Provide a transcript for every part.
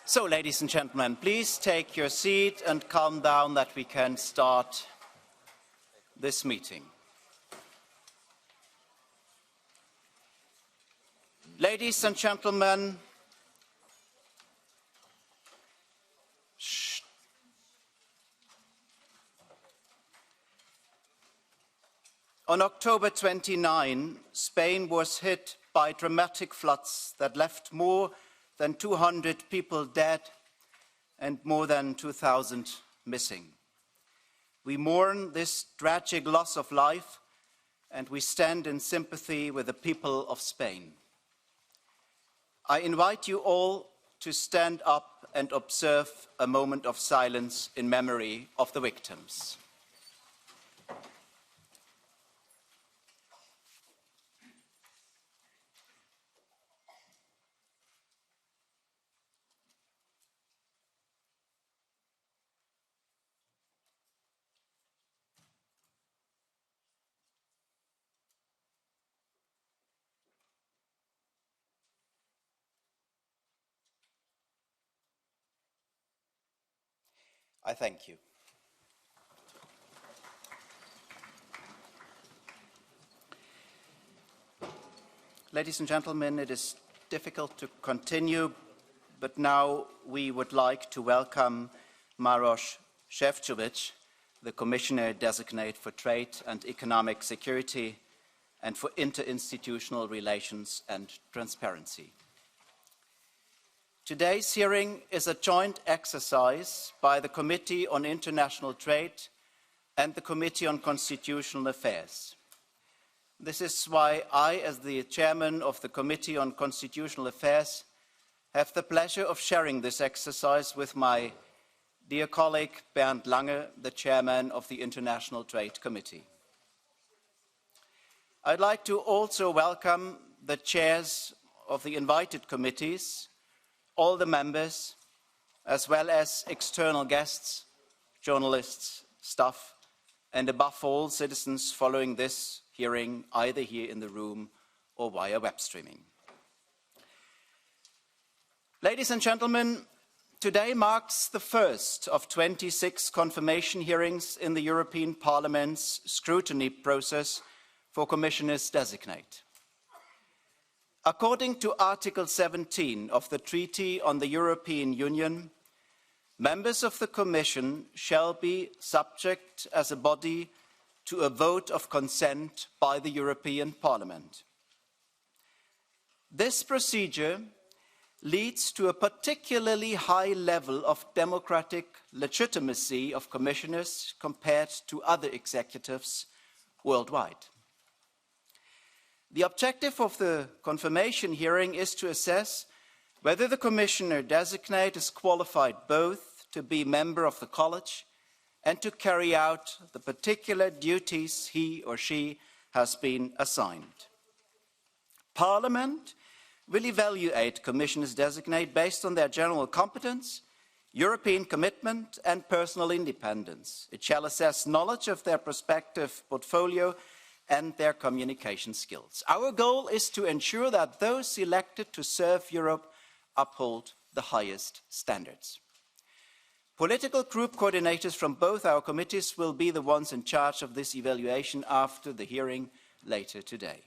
So, ladies and gentlemen, please take your seat and calm down that we can start this meeting. Ladies and gentlemen, on October 29, Spain was hit by dramatic floods that left more than 200 people dead and more than 2,000 missing. We mourn this tragic loss of life and we stand in sympathy with the people of Spain. I invite you all to stand up and observe a moment of silence in memory of the victims. I thank you. Ladies and gentlemen, it is difficult to continue, but now we would like to welcome Maroš Šefčovič, the Commissioner Designate for Trade and Economic Security and for Interinstitutional Relations and Transparency. Today's hearing is a joint exercise by the Committee on International Trade and the Committee on Constitutional Affairs. This is why I, as the chairman of the Committee on Constitutional Affairs, have the pleasure of sharing this exercise with my dear colleague Bernd Lange, the chairman of the International Trade Committee. I'd like to also welcome the chairs of the invited committees, all the members, as well as external guests, journalists, staff, and above all, citizens following this hearing either here in the room or via web streaming. Ladies and gentlemen, today marks the first of 26 confirmation hearings in the European Parliament's scrutiny process for commissioners designate. According to Article 17 of the Treaty on the European Union, members of the Commission shall be subject as a body to a vote of consent by the European Parliament. This procedure leads to a particularly high level of democratic legitimacy of commissioners compared to other executives worldwide. The objective of the confirmation hearing is to assess whether the commissioner designate is qualified both to be member of the college and to carry out the particular duties he or she has been assigned. Parliament will evaluate commissioners designate based on their general competence, European commitment and personal independence. It shall assess knowledge of their prospective portfolio and their communication skills. Our goal is to ensure that those elected to serve Europe uphold the highest standards. Political group coordinators from both our committees will be the ones in charge of this evaluation after the hearing later today.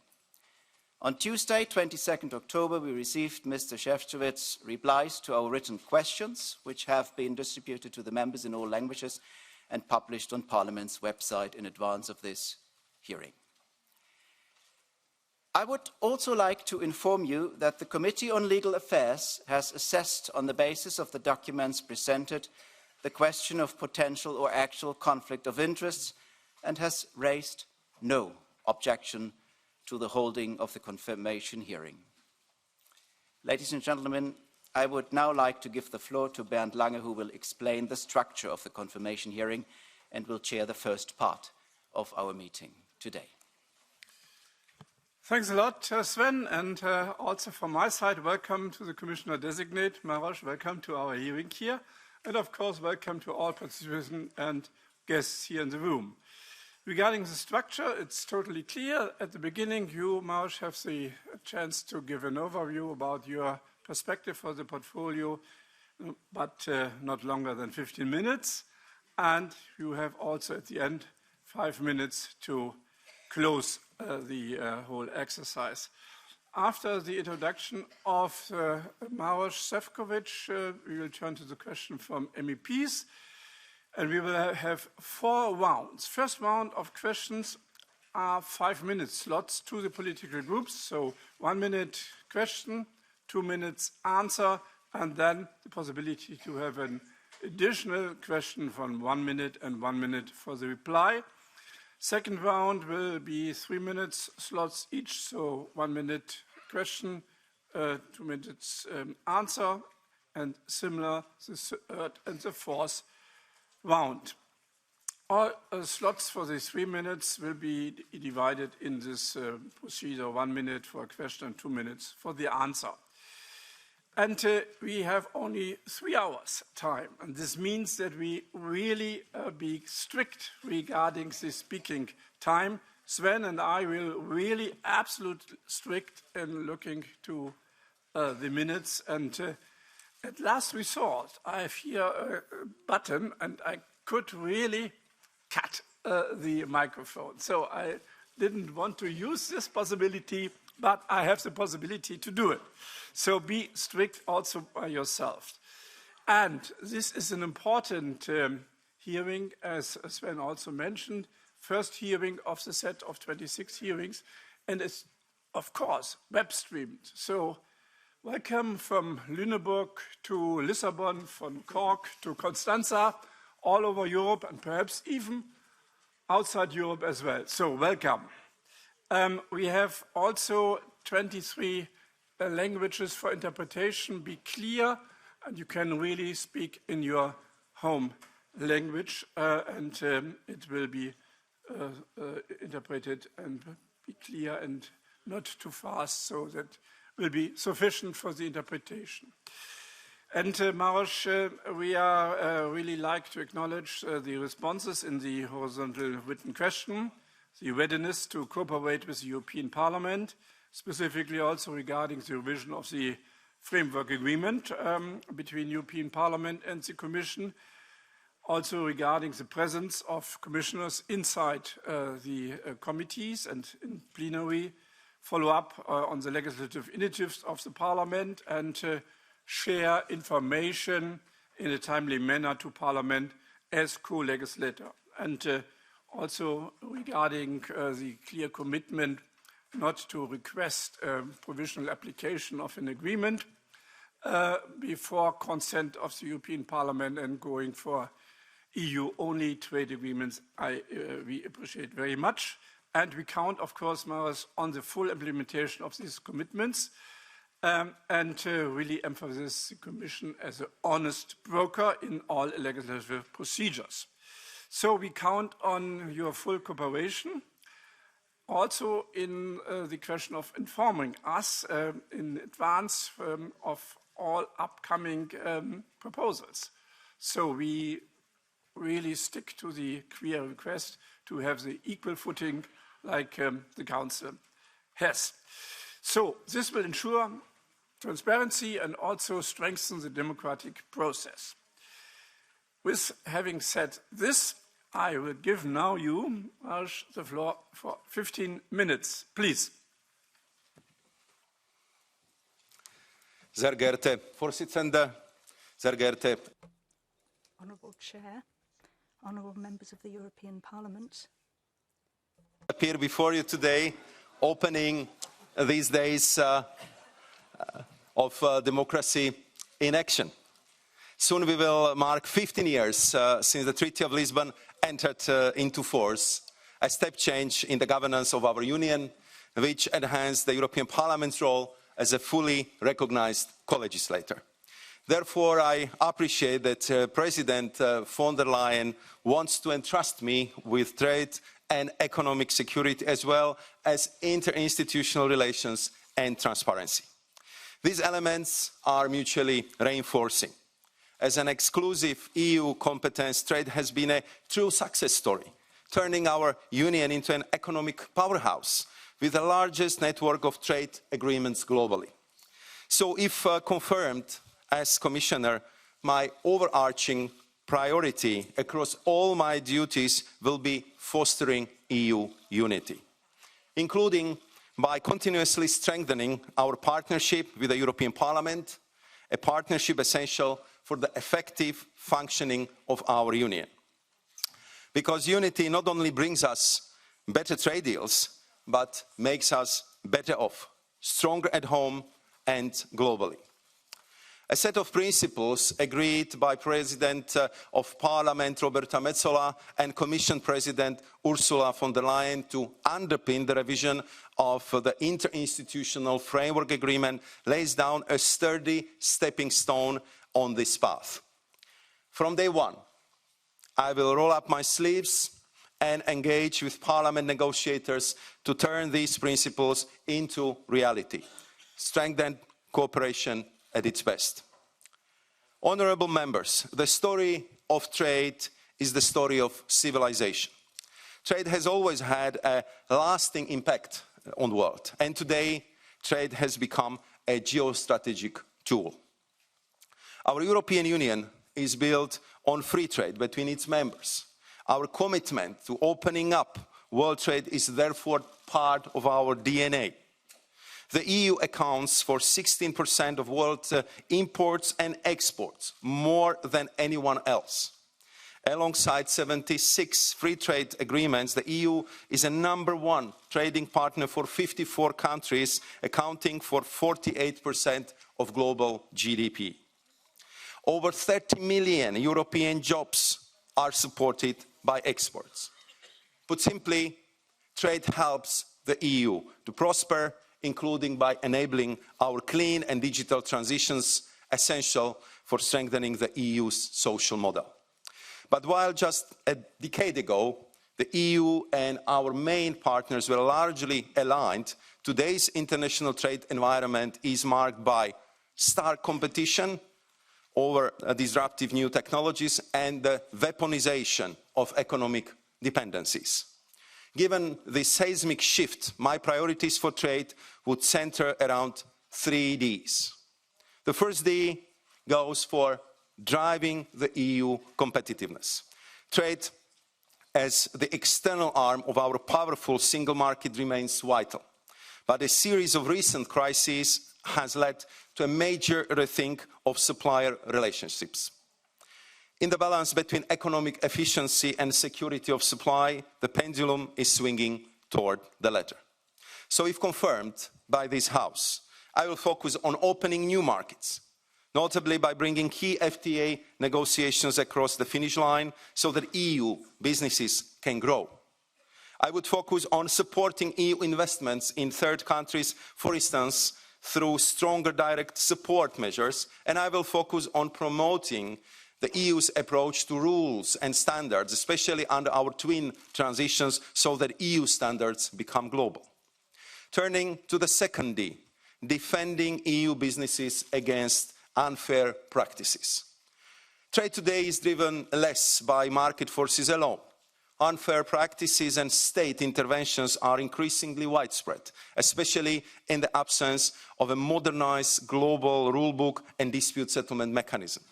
On Tuesday, 22nd October, we received Mr. Šefčovič's replies to our written questions, which have been distributed to the members in all languages and published on Parliament's website in advance of this hearing. I would also like to inform you that the Committee on Legal Affairs has assessed, on the basis of the documents presented, the question of potential or actual conflict of interests and has raised no objection to the holding of the confirmation hearing. Ladies and gentlemen, I would now like to give the floor to Bernd Lange, who will explain the structure of the confirmation hearing and will chair the first part of our meeting today. Thanks a lot, Sven, and also from my side, welcome to the Commissioner Designate. Maroš, welcome to our hearing here. And of course, welcome to all participants and guests here in the room. Regarding the structure, it's totally clear. At the beginning, you, Maroš, have the chance to give an overview about your perspective for the portfolio but not longer than 15 minutes. And you have also at the end 5 minutes to close the whole exercise. After the introduction of Maroš Šefčovič, we will turn to the question from MEPs, and we will have 4 rounds. First round of questions are 5-minute slots to the political groups, so 1 minute question, 2 minutes answer, and then the possibility to have an additional question from 1 minute and 1 minute for the reply. Second round will be 3 minutes slots each, so 1 minute question, 2 minutes answer, and similar the third and the fourth round. All slots for the 3 minutes will be divided in this procedure, 1 minute for a question and 2 minutes for the answer. And we have only 3 hours time, and this means that we really be strict regarding the speaking time. Sven and I will really absolutely strict in looking to the minutes, and at last resort, I have here a button, and I could really cut the microphone. So I didn't want to use this possibility, but I have the possibility to do it. So be strict also by yourself. And this is an important hearing, as Sven also mentioned, first hearing of the set of 26 hearings, and it's, of course, web streamed. So welcome from Lüneburg to Lisbon, from Cork to Constanza, all over Europe, and perhaps even outside Europe as well. So welcome. We have also 23 languages for interpretation. Be clear, and you can really speak in your home language, and it will be interpreted and be clear and not too fast, so that will be sufficient for the interpretation. And Maroš, we are really like to acknowledge the responses in the horizontal written question, the readiness to cooperate with the European Parliament, specifically also regarding the revision of the framework agreement between European Parliament and the Commission, also regarding the presence of commissioners inside the committees and in plenary, follow up on the legislative initiatives of the Parliament, and share information in a timely manner to Parliament as co-legislator. And also regarding the clear commitment not to request provisional application of an agreement before consent of the European Parliament and going for EU-only trade agreements, we appreciate very much. And we count, of course, Maroš, on the full implementation of these commitments and really emphasize the Commission as an honest broker in all legislative procedures. So we count on your full cooperation, also in the question of informing us in advance of all upcoming proposals. So we really stick to the clear request to have the equal footing like the Council has. So this will ensure transparency and also strengthen the democratic process. With having said this, I will give now you, Maroš, the floor for 15 minutes, please. Sehr geehrte Vorsitzende, sehr geehrte Honourable Chair, honourable members of the European Parliament, appear before you today, opening these days of democracy in action. Soon we will mark 15 years since the Treaty of Lisbon entered into force, a step change in the governance of our Union, which enhanced the European Parliament's role as a fully recognized co-legislator. Therefore, I appreciate that President von der Leyen wants to entrust me with trade and economic security, as well as interinstitutional relations and transparency. These elements are mutually reinforcing. As an exclusive EU competence, trade has been a true success story, turning our Union into an economic powerhouse with the largest network of trade agreements globally. So if confirmed as Commissioner, my overarching priority across all my duties will be fostering EU unity, including by continuously strengthening our partnership with the European Parliament, a partnership essential for the effective functioning of our Union. Because unity not only brings us better trade deals, but makes us better off, stronger at home and globally. A set of principles agreed by President of Parliament Roberta Metsola and Commission President Ursula von der Leyen to underpin the revision of the interinstitutional framework agreement lays down a sturdy stepping stone on this path. From day one, I will roll up my sleeves and engage with Parliament negotiators to turn these principles into reality. Strengthened cooperation at its best. Honourable members, the story of trade is the story of civilization. Trade has always had a lasting impact on the world, and today trade has become a geostrategic tool. Our European Union is built on free trade between its members. Our commitment to opening up world trade is therefore part of our DNA. The EU accounts for 16% of world imports and exports, more than anyone else. Alongside 76 free trade agreements, the EU is a #1 trading partner for 54 countries, accounting for 48% of global GDP. Over 30 million European jobs are supported by exports. Put simply, trade helps the EU to prosper, including by enabling our clean and digital transitions essential for strengthening the EU's social model. But while just a decade ago, the EU and our main partners were largely aligned, today's international trade environment is marked by stark competition over disruptive new technologies and the weaponization of economic dependencies. Given this seismic shift, my priorities for trade would center around 3 Ds. The first D goes for driving the EU competitiveness. Trade, as the external arm of our powerful single market, remains vital. But a series of recent crises has led to a major rethink of supplier relationships. In the balance between economic efficiency and security of supply, the pendulum is swinging toward the latter. So if confirmed by this House, I will focus on opening new markets, notably by bringing key FTA negotiations across the finish line so that EU businesses can grow. I would focus on supporting EU investments in third countries, for instance, through stronger direct support measures, and I will focus on promoting the EU's approach to rules and standards, especially under our twin transitions, so that EU standards become global. Turning to the second D, defending EU businesses against unfair practices. Trade today is driven less by market forces alone. Unfair practices and state interventions are increasingly widespread, especially in the absence of a modernized global rulebook and dispute settlement mechanism.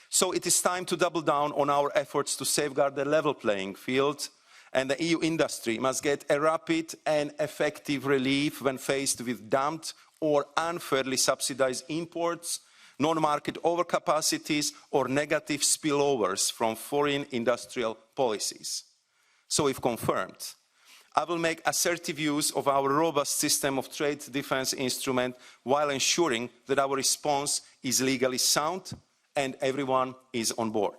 So it is time to double down on our efforts to safeguard the level playing field, and the EU industry must get a rapid and effective relief when faced with dumped or unfairly subsidized imports, non-market overcapacities, or negative spillovers from foreign industrial policies. So if confirmed, I will make assertive use of our robust system of trade defense instrument while ensuring that our response is legally sound and everyone is on board.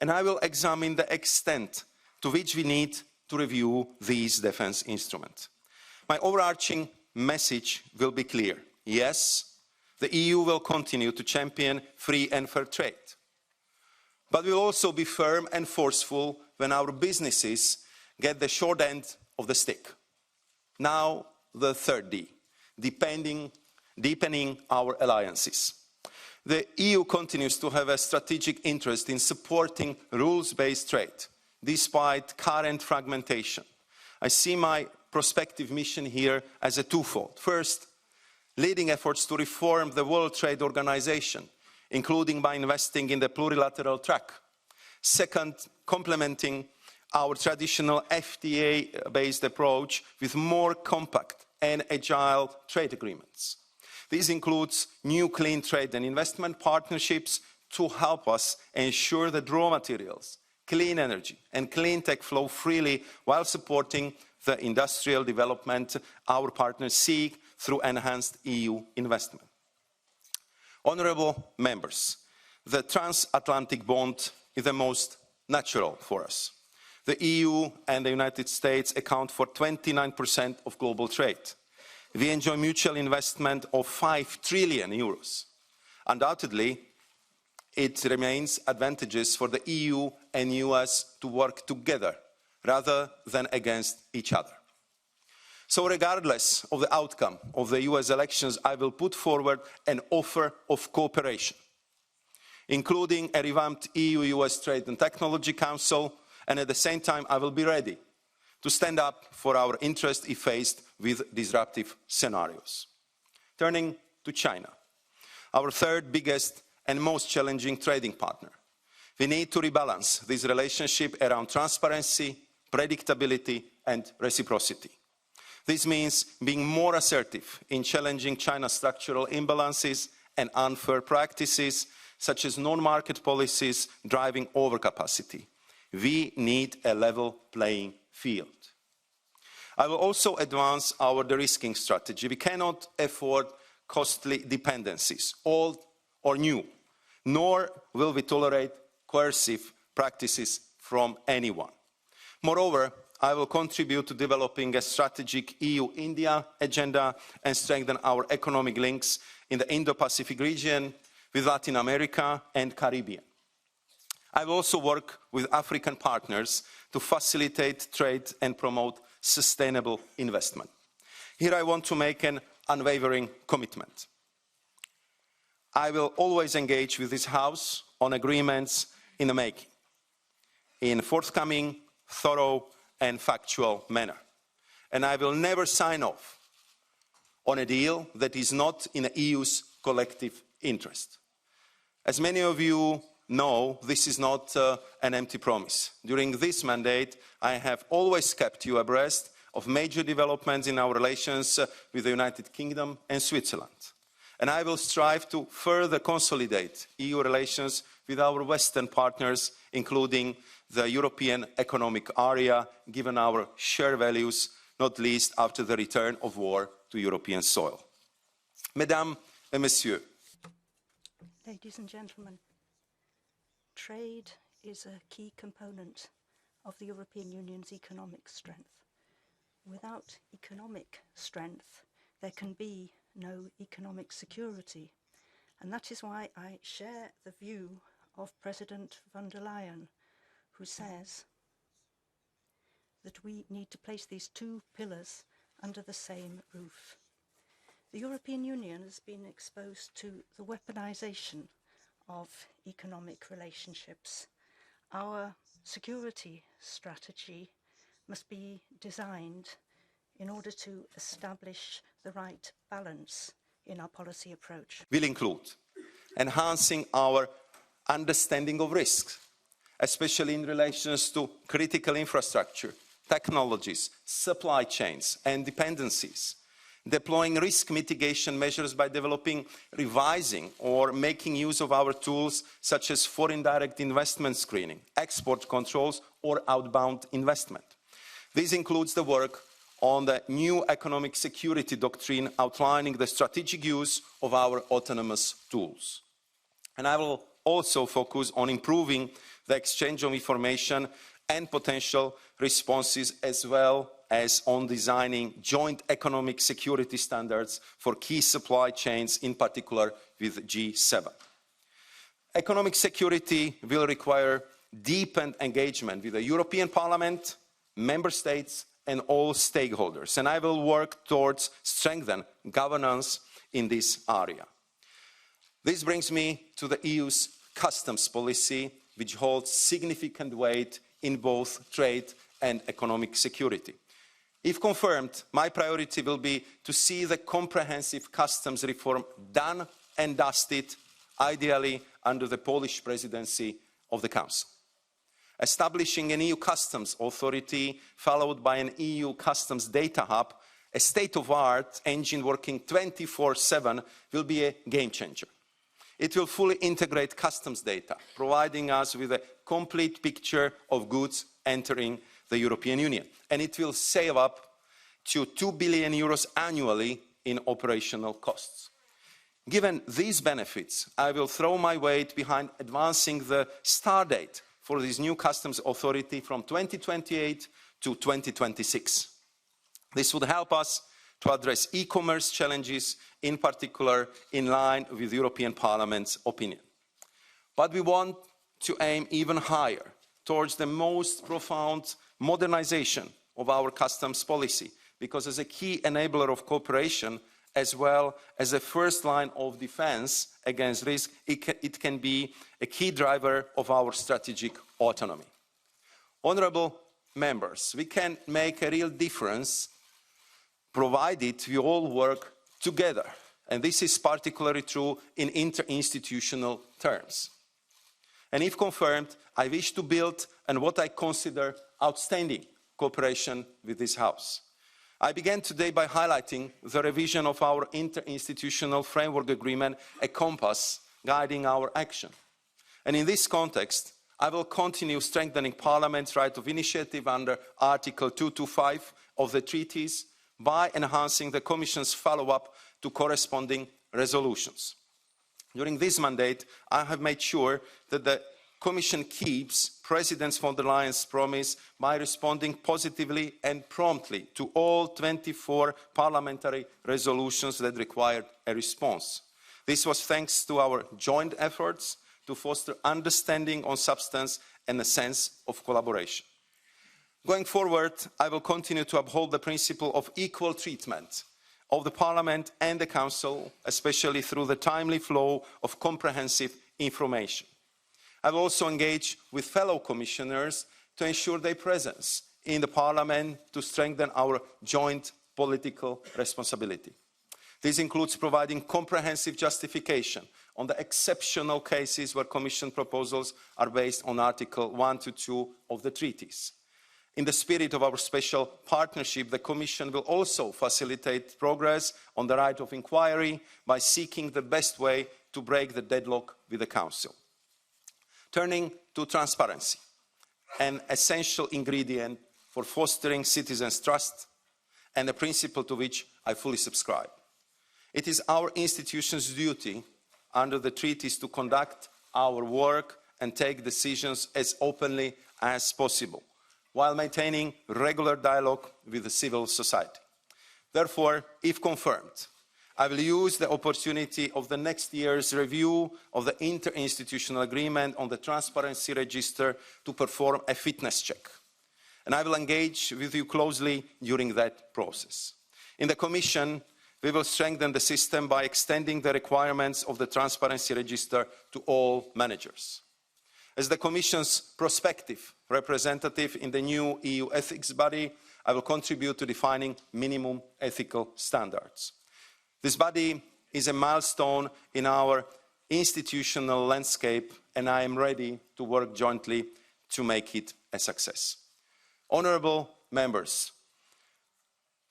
And I will examine the extent to which we need to review these defense instruments. My overarching message will be clear. Yes, the EU will continue to champion free and fair trade. But we'll also be firm and forceful when our businesses get the short end of the stick. Now, the third D, deepening our alliances. The EU continues to have a strategic interest in supporting rules-based trade, despite current fragmentation. I see my prospective mission here as a twofold. First, leading efforts to reform the World Trade Organization, including by investing in the plurilateral track. Second, complementing our traditional FTA-based approach with more compact and agile trade agreements. This includes new clean trade and investment partnerships to help us ensure that raw materials, clean energy and clean tech flow freely while supporting the industrial development our partners seek through enhanced EU investment. Honourable members, the transatlantic bond is the most natural for us. The EU and the United States account for 29% of global trade. We enjoy mutual investment of 5 trillion euros. Undoubtedly, it remains advantageous for the EU and US to work together rather than against each other. So regardless of the outcome of the US elections, I will put forward an offer of cooperation, including a revamped EU-US Trade and Technology Council, and at the same time I will be ready to stand up for our interests if faced with disruptive scenarios. Turning to China, our third biggest and most challenging trading partner. We need to rebalance this relationship around transparency, predictability and reciprocity. This means being more assertive in challenging China's structural imbalances and unfair practices, such as non-market policies driving overcapacity. We need a level playing field. I will also advance our de-risking strategy. We cannot afford costly dependencies, old or new, nor will we tolerate coercive practices from anyone. Moreover, I will contribute to developing a strategic EU-India agenda and strengthen our economic links in the Indo-Pacific region with Latin America and Caribbean. I will also work with African partners to facilitate trade and promote sustainable investment. Here I want to make an unwavering commitment. I will always engage with this House on agreements in the making, in a forthcoming, thorough and factual manner. And I will never sign off on a deal that is not in the EU's collective interest. As many of you know, this is not an empty promise. During this mandate, I have always kept you abreast of major developments in our relations with the United Kingdom and Switzerland. And I will strive to further consolidate EU relations with our Western partners, including the European Economic Area, given our shared values, not least after the return of war to European soil. Mesdames et Messieurs. Ladies and gentlemen, trade is a key component of the European Union's economic strength. Without economic strength, there can be no economic security. And that is why I share the view of President von der Leyen, who says that we need to place these two pillars under the same roof. The European Union has been exposed to the weaponization of economic relationships. Our security strategy must be designed in order to establish the right balance in our policy approach. Will include enhancing our understanding of risks, especially in relation to critical infrastructure, technologies, supply chains and dependencies, deploying risk mitigation measures by developing, revising or making use of our tools such as foreign direct investment screening, export controls or outbound investment. This includes the work on the new economic security doctrine outlining the strategic use of our autonomous tools. And I will also focus on improving the exchange of information and potential responses, as well as on designing joint economic security standards for key supply chains, in particular with G7. Economic security will require deepened engagement with the European Parliament, Member States and all stakeholders, and I will work towards strengthening governance in this area. This brings me to the EU's customs policy, which holds significant weight in both trade and economic security. If confirmed, my priority will be to see the comprehensive customs reform done and dusted ideally under the Polish presidency of the Council. Establishing an EU customs authority, followed by an EU customs data hub, a state-of-the-art engine working 24/7, will be a game changer. It will fully integrate customs data, providing us with a complete picture of goods entering the European Union. And it will save up to €2 billion annually in operational costs. Given these benefits, I will throw my weight behind advancing the start date for this new customs authority from 2028 to 2026. This would help us to address e-commerce challenges, in particular in line with the European Parliament's opinion. But we want to aim even higher towards the most profound modernization of our customs policy, because as a key enabler of cooperation, as well as a first line of defense against risk, it can be a key driver of our strategic autonomy. Honorable members, we can make a real difference provided we all work together. And this is particularly true in interinstitutional terms. And if confirmed, I wish to build on what I consider outstanding cooperation with this House. I began today by highlighting the revision of our interinstitutional framework agreement, a compass guiding our action. And in this context, I will continue strengthening Parliament's right of initiative under Article 225 of the treaties by enhancing the Commission's follow-up to corresponding resolutions. During this mandate, I have made sure that the Commission keeps President von der Leyen's promise by responding positively and promptly to all 24 parliamentary resolutions that required a response. This was thanks to our joint efforts to foster understanding on substance and a sense of collaboration. Going forward, I will continue to uphold the principle of equal treatment of the Parliament and the Council, especially through the timely flow of comprehensive information. I will also engage with fellow commissioners to ensure their presence in the Parliament to strengthen our joint political responsibility. This includes providing comprehensive justification on the exceptional cases where Commission proposals are based on Article 1 to 2 of the treaties. In the spirit of our special partnership, the Commission will also facilitate progress on the right of inquiry by seeking the best way to break the deadlock with the Council. Turning to transparency, an essential ingredient for fostering citizens' trust and a principle to which I fully subscribe. It is our institution's duty under the treaties to conduct our work and take decisions as openly as possible, while maintaining regular dialogue with the civil society. Therefore, if confirmed, I will use the opportunity of the next year's review of the interinstitutional agreement on the transparency register to perform a fitness check. And I will engage with you closely during that process. In the Commission, we will strengthen the system by extending the requirements of the transparency register to all managers. As the Commission's prospective representative in the new EU ethics body, I will contribute to defining minimum ethical standards. This body is a milestone in our institutional landscape, and I am ready to work jointly to make it a success. Honourable members,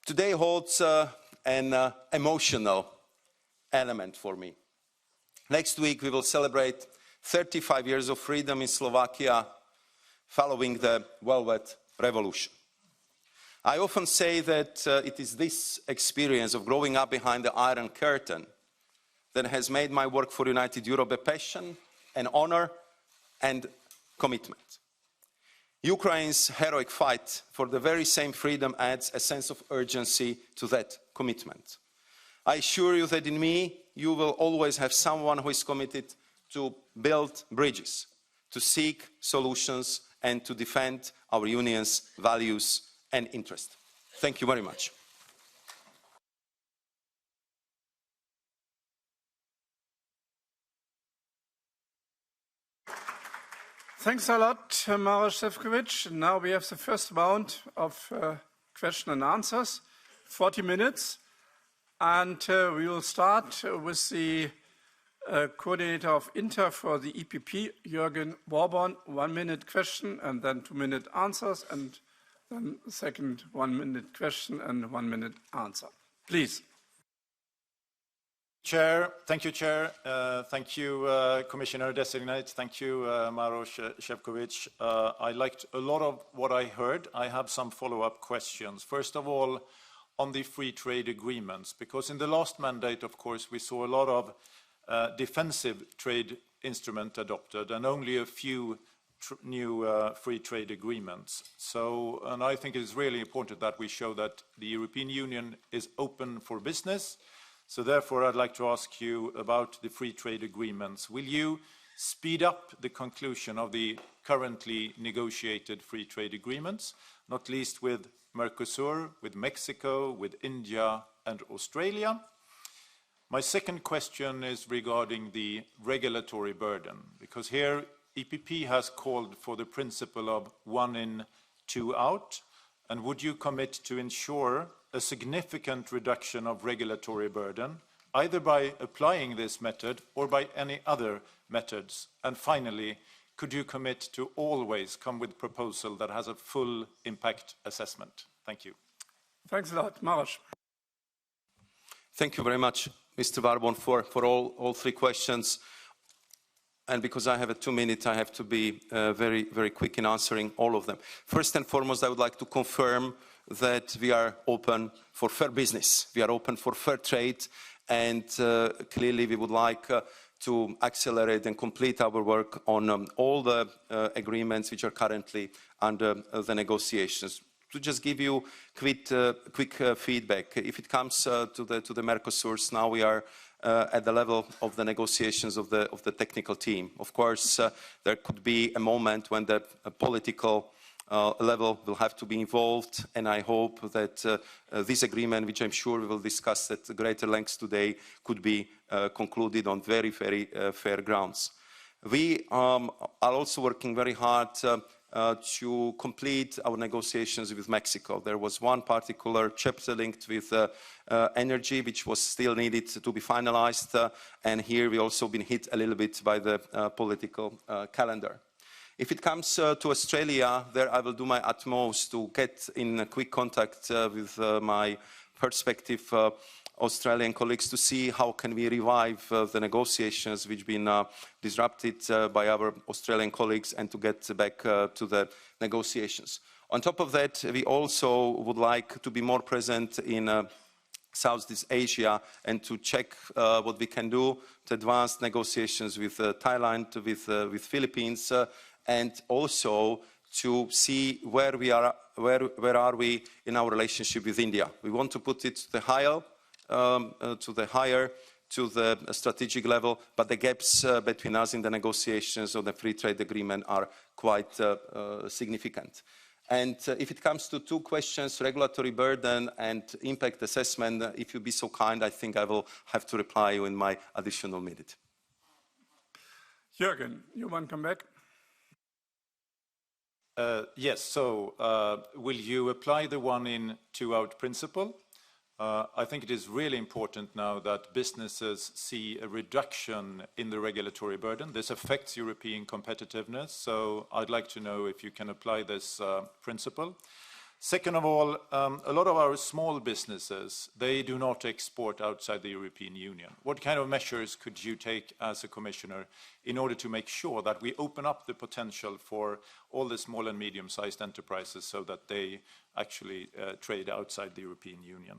today holds an emotional element for me. Next week we will celebrate 35 years of freedom in Slovakia following the Velvet Revolution. I often say that it is this experience of growing up behind the Iron Curtain that has made my work for United Europe a passion, an honor, and commitment. Ukraine's heroic fight for the very same freedom adds a sense of urgency to that commitment. I assure you that in me, you will always have someone who is committed to build bridges, to seek solutions, and to defend our union's values and interest. Thank you very much. Thanks a lot, Maroš Šefčovič. Now we have the first round of question and answers, 40 minutes. And we will start with the Coordinator of INTA for the EPP, Jürgen Warborn, 1 minute question and then 2 minute answers, and then second 1 minute question and 1 minute answer. Please. Chair, thank you, Chair. Thank you, Commissioner Designate. Thank you, Maroš Šefčovič. I liked a lot of what I heard. I have some follow-up questions. First of all, on the free trade agreements, because in the last mandate, of course, we saw a lot of defensive trade instrument adopted and only a few new free trade agreements. And I think it's really important that we show that the European Union is open for business. So therefore, I'd like to ask you about the free trade agreements. Will you speed up the conclusion of the currently negotiated free trade agreements, not least with Mercosur, with Mexico, with India and Australia? My second question is regarding the regulatory burden, because here EPP has called for the principle of 1 in, 2 out. And would you commit to ensure a significant reduction of regulatory burden, either by applying this method or by any other methods? And finally, could you commit to always come with a proposal that has a full impact assessment? Thank you. Thanks a lot. Maroš. Thank you very much, Mr. Warborn, for all 3 questions. And because I have 2 minutes, I have to be very, very quick in answering all of them. First and foremost, I would like to confirm that we are open for fair business. We are open for fair trade, and clearly we would like to accelerate and complete our work on all the agreements which are currently under the negotiations. To just give you quick feedback, if it comes to the Mercosurs, now we are at the level of the negotiations of the technical team. Of course, there could be a moment when the political level will have to be involved, and I hope that this agreement, which I'm sure we will discuss at greater lengths today, could be concluded on very, very fair grounds. We are also working very hard to complete our negotiations with Mexico. There was one particular chapter linked with energy, which was still needed to be finalized, and here we also been hit a little bit by the political calendar. If it comes to Australia, there I will do my utmost to get in quick contact with my perspective Australian colleagues to see how can we revive the negotiations which have been disrupted by our Australian colleagues, and to get back to the negotiations. On top of that, we also would like to be more present in Southeast Asia and to check what we can do to advance negotiations with Thailand, with Philippines, and also to see where we are, where are we in our relationship with India. We want to put it to the higher strategic level, but the gaps between us in the negotiations of the free trade agreement are quite significant. And if it comes to 2 questions, regulatory burden and impact assessment, if you'd be so kind, I think I will have to reply you in my additional minute. Jürgen, you want to come back? Yes, so will you apply the 1 in, 2 out principle? I think it is really important now that businesses see a reduction in the regulatory burden. This affects European competitiveness, so I'd like to know if you can apply this principle. Second of all, a lot of our small businesses, they do not export outside the European Union. What kind of measures could you take as a commissioner in order to make sure that we open up the potential for all the small and medium-sized enterprises so that they actually trade outside the European Union?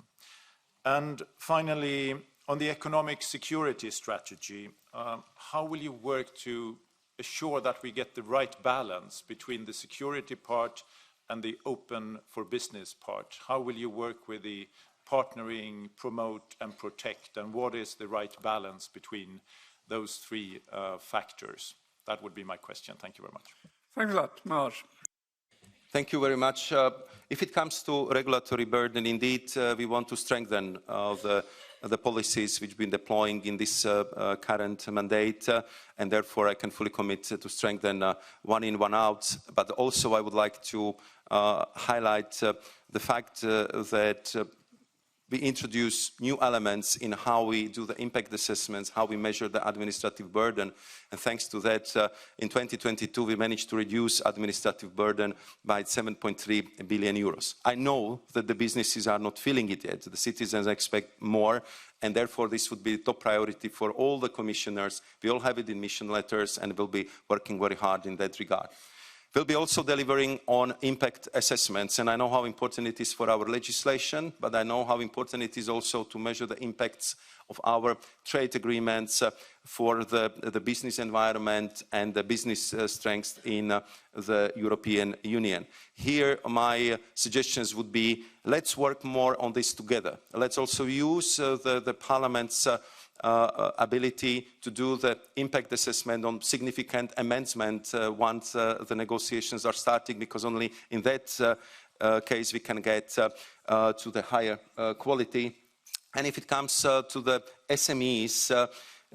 And finally, on the economic security strategy, how will you work to assure that we get the right balance between the security part and the open for business part? How will you work with the partnering, promote and protect, and what is the right balance between those 3 factors? That would be my question. Thank you very much. Thanks a lot. Maroš. Thank you very much. If it comes to regulatory burden, indeed, we want to strengthen the policies which we've been deploying in this current mandate, and therefore I can fully commit to strengthen 1 in, 1 out. But also I would like to highlight the fact that we introduce new elements in how we do the impact assessments, how we measure the administrative burden. And thanks to that, in 2022, we managed to reduce administrative burden by 7.3 billion euros. I know that the businesses are not feeling it yet. The citizens expect more, and therefore this would be the top priority for all the commissioners. We all have it in mission letters, and we'll be working very hard in that regard. We'll be also delivering on impact assessments, and I know how important it is for our legislation, but I know how important it is also to measure the impacts of our trade agreements for the business environment and the business strength in the European Union. Here, my suggestions would be, let's work more on this together. Let's also use the Parliament's ability to do the impact assessment on significant amendment once the negotiations are starting, because only in that case we can get to the higher quality. And if it comes to the SMEs,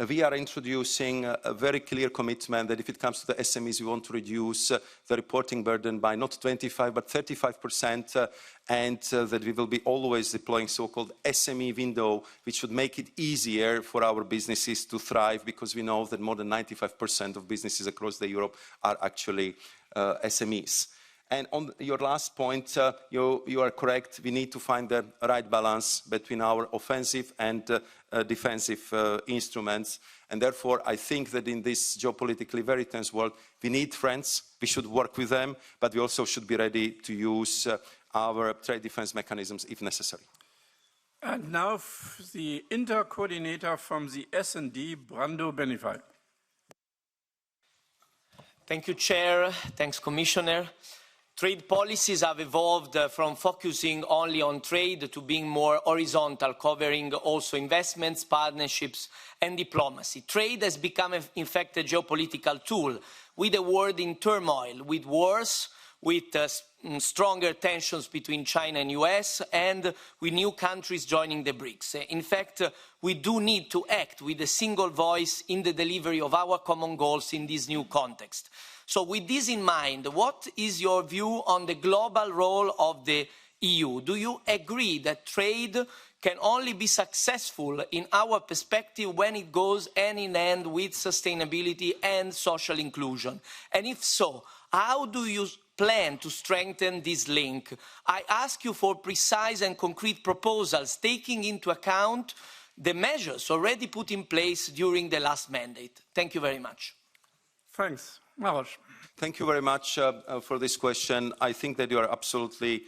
we are introducing a very clear commitment that if it comes to the SMEs, we want to reduce the reporting burden by not 25 but 35%, and that we will be always deploying so-called SME window, which would make it easier for our businesses to thrive, because we know that more than 95% of businesses across Europe are actually SMEs. And on your last point, you are correct. We need to find the right balance between our offensive and defensive instruments. And therefore, I think that in this geopolitically very tense world, we need friends. We should work with them, but we also should be ready to use our trade defense mechanisms if necessary. And now the INTA coordinator from the S&D, Brando Benifei. Thank you, Chair. Thanks, Commissioner. Trade policies have evolved from focusing only on trade to being more horizontal, covering also investments, partnerships, and diplomacy. Trade has become, in fact, a geopolitical tool with the world in turmoil, with wars, with stronger tensions between China and US, and with new countries joining the BRICS. In fact, we do need to act with a single voice in the delivery of our common goals in this new context. So with this in mind, what is your view on the global role of the EU? Do you agree that trade can only be successful in our perspective when it goes hand in hand with sustainability and social inclusion? And if so, how do you plan to strengthen this link? I ask you for precise and concrete proposals, taking into account the measures already put in place during the last mandate. Thank you very much. Thanks. Maroš. Thank you very much for this question. I think that you are absolutely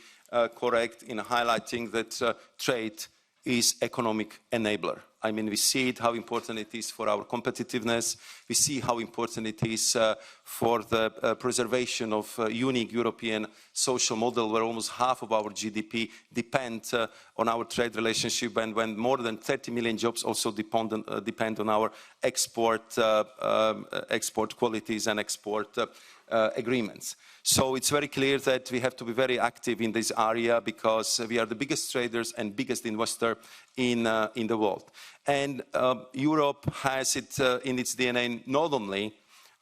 correct in highlighting that trade is economic enabler. I mean, we see how important it is for our competitiveness. We see how important it is for the preservation of a unique European social model, where almost half of our GDP depend on our trade relationship, and when more than 30 million jobs also depend on our export qualities and export agreements. So it's very clear that we have to be very active in this area, because we are the biggest traders and biggest investor in the world. And Europe has it in its DNA not only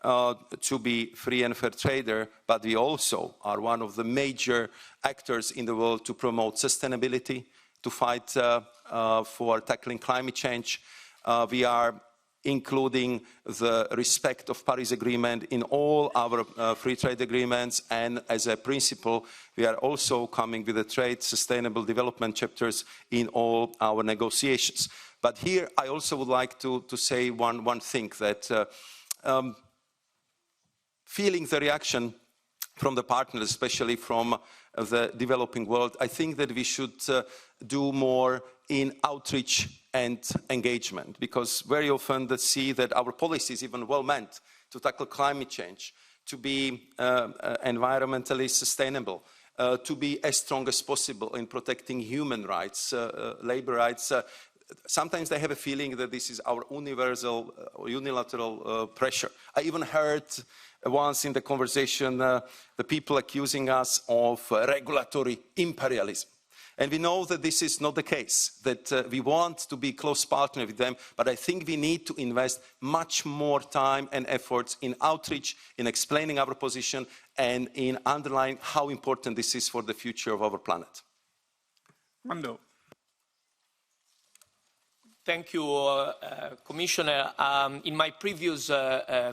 to be free and fair trader, but we also are one of the major actors in the world to promote sustainability, to fight for tackling climate change. We are including the respect of Paris Agreement in all our free trade agreements, and as a principle, we are also coming with the trade sustainable development chapters in all our negotiations. But here I also would like to say one thing, that feeling the reaction from the partners, especially from the developing world, I think that we should do more in outreach and engagement, because very often they see that our policies, even well meant to tackle climate change, to be environmentally sustainable, to be as strong as possible in protecting human rights, labor rights, sometimes they have a feeling that this is our unilateral pressure. I even heard once in the conversation the people accusing us of regulatory imperialism. And we know that this is not the case, that we want to be close partner with them, but I think we need to invest much more time and efforts in outreach, in explaining our position, and in underlining how important this is for the future of our planet. Mando. Thank you, Commissioner. In my previous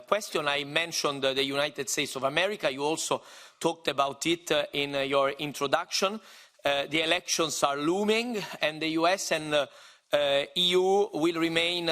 question, I mentioned the United States of America. You also talked about it in your introduction. The elections are looming, and the US and EU will remain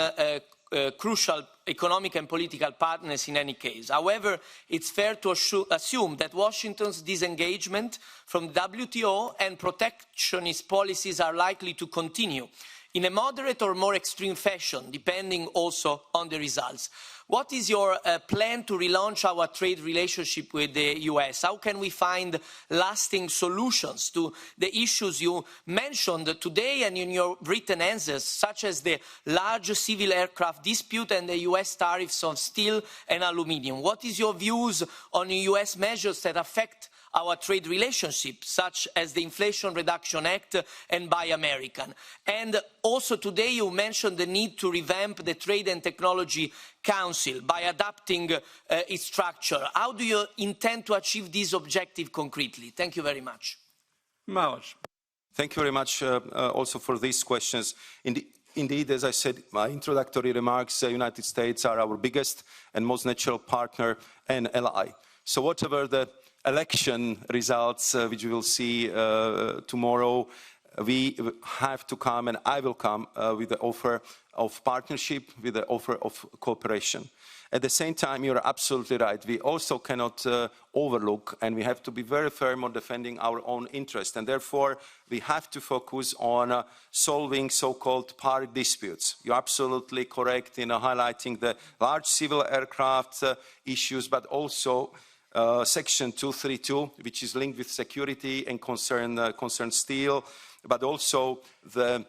crucial economic and political partners in any case. However, it's fair to assume that Washington's disengagement from the WTO and protectionist policies are likely to continue in a moderate or more extreme fashion, depending also on the results. What is your plan to relaunch our trade relationship with the US? How can we find lasting solutions to the issues you mentioned today and in your written answers, such as the large civil aircraft dispute and the US tariffs on steel and aluminium? What is your views on US measures that affect our trade relationship, such as the Inflation Reduction Act and Buy American? And also today you mentioned the need to revamp the Trade and Technology Council by adapting its structure. How do you intend to achieve this objective concretely? Thank you very much. Maroš. Thank you very much also for these questions. Indeed, as I said in my introductory remarks, the United States are our biggest and most natural partner and ally. So whatever the election results, which we will see tomorrow, we have to come, and I will come with the offer of partnership, with the offer of cooperation. At the same time, you're absolutely right. We also cannot overlook, and we have to be very firm on defending our own interest. And therefore, we have to focus on solving so-called park disputes. You're absolutely correct in highlighting the large civil aircraft issues, but also Section 232, which is linked with security and concern steel, but also the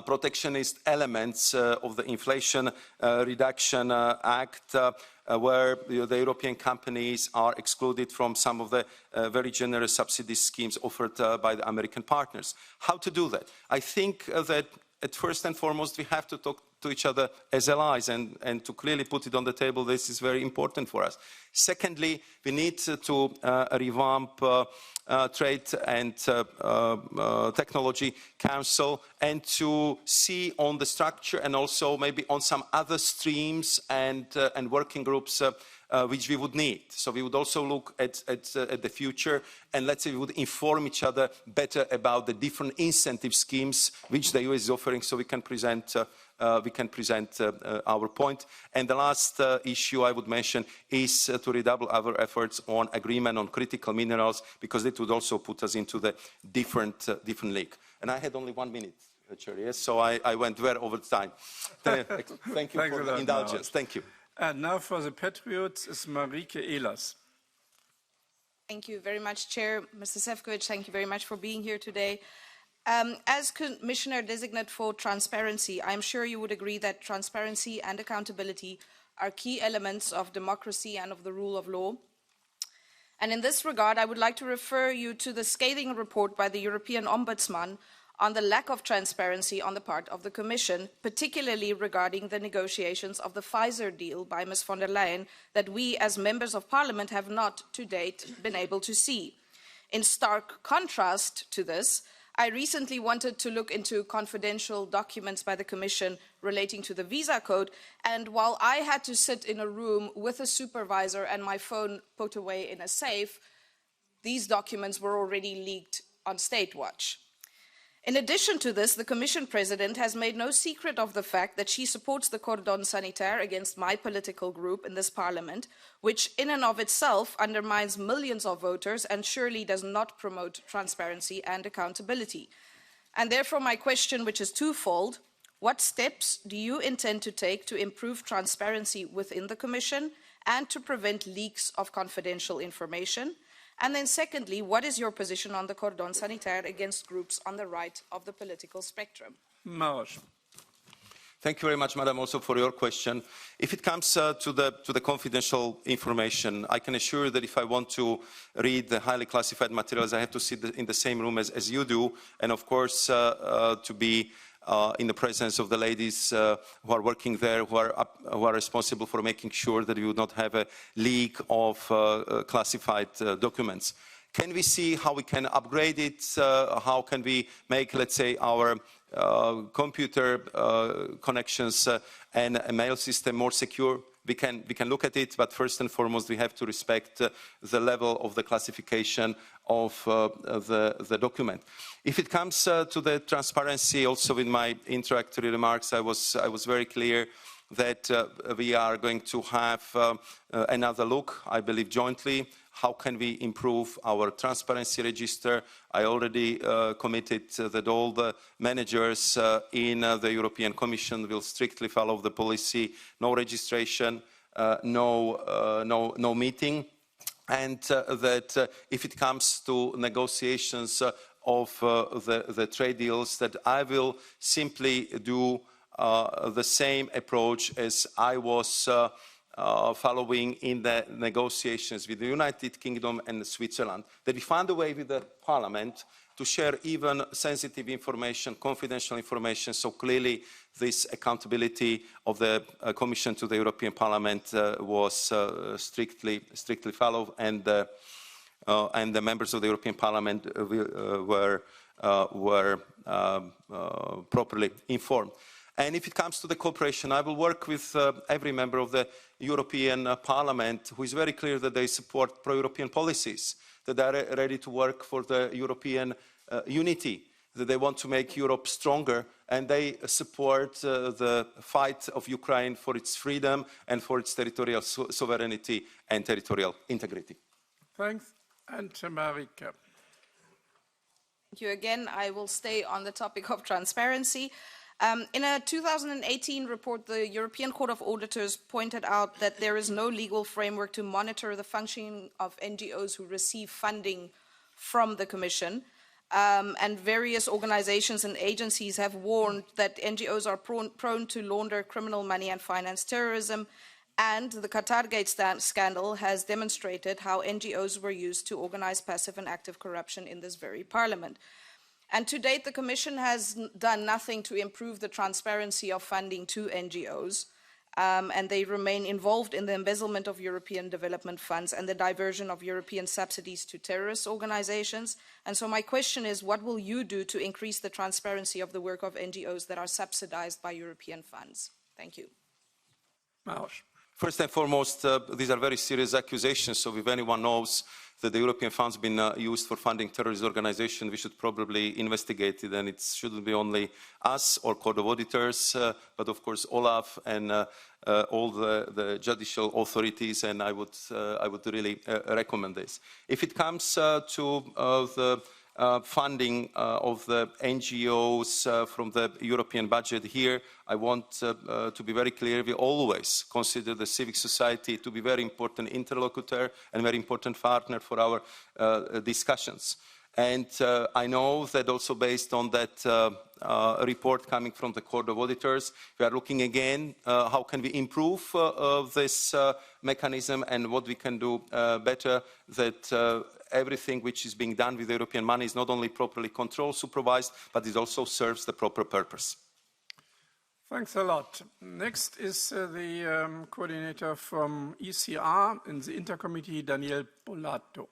protectionist elements of the Inflation Reduction Act, where the European companies are excluded from some of the very generous subsidy schemes offered by the American partners. How to do that? I think that at first and foremost, we have to talk to each other as allies and to clearly put it on the table. This is very important for us. Secondly, we need to revamp Trade and Technology Council and to see on the structure and also maybe on some other streams and working groups which we would need. So we would also look at the future, and let's say we would inform each other better about the different incentive schemes which the US is offering, so we can present our point. And the last issue I would mention is to redouble our efforts on agreement on critical minerals, because it would also put us into the different league. And I had only 1 minute, Chair, yes? So I went well over time. Thank you for the indulgence. Thank you. And now for the Patriots is Marieke Ehlers. Thank you very much, Chair. Mr. Šefčovič, thank you very much for being here today. As Commissioner Designate for Transparency, I'm sure you would agree that transparency and accountability are key elements of democracy and of the rule of law. And in this regard, I would like to refer you to the scathing report by the European Ombudsman on the lack of transparency on the part of the Commission, particularly regarding the negotiations of the Pfizer deal by Ms. von der Leyen that we as members of Parliament have not to date been able to see. In stark contrast to this, I recently wanted to look into confidential documents by the Commission relating to the visa code, and while I had to sit in a room with a supervisor and my phone put away in a safe, these documents were already leaked on State Watch. In addition to this, the Commission President has made no secret of the fact that she supports the cordon sanitaire against my political group in this Parliament, which in and of itself undermines millions of voters and surely does not promote transparency and accountability. And therefore my question, which is twofold: what steps do you intend to take to improve transparency within the Commission and to prevent leaks of confidential information? And then secondly, what is your position on the cordon sanitaire against groups on the right of the political spectrum? Maroš. Thank you very much, Madam, also for your question. If it comes to the confidential information, I can assure you that if I want to read the highly classified materials, I have to sit in the same room as you do, and of course to be in the presence of the ladies who are working there, who are responsible for making sure that we would not have a leak of classified documents. Can we see how we can upgrade it? How can we make, let's say, our computer connections and a mail system more secure? We can look at it, but first and foremost, we have to respect the level of the classification of the document. If it comes to the transparency, also in my introductory remarks, I was very clear that we are going to have another look, I believe, jointly. How can we improve our transparency register? I already committed that all the managers in the European Commission will strictly follow the policy, no registration, no meeting, and that if it comes to negotiations of the trade deals, that I will simply do the same approach as I was following in the negotiations with the United Kingdom and Switzerland, that we found a way with the Parliament to share even sensitive information, confidential information, so clearly this accountability of the Commission to the European Parliament was strictly followed, and the members of the European Parliament were properly informed. And if it comes to the cooperation, I will work with every member of the European Parliament who is very clear that they support pro-European policies, that they are ready to work for the European unity, that they want to make Europe stronger, and they support the fight of Ukraine for its freedom and for its territorial sovereignty and territorial integrity. Thanks. And Marika. Thank you again. I will stay on the topic of transparency. In a 2018 report, the European Court of Auditors pointed out that there is no legal framework to monitor the functioning of NGOs who receive funding from the Commission. And various organizations and agencies have warned that NGOs are prone to launder criminal money and finance terrorism. And the Qatargate scandal has demonstrated how NGOs were used to organize passive and active corruption in this very parliament. And to date, the Commission has done nothing to improve the transparency of funding to NGOs, and they remain involved in the embezzlement of European development funds and the diversion of European subsidies to terrorist organizations. And so my question is, what will you do to increase the transparency of the work of NGOs that are subsidized by European funds? Thank you. Maroš. First and foremost, these are very serious accusations, so if anyone knows that the European funds have been used for funding terrorist organizations, we should probably investigate it, and it shouldn't be only us or Court of Auditors, but of course Olaf and all the judicial authorities, and I would really recommend this. If it comes to the funding of the NGOs from the European budget here, I want to be very clear, we always consider the civic society to be a very important interlocutor and very important partner for our discussions. And I know that also based on that report coming from the Court of Auditors, we are looking again how can we improve this mechanism and what we can do better, that everything which is being done with European money is not only properly controlled, supervised, but it also serves the proper purpose. Thanks a lot. Next is the coordinator from ECR in the INTA committee, Daniel Polato.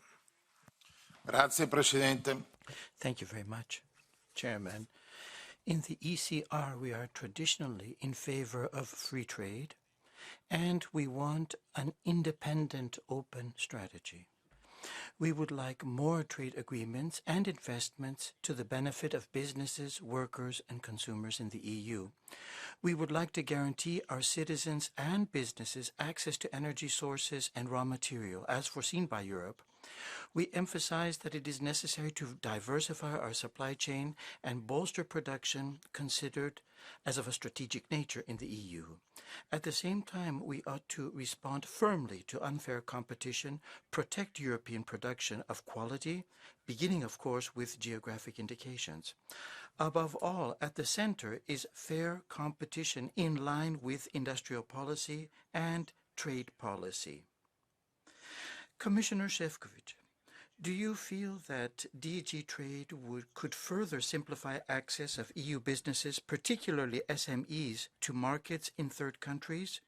Grazie, Presidente. Thank you very much, Chairman. In the ECR, we are traditionally in favor of free trade, and we want an independent, open strategy. We would like more trade agreements and investments to the benefit of businesses, workers, and consumers in the EU. We would like to guarantee our citizens and businesses access to energy sources and raw material, as foreseen by Europe. We emphasize that it is necessary to diversify our supply chain and bolster production considered as of a strategic nature in the EU. At the same time, we ought to respond firmly to unfair competition, protect European production of quality, beginning, of course, with geographic indications. Above all, at the center is fair competition in line with industrial policy and trade policy. Commissioner Šefčovič, do you feel that DG Trade could further simplify access of EU businesses, particularly SMEs, to markets in third countries?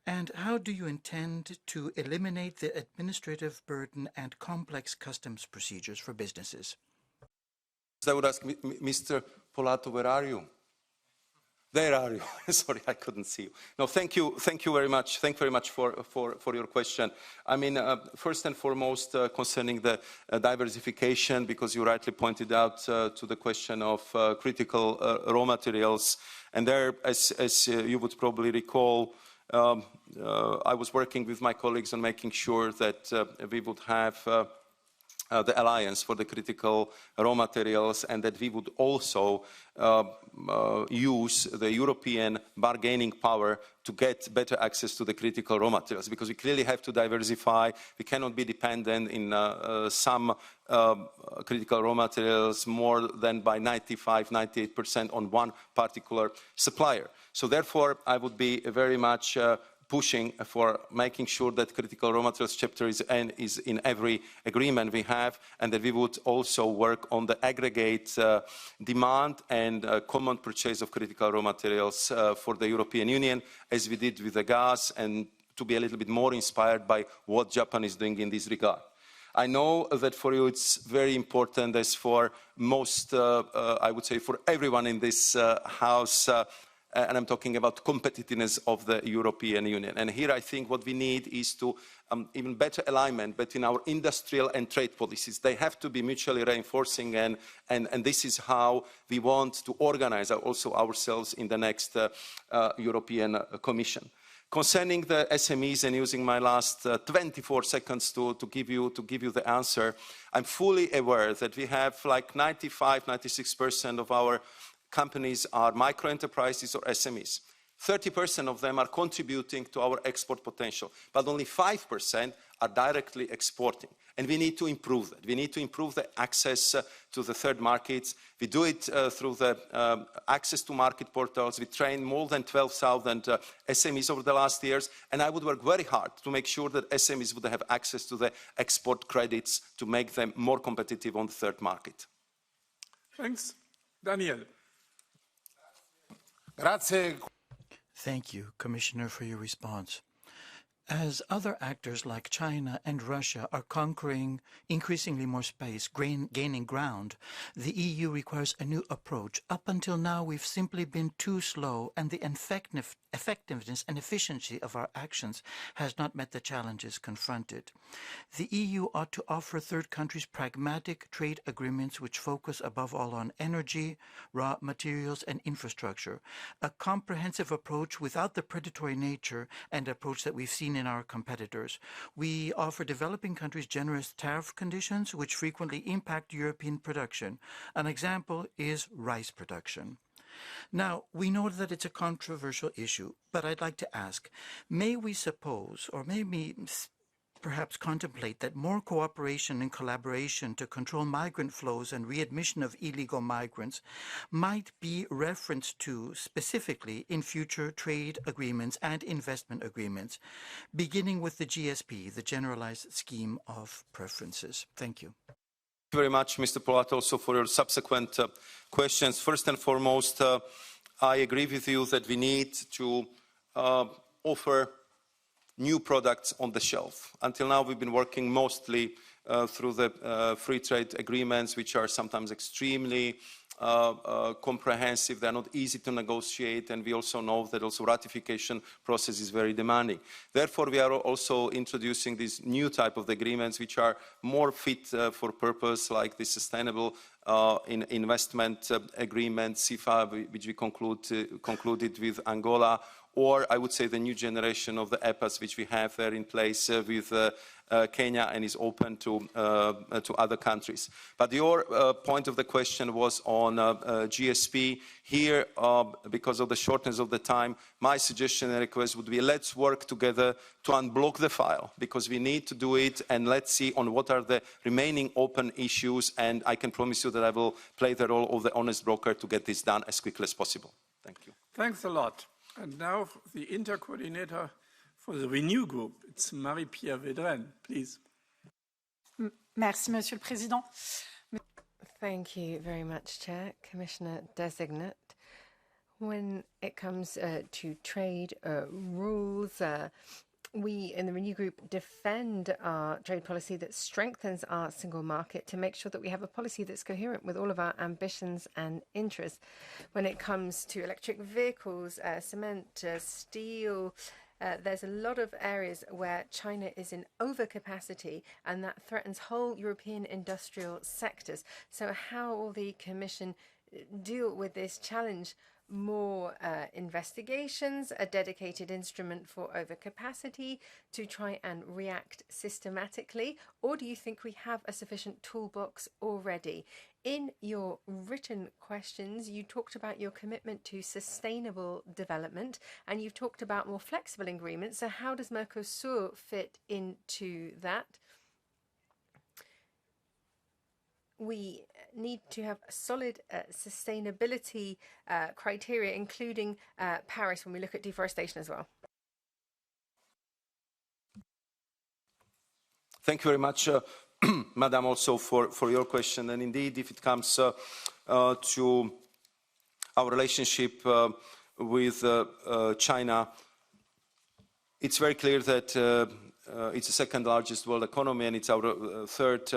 And how do you intend to eliminate the administrative burden and complex customs procedures for businesses? I would ask Mr. Polato, where are you? There are you. Sorry, I couldn't see you. No, thank you very much. Thank you very much for your question. I mean, first and foremost, concerning the diversification, because you rightly pointed out to the question of critical raw materials, and there, as you would probably recall, I was working with my colleagues on making sure that we would have the alliance for the critical raw materials, and that we would also use the European bargaining power to get better access to the critical raw materials, because we clearly have to diversify. We cannot be dependent in some critical raw materials more than by 95–98% on one particular supplier. So therefore, I would be very much pushing for making sure that critical raw materials chapter is in every agreement we have, and that we would also work on the aggregate demand and common purchase of critical raw materials for the European Union, as we did with the gas, and to be a little bit more inspired by what Japan is doing in this regard. I know that for you it's very important, as for most, I would say for everyone in this House, and I'm talking about competitiveness of the European Union. And here I think what we need is to even better alignment between our industrial and trade policies. They have to be mutually reinforcing, and this is how we want to organize also ourselves in the next European Commission. Concerning the SMEs, and using my last 24 seconds to give you the answer, I'm fully aware that we have like 95–96% of our companies are micro-enterprises or SMEs. 30% of them are contributing to our export potential, but only 5% are directly exporting. And we need to improve that. We need to improve the access to the third markets. We do it through the access to market portals. We trained more than 12,000 SMEs over the last years, and I would work very hard to make sure that SMEs would have access to the export credits to make them more competitive on the third market. Thanks. Daniel. Grazie. Thank you, Commissioner, for your response. As other actors like China and Russia are conquering increasingly more space, gaining ground, the EU requires a new approach. Up until now, we've simply been too slow, and the effectiveness and efficiency of our actions has not met the challenges confronted. The EU ought to offer third countries pragmatic trade agreements which focus above all on energy, raw materials, and infrastructure. A comprehensive approach without the predatory nature and approach that we've seen in our competitors. We offer developing countries generous tariff conditions which frequently impact European production. An example is rice production. Now, we know that it's a controversial issue, but I'd like to ask, may we suppose, or maybe perhaps contemplate, that more cooperation and collaboration to control migrant flows and readmission of illegal migrants might be referenced to specifically in future trade agreements and investment agreements, beginning with the GSP, the Generalized Scheme of Preferences? Thank you. Thank you very much, Mr. Polat, also for your subsequent questions. First and foremost, I agree with you that we need to offer new products on the shelf. Until now, we've been working mostly through the free trade agreements, which are sometimes extremely comprehensive. They're not easy to negotiate, and we also know that also ratification process is very demanding. Therefore, we are also introducing these new type of agreements, which are more fit for purpose, like the sustainable investment agreement, CIFA, which we concluded with Angola, or I would say the new generation of the EPAs, which we have there in place with Kenya and is open to other countries. But your point of the question was on GSP. Here, because of the shortness of the time, my suggestion and request would be, let's work together to unblock the file, because we need to do it, and let's see on what are the remaining open issues, and I can promise you that I will play the role of the honest broker to get this done as quickly as possible. Thank you. Thanks a lot. And now the INTA coordinator for the Renew Group, it's Marie-Pierre Védrenne, please. Merci, Monsieur le Président. Thank you very much, Chair. Commissioner Designate, When it comes to trade rules, we in the Renew Group defend our trade policy that strengthens our single market to make sure that we have a policy that's coherent with all of our ambitions and interests. When it comes to electric vehicles, cement, steel, there's a lot of areas where China is in overcapacity, and that threatens whole European industrial sectors. So how will the Commission deal with this challenge? More investigations, a dedicated instrument for overcapacity to try and react systematically, or do you think we have a sufficient toolbox already? In your written questions, you talked about your commitment to sustainable development, and you've talked about more flexible agreements. So how does Mercosur fit into that? We need to have solid sustainability criteria, including Paris, when we look at deforestation as well. Thank you very much, Madam, also for your question. And indeed, if it comes to our relationship with China, it's very clear that it's the second largest world economy, and it's our third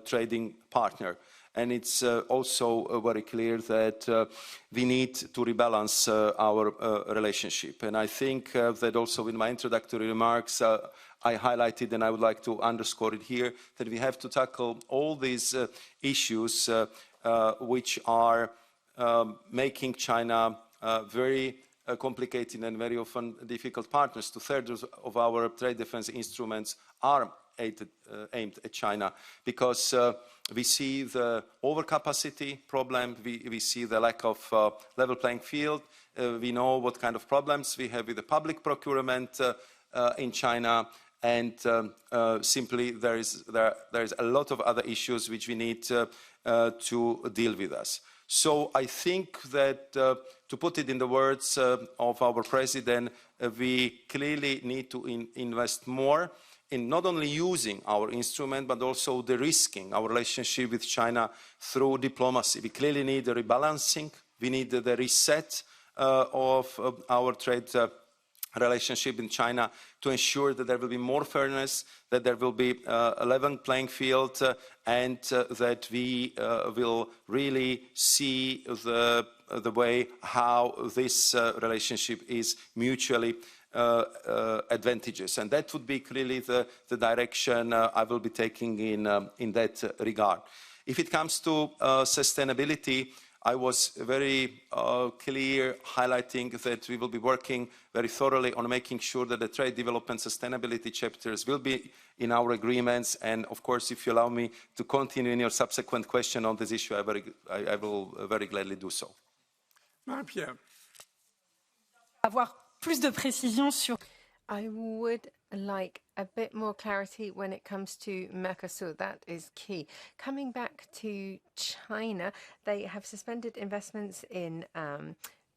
trading partner. And it's also very clear that we need to rebalance our relationship. And I think that also in my introductory remarks, I highlighted, and I would like to underscore it here, that we have to tackle all these issues which are making China very complicated and very often difficult partners. Two-thirds of our trade defense instruments are aimed at China, because we see the overcapacity problem, we see the lack of level playing field, we know what kind of problems we have with the public procurement in China, and simply there is a lot of other issues which we need to deal with us. So I think that, to put it in the words of our president, we clearly need to invest more in not only using our instrument, but also de-risking our relationship with China through diplomacy. We clearly need a rebalancing. We need the reset of our trade relationship in China to ensure that there will be more fairness, that there will be a level playing field, and that we will really see the way how this relationship is mutually advantageous. And that would be clearly the direction I will be taking in that regard. If it comes to sustainability, I was very clear highlighting that we will be working very thoroughly on making sure that the trade development sustainability chapters will be in our agreements. And of course, if you allow me to continue in your subsequent question on this issue, I will very gladly do so. Marie-Pierre. Avoir plus de précision sur... I would like a bit more clarity when it comes to Mercosur. That is key. Coming back to China, they have suspended investments in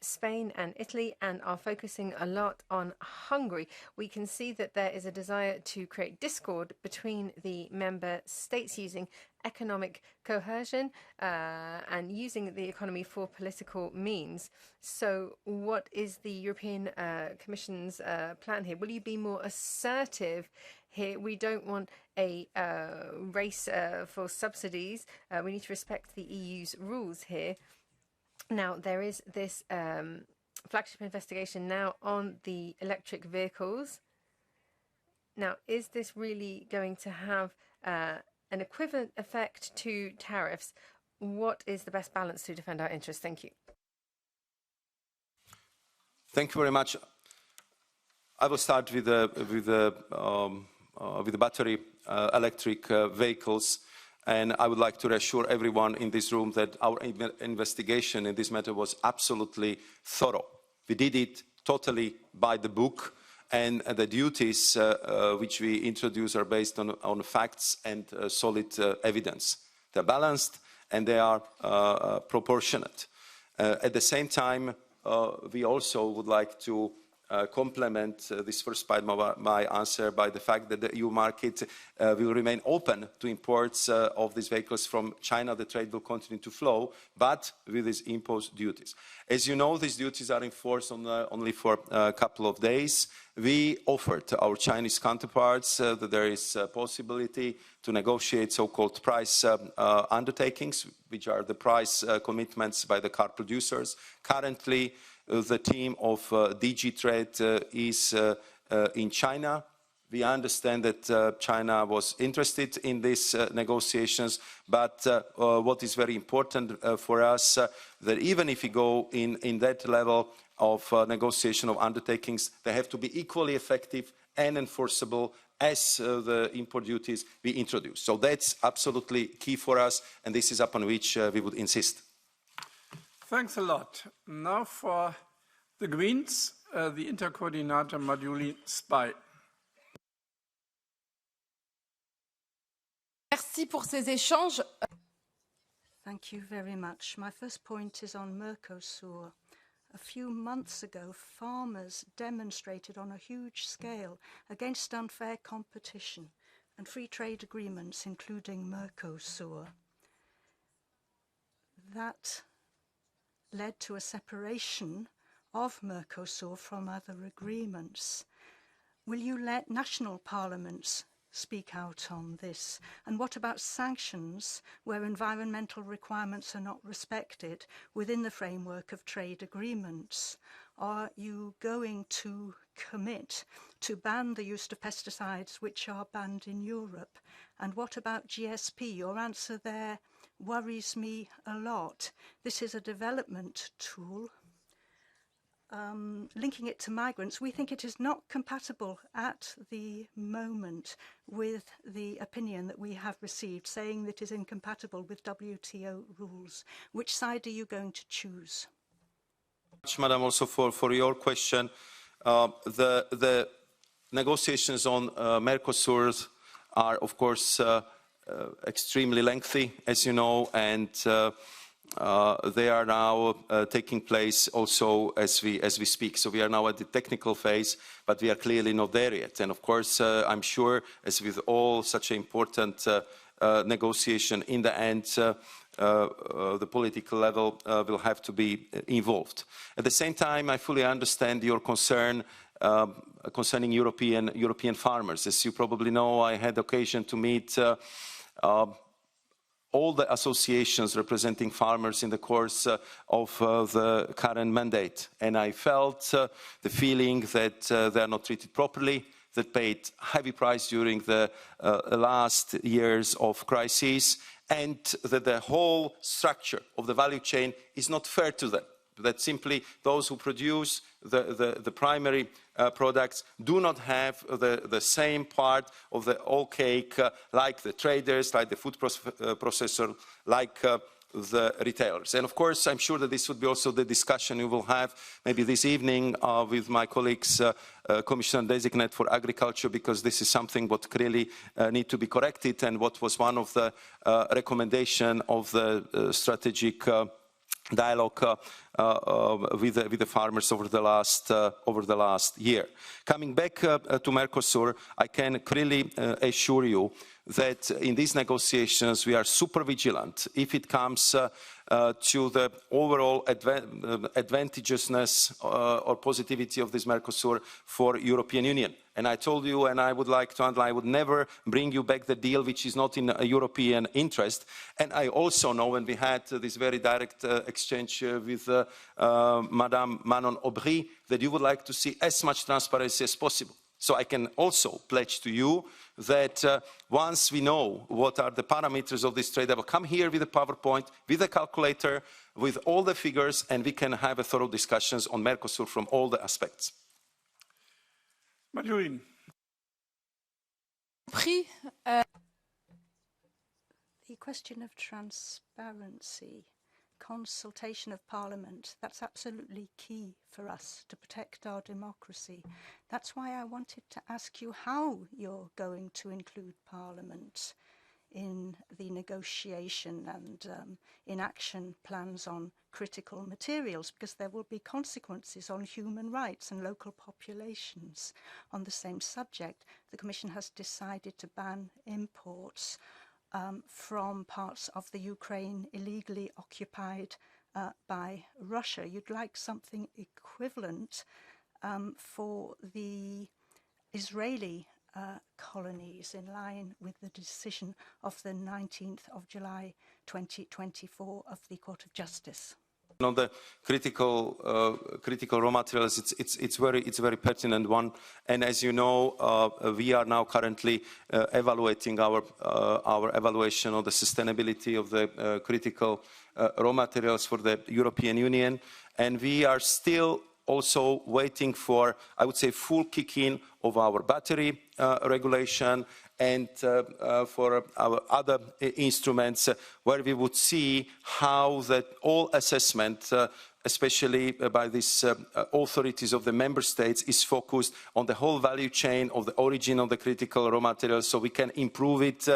Spain and Italy and are focusing a lot on Hungary. We can see that there is a desire to create discord between the member states using economic coercion and using the economy for political means. So what is the European Commission's plan here? Will you be more assertive here? We don't want a race for subsidies. We need to respect the EU's rules here. Now, there is this flagship investigation now on the electric vehicles. Now, is this really going to have an equivalent effect to tariffs? What is the best balance to defend our interests? Thank you. Thank you very much. I will start with the battery electric vehicles. And I would like to reassure everyone in this room that our investigation in this matter was absolutely thorough. We did it totally by the book, and the duties which we introduce are based on facts and solid evidence. They're balanced and they are proportionate. At the same time, we also would like to complement this first part of my answer by the fact that the EU market will remain open to imports of these vehicles from China. The trade will continue to flow, but with these imposed duties. As you know, these duties are in force only for a couple of days. We offered to our Chinese counterparts that there is a possibility to negotiate so-called price undertakings, which are the price commitments by the car producers. Currently, the team of DG Trade is in China. We understand that China was interested in these negotiations, but what is very important for us, that even if we go in that level of negotiation of undertakings, they have to be equally effective and enforceable as the import duties we introduce. So that's absolutely key for us, and this is upon which we would insist. Thanks a lot. Now for the Greens, the INTA coordinator Madhuli Spy. Merci pour ces échanges. Thank you very much. My first point is on Mercosur. A few months ago, farmers demonstrated on a huge scale against unfair competition and free trade agreements, including Mercosur. That led to a separation of Mercosur from other agreements. Will you let national parliaments speak out on this? And what about sanctions where environmental requirements are not respected within the framework of trade agreements? Are you going to commit to ban the use of pesticides which are banned in Europe? And what about GSP? Your answer there worries me a lot. This is a development tool. Linking it to migrants, we think it is not compatible at the moment with the opinion that we have received, saying that it is incompatible with WTO rules. Which side are you going to choose? Madam, also for your question. The negotiations on Mercosur are, of course, extremely lengthy, as you know, and they are now taking place also as we speak. So we are now at the technical phase, but we are clearly not there yet. And of course, I'm sure, as with all such an important negotiation, in the end, the political level will have to be involved. At the same time, I fully understand your concern concerning European farmers. As you probably know, I had occasion to meet all the associations representing farmers in the course of the current mandate. And I felt the feeling that they are not treated properly, that paid heavy price during the last years of crisis, and that the whole structure of the value chain is not fair to them. That simply those who produce the primary products do not have the same part of the whole cake like the traders, like the food processor, like the retailers. And of course, I'm sure that this would be also the discussion we will have maybe this evening with my colleagues, Commissioner Designate for Agriculture, because this is something what clearly need to be corrected and what was one of the recommendation of the strategic dialogue with the farmers over the last year. Coming back to Mercosur, I can clearly assure you that in these negotiations we are super vigilant if it comes to the overall advantageousness or positivity of this Mercosur for European Union. And I told you, and I would like to underline, I would never bring you back the deal which is not in a European interest. And I also know, when we had this very direct exchange with Madame Manon Aubry, that you would like to see as much transparency as possible. So I can also pledge to you that once we know what are the parameters of this trade, I will come here with a PowerPoint, with a calculator, with all the figures, and we can have a thorough discussions on Mercosur from all the aspects. Madhuri. The question of transparency, consultation of Parliament, that's absolutely key for us to protect our democracy. That's why I wanted to ask you how you're going to include Parliament in the negotiation and inaction plans on critical materials, because there will be consequences on human rights and local populations. On the same subject, the Commission has decided to ban imports from parts of the Ukraine illegally occupied by Russia. You'd like something equivalent for the Israeli colonies, in line with the decision of the 19th of July 2024 of the Court of Justice. On the critical raw materials, it's very pertinent one, and as you know, we are now currently evaluating our evaluation of the sustainability of the critical raw materials for the European Union, and we are still also waiting for, I would say, full kick-in of our battery regulation and for our other instruments where we would see how that all assessment, especially by these authorities of the member states, is focused on the whole value chain of the origin of the critical raw materials, so we can improve it,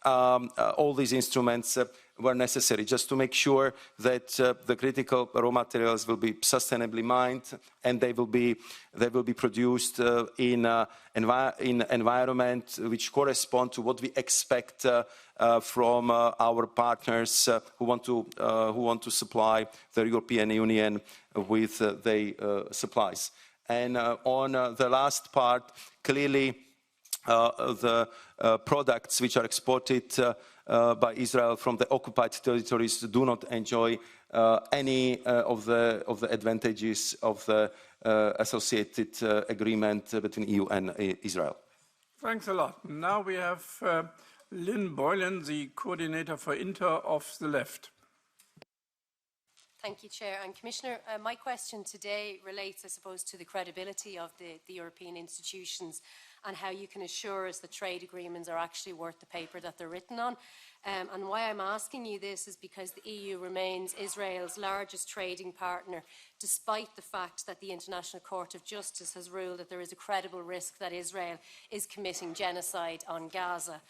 all these instruments were necessary, just to make sure that the critical raw materials will be sustainably mined and they will be produced in environment which correspond to what we expect from our partners who want to supply the European Union with their supplies. And on the last part, clearly the products which are exported by Israel from the occupied territories do not enjoy any of the advantages of the associated agreement between EU and Israel. Thanks a lot. Now we have Lynn Boylan, the coordinator for INTA, off the left. Thank you, Chair. And Commissioner, my question today relates, I suppose, to the credibility of the European institutions and how you can assure us that trade agreements are actually worth the paper that they're written on. And why I'm asking you this is because the EU remains Israel's largest trading partner, despite the fact that the International Court of Justice has ruled that there is a credible risk that Israel is committing genocide on Gaza.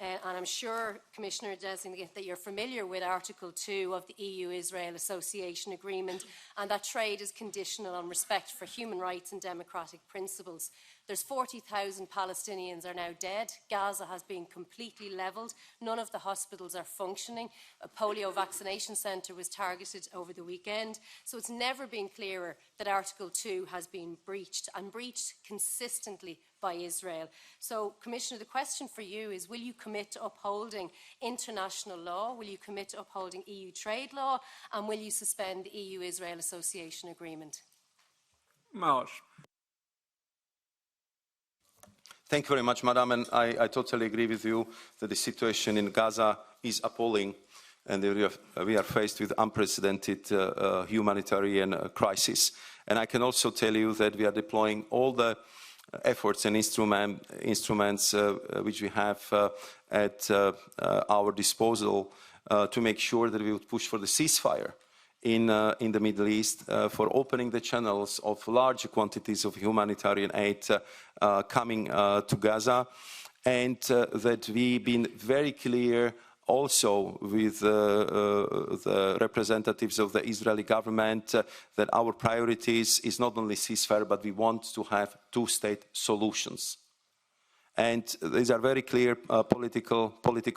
And I'm sure, Commissioner Designate, that you're familiar with Article 2 of the EU-Israel Association Agreement, and that trade is conditional on respect for human rights and democratic principles. There's 40,000 Palestinians are now dead. Gaza has been completely levelled. None of the hospitals are functioning. A polio vaccination centre was targeted over the weekend. So it's never been clearer that Article 2 has been breached, and breached consistently by Israel. So, Commissioner, the question for you is, will you commit to upholding international law? Will you commit to upholding EU trade law? And will you suspend the EU-Israel Association Agreement? Maroš. Thank you very much, Madam, and I totally agree with you that the situation in Gaza is appalling, and we are faced with unprecedented humanitarian crisis. And I can also tell you that we are deploying all the efforts and instruments which we have at our disposal to make sure that we would push for the ceasefire in the Middle East, for opening the channels of large quantities of humanitarian aid coming to Gaza, and that we've been very clear also with the representatives of the Israeli government that our priorities is not only ceasefire, but we want to have two-state solutions. And these are very clear political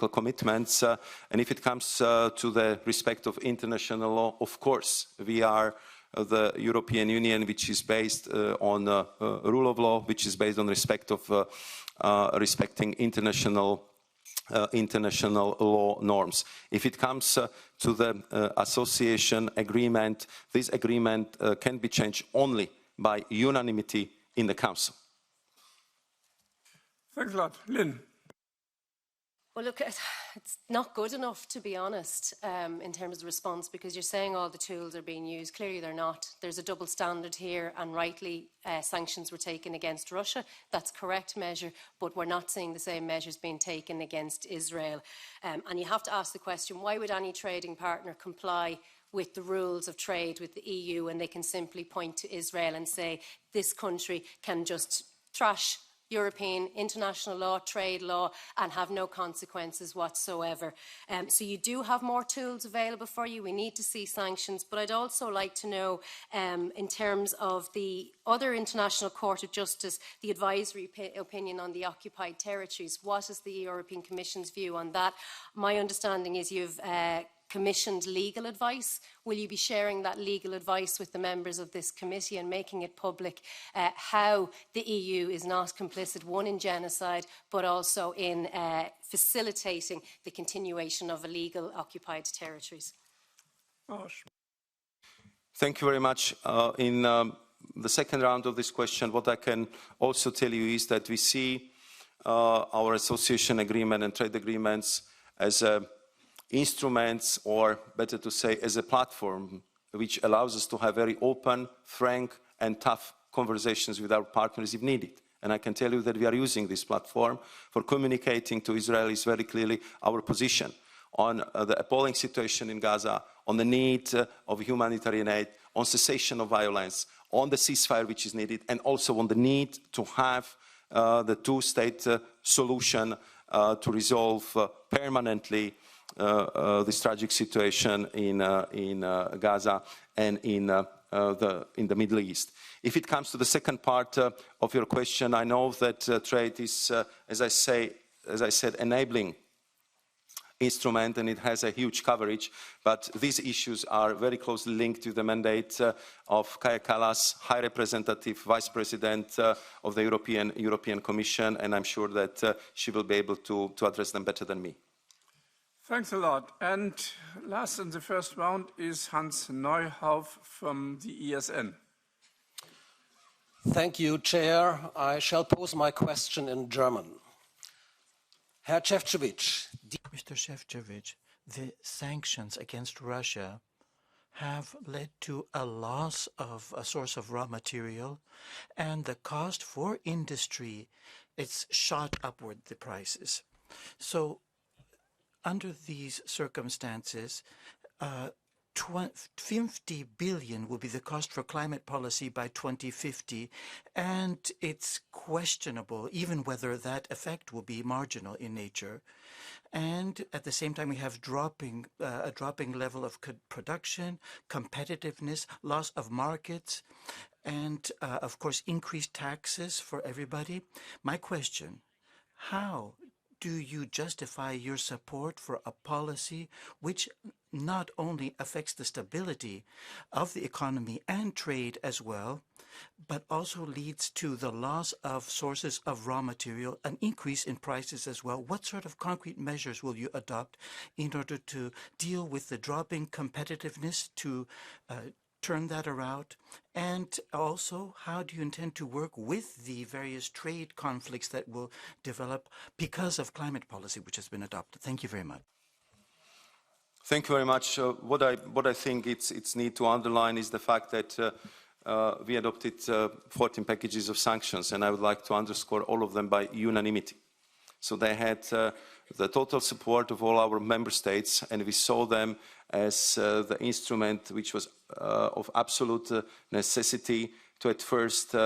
commitments. And if it comes to the respect of international law, of course, we are the European Union, which is based on rule of law, which is based on respect of respecting international law norms. If it comes to the association agreement, this agreement can be changed only by unanimity in the Council. Thanks a lot. Lynn. Well, look, it's not good enough, to be honest, in terms of the response, because you're saying all the tools are being used. Clearly they're not. There's a double standard here, and rightly sanctions were taken against Russia. That's correct measure, but we're not seeing the same measures being taken against Israel. And you have to ask the question, why would any trading partner comply with the rules of trade with the EU when they can simply point to Israel and say, this country can just trash European international law, trade law, and have no consequences whatsoever. So you do have more tools available for you. We need to see sanctions, but I'd also like to know, in terms of the other International Court of Justice, the advisory opinion on the occupied territories, what is the European Commission's view on that? My understanding is you've commissioned legal advice. Will you be sharing that legal advice with the members of this committee and making it public how the EU is not complicit, one, in genocide, but also in facilitating the continuation of illegal occupied territories? Maroš. Thank you very much. In the second round of this question, what I can also tell you is that we see our association agreement and trade agreements as instruments, or better to say, as a platform which allows us to have very open, frank and tough conversations with our partners if needed. And I can tell you that we are using this platform for communicating to Israelis very clearly our position on the appalling situation in Gaza, on the need of humanitarian aid, on cessation of violence, on the ceasefire which is needed, and also on the need to have the two-state solution to resolve permanently this tragic situation in Gaza and in the Middle East. If it comes to the second part of your question, I know that trade is, as I said, enabling instrument, and it has a huge coverage, but these issues are very closely linked to the mandate of Kaja Kallas, High Representative, Vice President of the European Commission, and I'm sure that she will be able to address them better than me. Thanks a lot. And last in the first round is Hans Neuhauf from the ESN. Thank you, Chair. I shall pose my question in German. Herr Šefčovič. Mr. Šefčovič, the sanctions against Russia have led to a loss of a source of raw material, and the cost for industry, it's shot upward, the prices. So under these circumstances, 50 billion will be the cost for climate policy by 2050, and it's questionable even whether that effect will be marginal in nature. And at the same time, we have a dropping level of production, competitiveness, loss of markets, and of course, increased taxes for everybody. My question, how do you justify your support for a policy which not only affects the stability of the economy and trade as well, but also leads to the loss of sources of raw material, an increase in prices as well? What sort of concrete measures will you adopt in order to deal with the dropping competitiveness, to turn that around? And also, how do you intend to work with the various trade conflicts that will develop because of climate policy which has been adopted? Thank you very much. Thank you very much. What I think it's need to underline is the fact that we adopted 14 packages of sanctions, and I would like to underscore all of them by unanimity. So they had the total support of all our member states, and we saw them as the instrument which was of absolute necessity to at first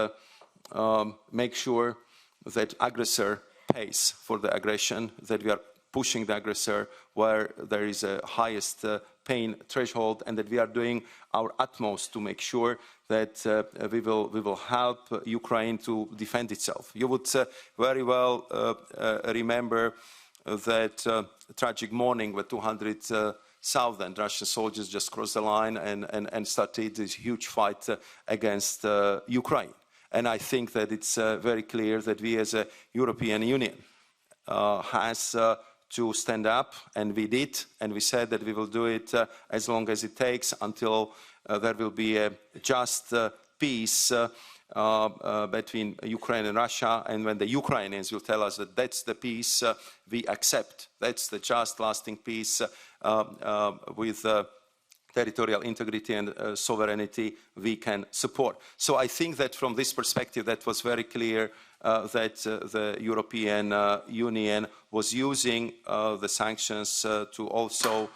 make sure that aggressor pays for the aggression, that we are pushing the aggressor where there is a highest pain threshold, and that we are doing our utmost to make sure that we will help Ukraine to defend itself. You would very well remember that tragic morning where 200,000 Russian soldiers just crossed the line and started this huge fight against Ukraine. And I think that it's very clear that we as a European Union has to stand up, and we did, and we said that we will do it as long as it takes until there will be a just peace between Ukraine and Russia, and when the Ukrainians will tell us that that's the peace we accept, that's the just lasting peace with territorial integrity and sovereignty we can support. So I think that from this perspective that was very clear that the European Union was using the sanctions to also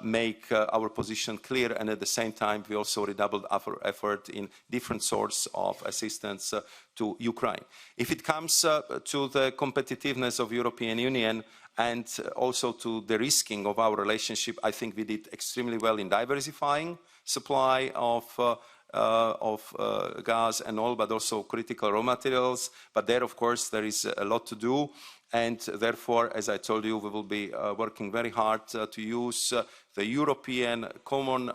make our position clear, and at the same time we also redoubled our effort in different sorts of assistance to Ukraine. If it comes to the competitiveness of European Union and also to the risking of our relationship, I think we did extremely well in diversifying supply of gas and all, but also critical raw materials. But there, of course, there is a lot to do. And therefore, as I told you, we will be working very hard to use the European common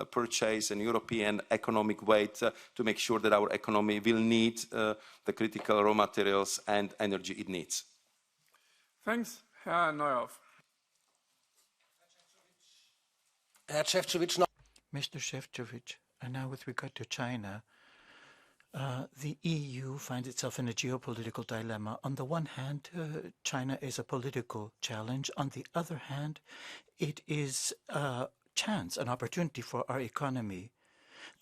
purchase and European economic weight to make sure that our economy will need the critical raw materials and energy it needs. Thanks. Herr Neuhoff. Herr Šefčovič. Mr. Šefčovič, and now with regard to China, the EU finds itself in a geopolitical dilemma. On the one hand, China is a political challenge. On the other hand, it is a chance, an opportunity for our economy.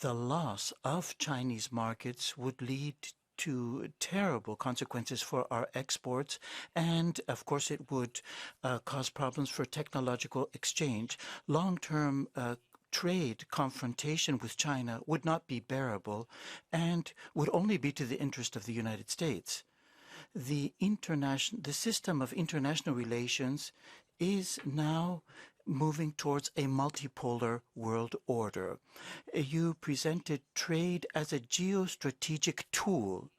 The loss of Chinese markets would lead to terrible consequences for our exports, and of course it would cause problems for technological exchange. Long-term trade confrontation with China would not be bearable and would only be to the interest of the United States. The system of international relations is now moving towards a multipolar world order. You presented trade as a geostrategic tool,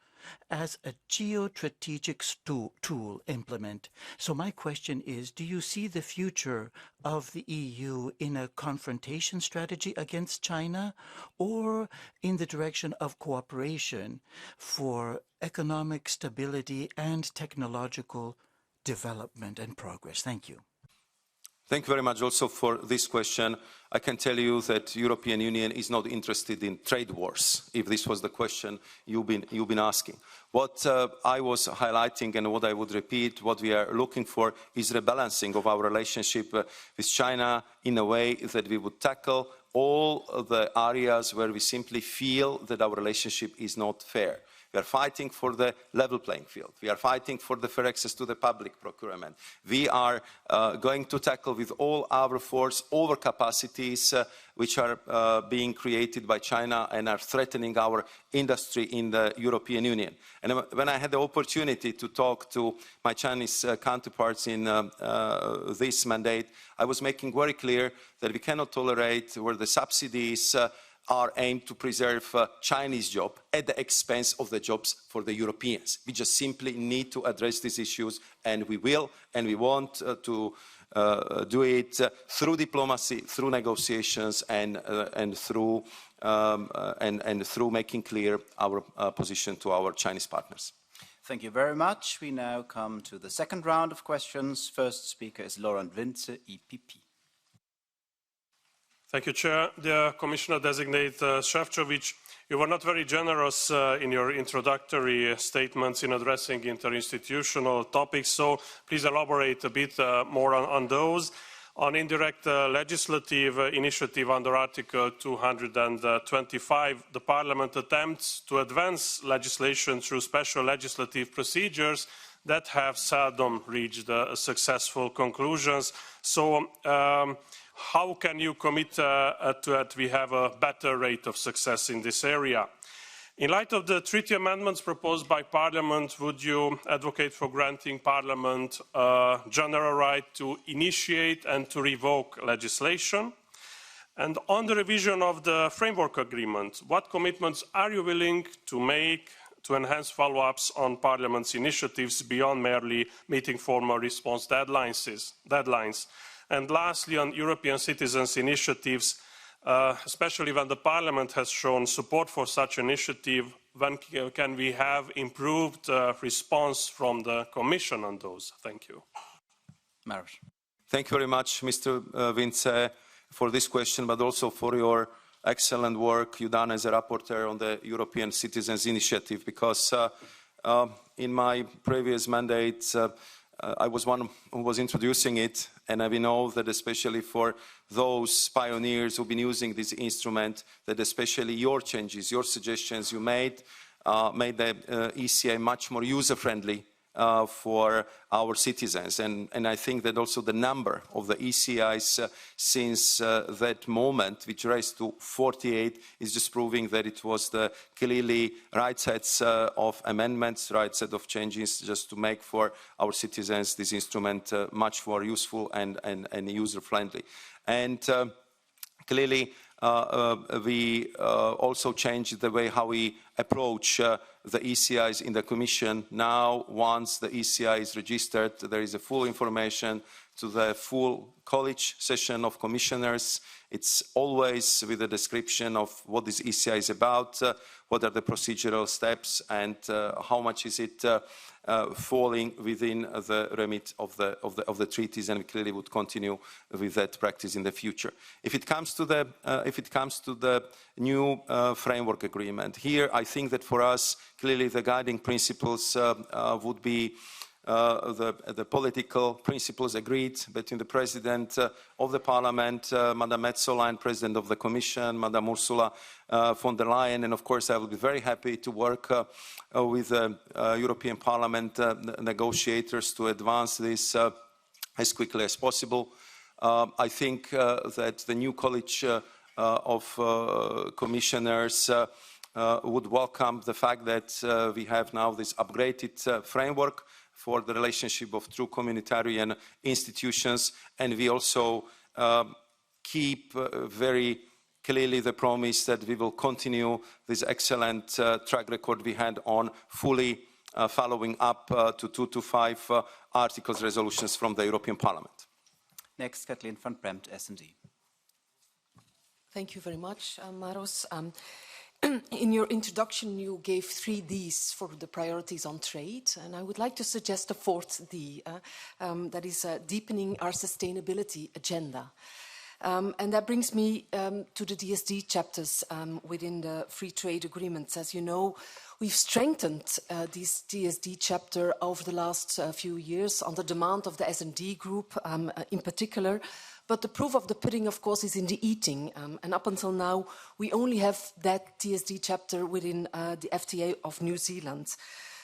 tool implement. So my question is, do you see the future of the EU in a confrontation strategy against China or in the direction of cooperation for economic stability and technological development and progress? Thank you. Thank you very much also for this question. I can tell you that the European Union is not interested in trade wars, if this was the question you've been asking. What I was highlighting and what I would repeat, what we are looking for is rebalancing of our relationship with China in a way that we would tackle all the areas where we simply feel that our relationship is not fair. We are fighting for the level playing field. We are fighting for the fair access to the public procurement. We are going to tackle with all our force overcapacities which are being created by China and are threatening our industry in the European Union. And when I had the opportunity to talk to my Chinese counterparts in this mandate, I was making very clear that we cannot tolerate where the subsidies are aimed to preserve Chinese jobs at the expense of the jobs for the Europeans. We just simply need to address these issues, and we will, and we want to do it through diplomacy, through negotiations, and through making clear our position to our Chinese partners. Thank you very much. We now come to the second round of questions. First speaker is Laurent Vince, EPP. Thank you, Chair. Dear Commissioner-designate Šefčovič, you were not very generous in your introductory statements in addressing interinstitutional topics, so please elaborate a bit more on those. On indirect legislative initiative under Article 225, the Parliament attempts to advance legislation through special legislative procedures that have seldom reached successful conclusions. So, how can you commit that we have a better rate of success in this area? In light of the treaty amendments proposed by Parliament, would you advocate for granting Parliament a general right to initiate and to revoke legislation? And on the revision of the framework agreement, what commitments are you willing to make to enhance follow-ups on Parliament's initiatives beyond merely meeting formal response deadlines? And lastly, on European citizens' initiatives, especially when the Parliament has shown support for such initiative, when can we have improved response from the Commission on those? Thank you. Maroš. Thank you very much, Mr. Vince, for this question, but also for your excellent work you've done as a rapporteur on the European Citizens' Initiative, because in my previous mandate, I was one who was introducing it, and we know that especially for those pioneers who've been using this instrument, that especially your changes, your suggestions you made the ECA much more user-friendly for our citizens. And I think that also the number of the ECIs since that moment, which raised to 48, is just proving that it was the clearly right sets of amendments, right set of changes just to make for our citizens this instrument much more useful and user-friendly. And clearly, we also changed the way how we approach the ECIs in the Commission. Now, once the ECI is registered, there is a full information to the full college session of commissioners. It's always with a description of what this ECI is about, what are the procedural steps, and how much is it falling within the remit of the treaties, and we clearly would continue with that practice in the future. If it comes to the new framework agreement, here I think that for us clearly the guiding principles would be the political principles agreed between the President of the Parliament, Madam Metsola, and President of the Commission, Madam Ursula von der Leyen. And of course, I will be very happy to work with the European Parliament negotiators to advance this as quickly as possible. I think that the new college of commissioners would welcome the fact that we have now this upgraded framework for the relationship of true communitarian institutions, and we also keep very clearly the promise that we will continue this excellent track record we had on fully following up to 2 to 5 articles resolutions from the European Parliament. Next, Kathleen van Bremt, S&D. Thank you very much, Maroš. In your introduction, you gave 3 Ds for the priorities on trade, and I would like to suggest a 4th D, that is deepening our sustainability agenda. And that brings me to the DSD chapters within the free trade agreements. As you know, we've strengthened this DSD chapter over the last few years on the demand of the S&D group in particular. But the proof of the pudding, of course, is in the eating. And up until now, we only have that TSD chapter within the FTA of New Zealand.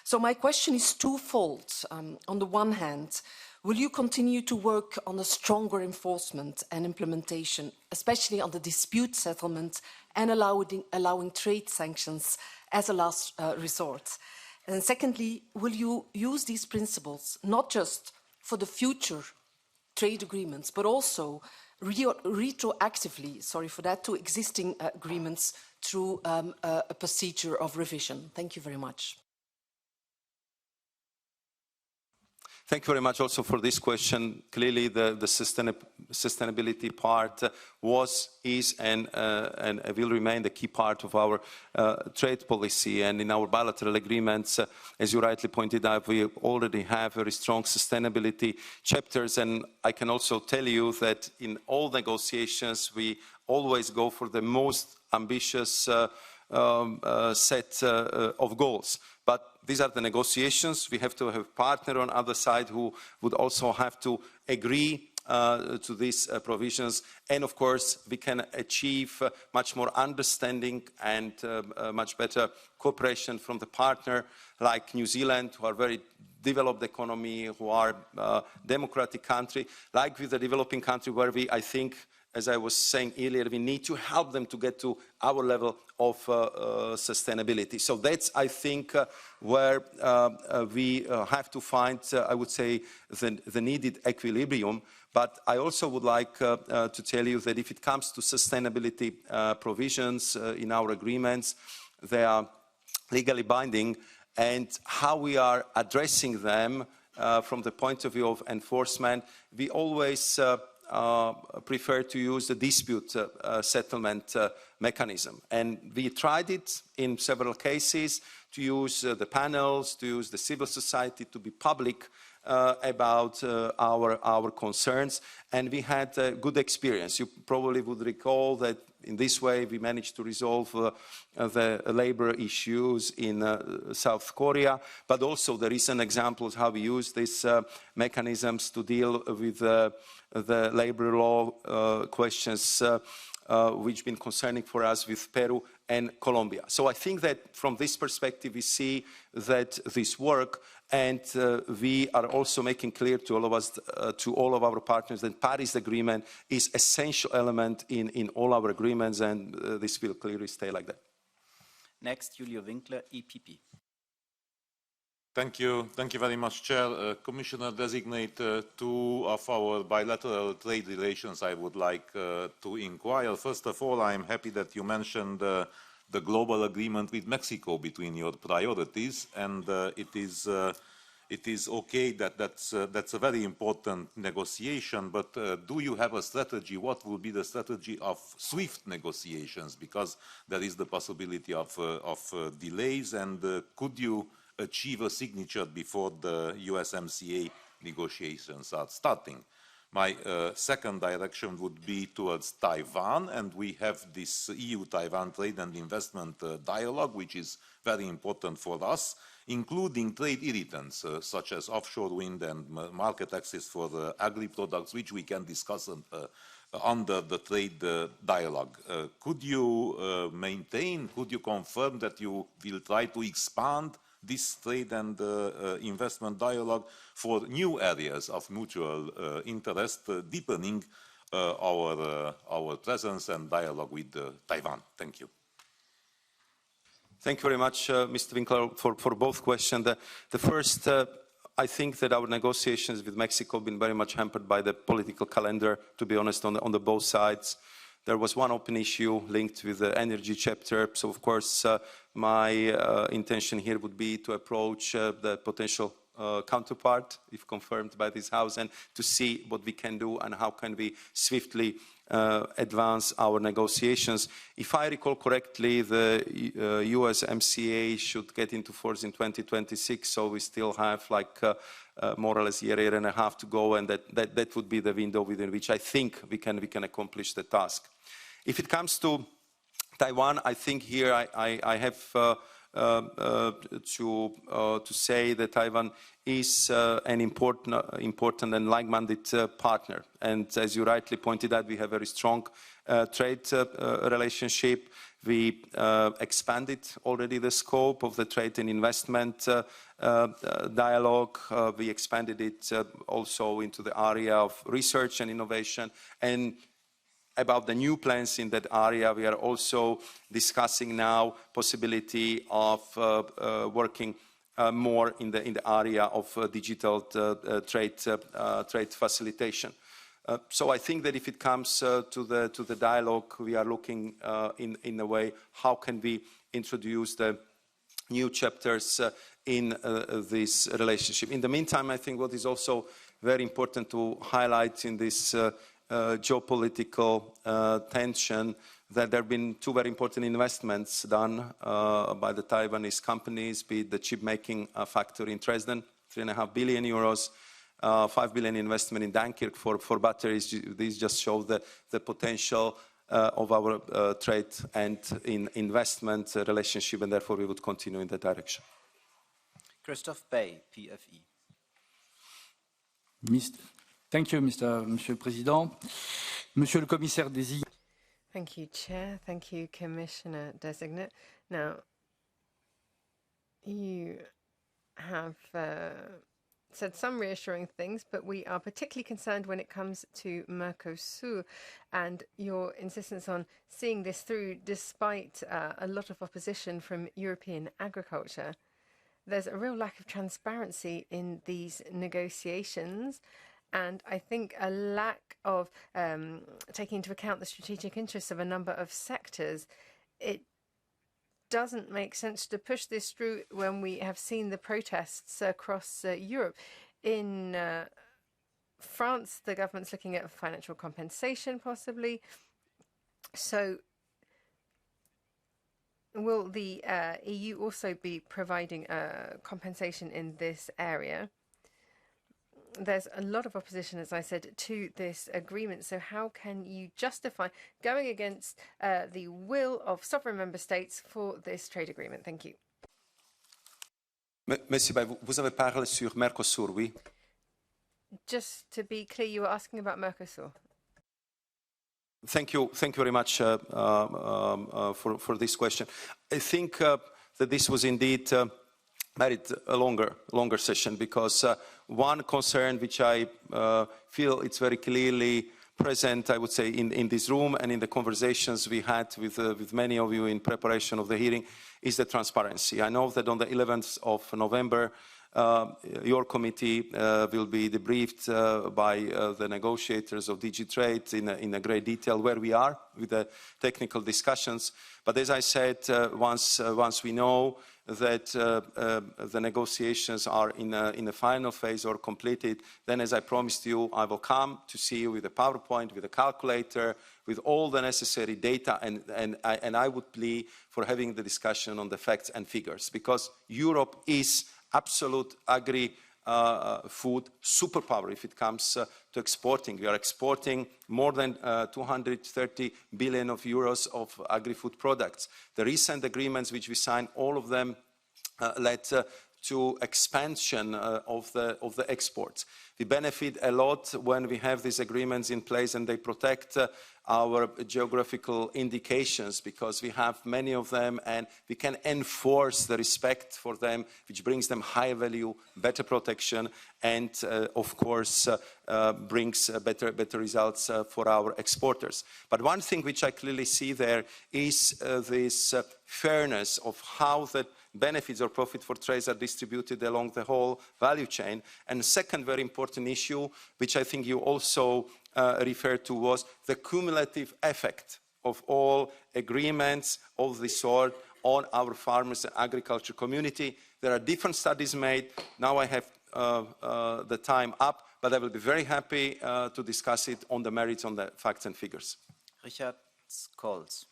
So my question is twofold. On the one hand, will you continue to work on a stronger enforcement and implementation, especially on the dispute settlement and allowing trade sanctions as a last resort? And secondly, will you use these principles not just for the future trade agreements, but also retroactively, sorry for that, to existing agreements through a procedure of revision? Thank you very much. Thank you very much also for this question. Clearly, the sustainability part was, is, and will remain the key part of our trade policy. And in our bilateral agreements, as you rightly pointed out, we already have very strong sustainability chapters. And I can also tell you that in all negotiations, we always go for the most ambitious set of goals. But these are the negotiations. We have to have a partner on the other side who would also have to agree to these provisions. And of course, we can achieve much more understanding and much better cooperation from the partner like New Zealand, who are very developed economy, who are a democratic country, like with the developing country where we, I think, as I was saying earlier, we need to help them to get to our level of sustainability. So that's, I think, where we have to find, I would say, the needed equilibrium. But I also would like to tell you that if it comes to sustainability provisions in our agreements, they are legally binding, and how we are addressing them from the point of view of enforcement, we always prefer to use the dispute settlement mechanism. And we tried it in several cases to use the panels, to use the civil society, to be public about our concerns. And we had a good experience. You probably would recall that in this way we managed to resolve the labor issues in South Korea, but also the recent examples how we use these mechanisms to deal with the labor law questions which has been concerning for us with Peru and Colombia. So I think that from this perspective, we see that this work, and we are also making clear to all of us, to all of our partners, that Paris Agreement is an essential element in all our agreements, and this will clearly stay like that. Next, Julio Winkler, EPP. Thank you very much, Chair. Commissioner designate, two of our bilateral trade relations I would like to inquire. First of all, I am happy that you mentioned the global agreement with Mexico between your priorities, and it is okay that that's a very important negotiation, but do you have a strategy? What will be the strategy of SWIFT negotiations? Because there is the possibility of delays, and could you achieve a signature before the USMCA negotiations are starting? My second direction would be towards Taiwan, and we have this EU-Taiwan trade and investment dialogue, which is very important for us, including trade irritants such as offshore wind and market access for agri-products, which we can discuss under the trade dialogue. Could you maintain, could you confirm that you will try to expand this trade and investment dialogue for new areas of mutual interest, deepening our presence and dialogue with Taiwan? Thank you. Thank you very much, Mr. Winkler, for both questions. The first, I think that our negotiations with Mexico have been very much hampered by the political calendar, to be honest, on the both sides. There was one open issue linked with the energy chapter. So, of course, my intention here would be to approach the potential counterpart, if confirmed by this House, and to see what we can do and how can we swiftly advance our negotiations. If I recall correctly, the USMCA should get into force in 2026, so we still have like more or less a year and a half to go, and that would be the window within which I think we can accomplish the task. If it comes to Taiwan, I think here I have to say that Taiwan is an important and like-minded partner. And as you rightly pointed out, we have a very strong trade relationship. We expanded already the scope of the trade and investment dialogue. We expanded it also into the area of research and innovation. And about the new plans in that area, we are also discussing now possibility of working more in the area of digital trade facilitation. So I think that if it comes to the dialogue, we are looking in a way how can we introduce the new chapters in this relationship. In the meantime, I think what is also very important to highlight in this geopolitical tension, that there have been two very important investments done by the Taiwanese companies, be it the chip-making factory in Dresden, 3.5 billion euros, 5 billion investment in Dunkirk for batteries. These just show the potential of our trade and in investment relationship, and therefore we would continue in that direction. Christophe Bay, PFE. Thank you, Monsieur le Président. Monsieur le Commissaire désigné. Thank you, Chair. Thank you, Commissioner Designate. Now, you have said some reassuring things, but we are particularly concerned when it comes to Mercosur and your insistence on seeing this through despite a lot of opposition from European agriculture. There's a real lack of transparency in these negotiations, and I think a lack of taking into account the strategic interests of a number of sectors. It doesn't make sense to push this through when we have seen the protests across Europe. In France, the government's looking at financial compensation, possibly. So will the EU also be providing compensation in this area? There's a lot of opposition, as I said, to this agreement. So how can you justify going against the will of sovereign member states for this trade agreement? Thank you. Monsieur, vous avez parlé sur Mercosur, oui? Just to be clear, you were asking about Mercosur. Thank you very much for this question. I think that this was indeed merit a longer session, because one concern which I feel it's very clearly present, I would say, in this room and in the conversations we had with many of you in preparation of the hearing, is the transparency. I know that on the 11th of November, your committee will be debriefed by the negotiators of DG Trade in a great detail where we are with the technical discussions. But as I said, once we know that the negotiations are in a final phase or completed, then, as I promised you, I will come to see you with a PowerPoint, with a calculator, with all the necessary data, and I would plea for having the discussion on the facts and figures, because Europe is absolute agri-food superpower if it comes to exporting. We are exporting more than 230 billion of euros of agri-food products. The recent agreements which we signed, all of them led to expansion of the exports. We benefit a lot when we have these agreements in place, and they protect our geographical indications, because we have many of them and we can enforce the respect for them, which brings them high value, better protection, and of course brings better results for our exporters. But one thing which I clearly see there is this fairness of how the benefits or profit for trade are distributed along the whole value chain. And the second very important issue, which I think you also referred to, was the cumulative effect of all agreements of this sort on our farmers and agriculture community. There are different studies made. Now I have the time up, but I will be very happy to discuss it on the merits, on the facts and figures. Richard Scholz.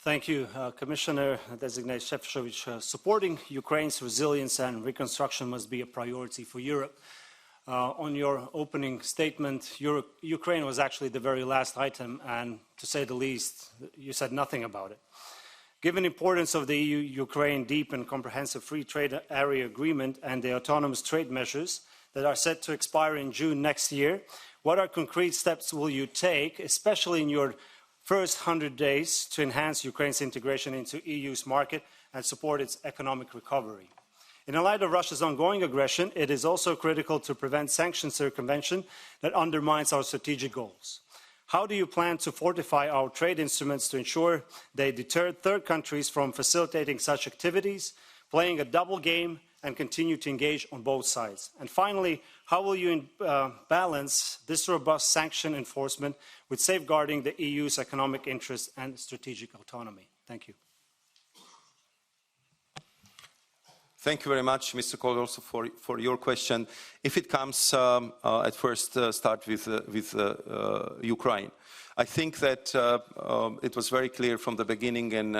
Thank you, Commissioner-designate Šefčovič. Supporting Ukraine's resilience and reconstruction must be a priority for Europe. On your opening statement, Ukraine was actually the very last item, and to say the least, you said nothing about it. Given the importance of the EU-Ukraine deep and comprehensive free trade area agreement and the autonomous trade measures that are set to expire in June next year, what are concrete steps will you take, especially in your first 100 days, to enhance Ukraine's integration into the EU's market and support its economic recovery? In the light of Russia's ongoing aggression, it is also critical to prevent sanction circumvention that undermines our strategic goals. How do you plan to fortify our trade instruments to ensure they deter third countries from facilitating such activities, playing a double game, and continue to engage on both sides? And finally, how will you balance this robust sanction enforcement with safeguarding the EU's economic interests and strategic autonomy? Thank you. Thank you very much, Mr. Cole, also for your question. If it comes, at first start with Ukraine. I think that it was very clear from the beginning and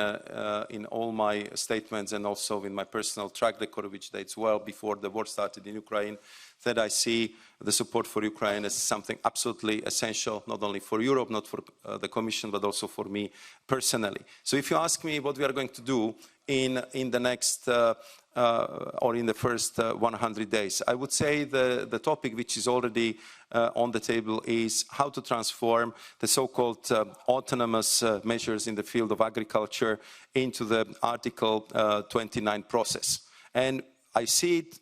in all my statements and also in my personal track record, which dates well before the war started in Ukraine, that I see the support for Ukraine as something absolutely essential, not only for Europe, not for the Commission, but also for me personally. So if you ask me what we are going to do in the next or in the first 100 days, I would say the topic which is already on the table is how to transform the so-called autonomous measures in the field of agriculture into the Article 29 process. And I see it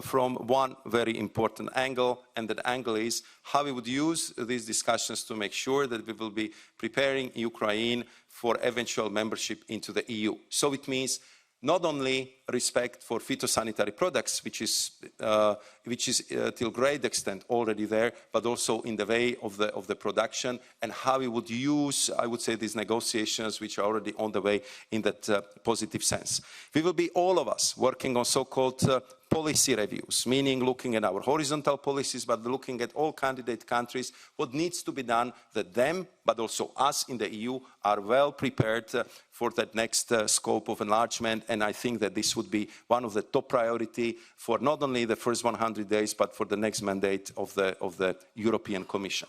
from one very important angle, and that angle is how we would use these discussions to make sure that we will be preparing Ukraine for eventual membership into the EU. So it means not only respect for phytosanitary products, which is to a great extent already there, but also in the way of the production and how we would use, I would say, these negotiations which are already on the way in that positive sense. We will be, all of us, working on so-called policy reviews, meaning looking at our horizontal policies, but looking at all candidate countries, what needs to be done that them, but also us in the EU, are well prepared for that next scope of enlargement. And I think that this would be one of the top priority for not only the first 100 days, but for the next mandate of the European Commission.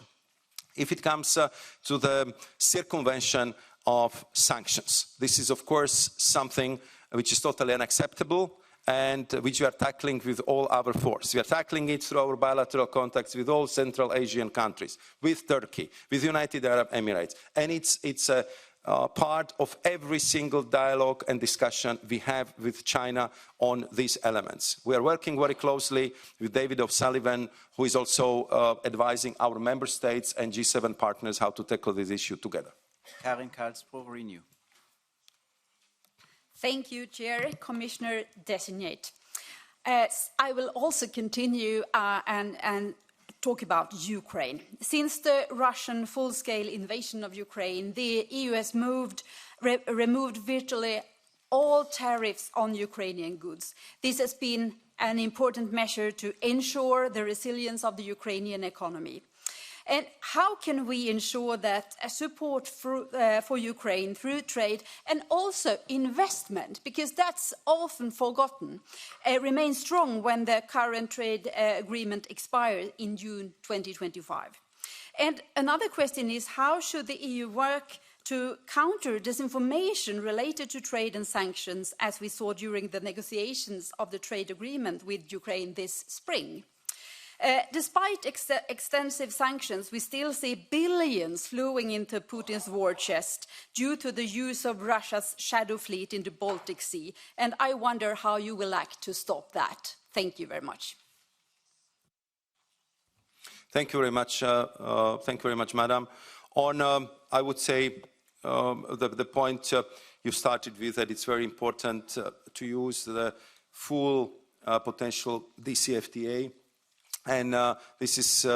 If it comes to the circumvention of sanctions, this is, of course, something which is totally unacceptable. and which we are tackling with all our force. We are tackling it through our bilateral contacts with all Central Asian countries, with Turkey, with United Arab Emirates. And it's a part of every single dialogue and discussion we have with China on these elements. We are working very closely with David O'Sullivan, who is also advising our member states and G7 partners how to tackle this issue together. Karin Karlsbro, Renew. Thank you, Chair, Commissioner Designate. I will also continue and talk about Ukraine. Since the Russian full-scale invasion of Ukraine, the EU has removed virtually all tariffs on Ukrainian goods. This has been an important measure to ensure the resilience of the Ukrainian economy. And how can we ensure that support for Ukraine through trade and also investment, because that's often forgotten, remains strong when the current trade agreement expires in June 2025? And another question is, how should the EU work to counter disinformation related to trade and sanctions, as we saw during the negotiations of the trade agreement with Ukraine this spring? Despite extensive sanctions, we still see billions flowing into Putin's war chest due to the use of Russia's shadow fleet in the Baltic Sea. And I wonder how you will act to stop that. Thank you very much. Thank you very much. Thank you very much, Madam. On, I would say, the point you started with, that it's very important to use the full potential DCFTA. And this is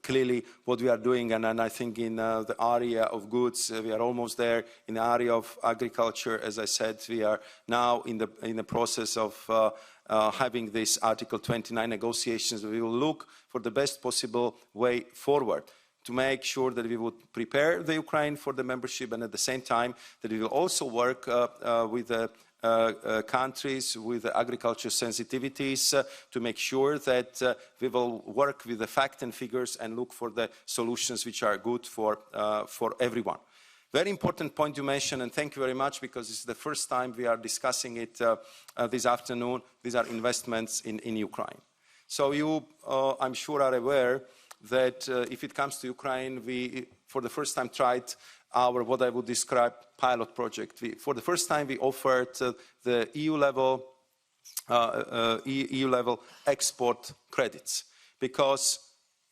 clearly what we are doing, and I think in the area of goods, we are almost there. In the area of agriculture, as I said, we are now in the process of having this Article 29 negotiations. We will look for the best possible way forward to make sure that we would prepare the Ukraine for the membership, and at the same time that we will also work with the countries with agriculture sensitivities to make sure that we will work with the facts and figures and look for the solutions which are good for everyone. Very important point you mentioned, and thank you very much, because this is the first time we are discussing it this afternoon. These are investments in Ukraine. So you, I'm sure, are aware that if it comes to Ukraine, we, for the first time, tried our, what I would describe, pilot project. For the first time, we offered the EU-level export credits, because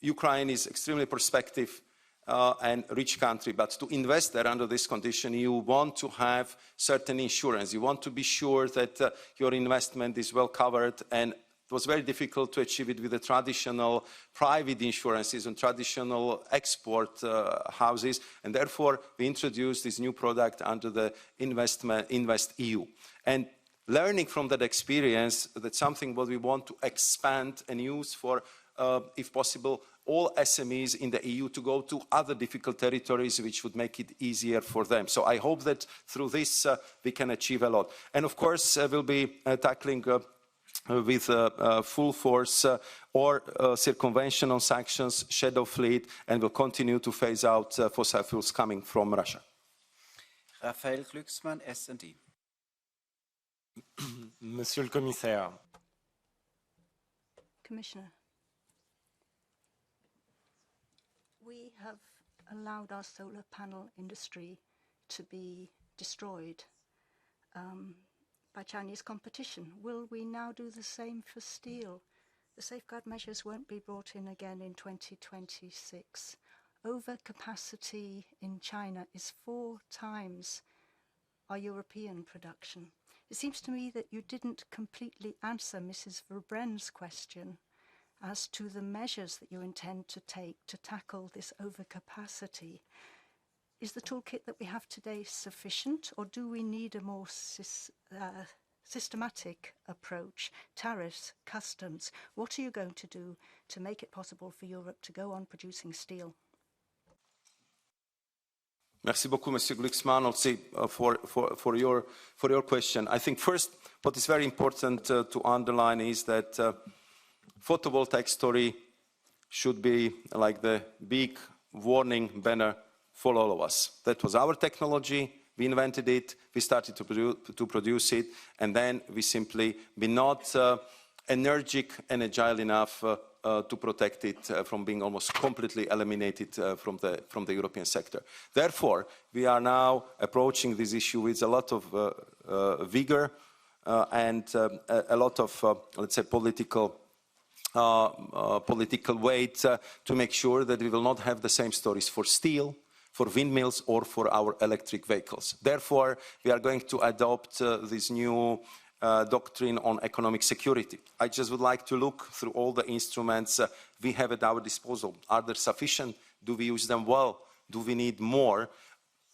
Ukraine is extremely prospective and rich country. But to invest there under this condition, you want to have certain insurance. You want to be sure that your investment is well covered, and it was very difficult to achieve it with the traditional private insurances and traditional export houses, and therefore we introduced this new product under the Invest EU. And learning from that experience, that's something what we want to expand and use for, if possible, all SMEs in the EU to go to other difficult territories, which would make it easier for them. So I hope that through this we can achieve a lot. And of course, we'll be tackling with full force or circumvention on sanctions, shadow fleet, and will continue to phase out fossil fuels coming from Russia. Raphael Glucksmann, S&D. Monsieur le Commissaire. Commissioner, we have allowed our solar panel industry to be destroyed by Chinese competition. Will we now do the same for steel? The safeguard measures won't be brought in again in 2026. Overcapacity in China is 4 times our European production. It seems to me that you didn't completely answer Mrs. Verbren's question as to the measures that you intend to take to tackle this overcapacity. Is the toolkit that we have today sufficient, or do we need a more systematic approach? Tariffs, customs, what are you going to do to make it possible for Europe to go on producing steel? Merci beaucoup, Monsieur Glucksmann, also for your question. I think first, what is very important to underline is that photovoltaic story should be like the big warning banner for all of us. That was our technology. We invented it, we started to produce it, and then we simply been not energetic and agile enough to protect it from being almost completely eliminated from the European sector. Therefore, we are now approaching this issue with a lot of vigor and a lot of, let's say, political weight to make sure that we will not have the same stories for steel, for windmills, or for our electric vehicles. Therefore, we are going to adopt this new doctrine on economic security. I just would like to look through all the instruments we have at our disposal. Are they sufficient? Do we use them well? Do we need more?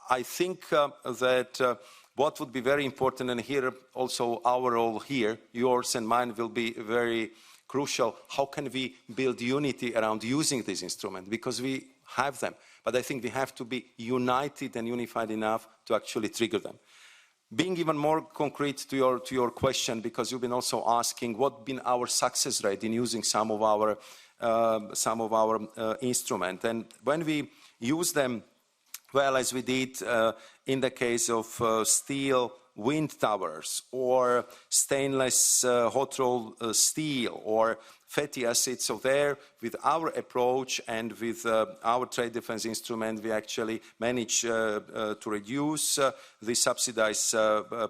I think that what would be very important, and here also our role here, yours and mine, will be very crucial. How can we build unity around using this instrument? Because we have them, but I think we have to be united and unified enough to actually trigger them. Being even more concrete to your question, because you've been also asking what been our success rate in using some of our instruments, and when we use them well, as we did in the case of steel wind towers, or stainless hot rolled steel, or fatty acids. So there, with our approach and with our trade defense instrument, we actually managed to reduce the subsidized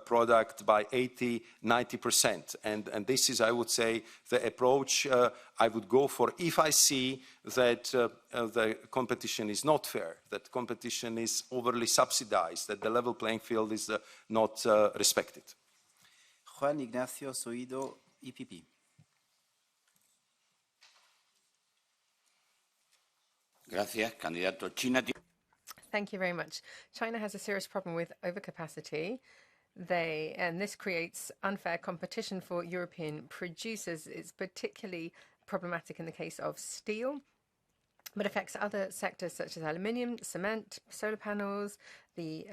product by 80–90%. And this is, I would say, the approach I would go for if I see that the competition is not fair, that competition is overly subsidized, that the level playing field is not respected. Juan Ignacio Soido, EPP. Gracias, candidato. China. Thank you very much. China has a serious problem with overcapacity. And this creates unfair competition for European producers. It's particularly problematic in the case of steel, but affects other sectors such as aluminium, cement, solar panels, the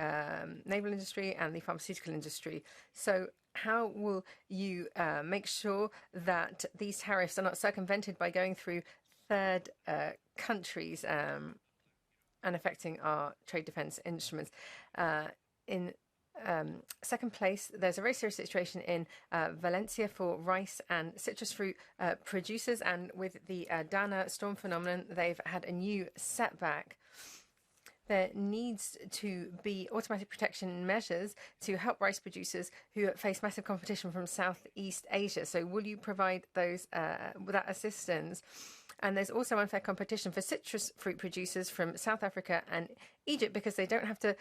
naval industry, and the pharmaceutical industry. So how will you make sure that these tariffs are not circumvented by going through third countries and affecting our trade defense instruments? In second place, there's a very serious situation in Valencia for rice and citrus fruit producers, and with the Dana storm phenomenon, they've had a new setback. There needs to be automatic protection measures to help rice producers who face massive competition from Southeast Asia. So will you provide those that assistance? And there's also unfair competition for citrus fruit producers from South Africa and Egypt because they don't have to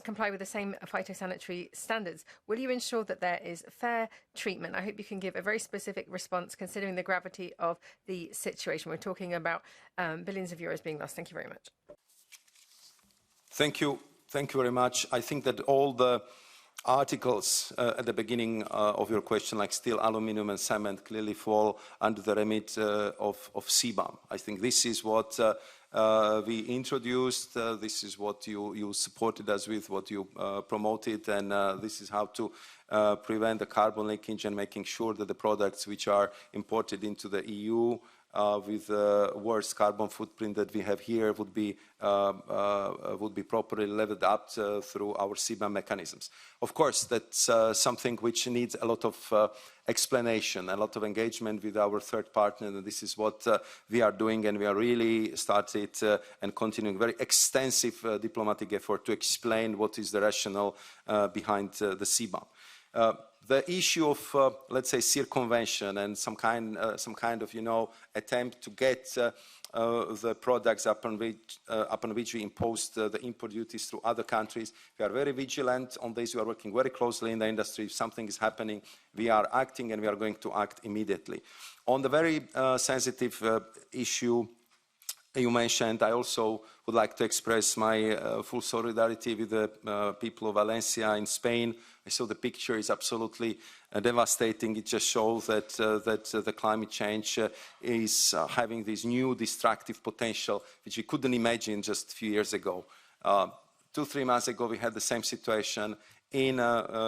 comply with the same phytosanitary standards. Will you ensure that there is fair treatment? I hope you can give a very specific response considering the gravity of the situation. We're talking about billions of euros being lost. Thank you very much. Thank you. Thank you very much. I think that all the articles at the beginning of your question, like steel, aluminium and cement, clearly fall under the remit of CBAM. I think this is what we introduced, this is what you supported us with, what you promoted, and this is how to prevent the carbon leakage and making sure that the products which are imported into the EU with the worst carbon footprint that we have here would be properly leveled up through our CBAM mechanisms. Of course, that's something which needs a lot of explanation, a lot of engagement with our third partner, and this is what we are doing, and we are really started and continuing very extensive diplomatic effort to explain what is the rationale behind the CBAM. The issue of, let's say, circumvention and some kind of, attempt to get the products upon which we imposed the import duties through other countries. We are very vigilant on this. We are working very closely in the industry. If something is happening, we are acting, and we are going to act immediately. On the very sensitive issue you mentioned, I also would like to express my full solidarity with the people of Valencia in Spain. I saw the picture is absolutely devastating. It just shows that the climate change is having this new destructive potential, which we couldn't imagine just a few years ago. 2-3 months ago, we had the same situation in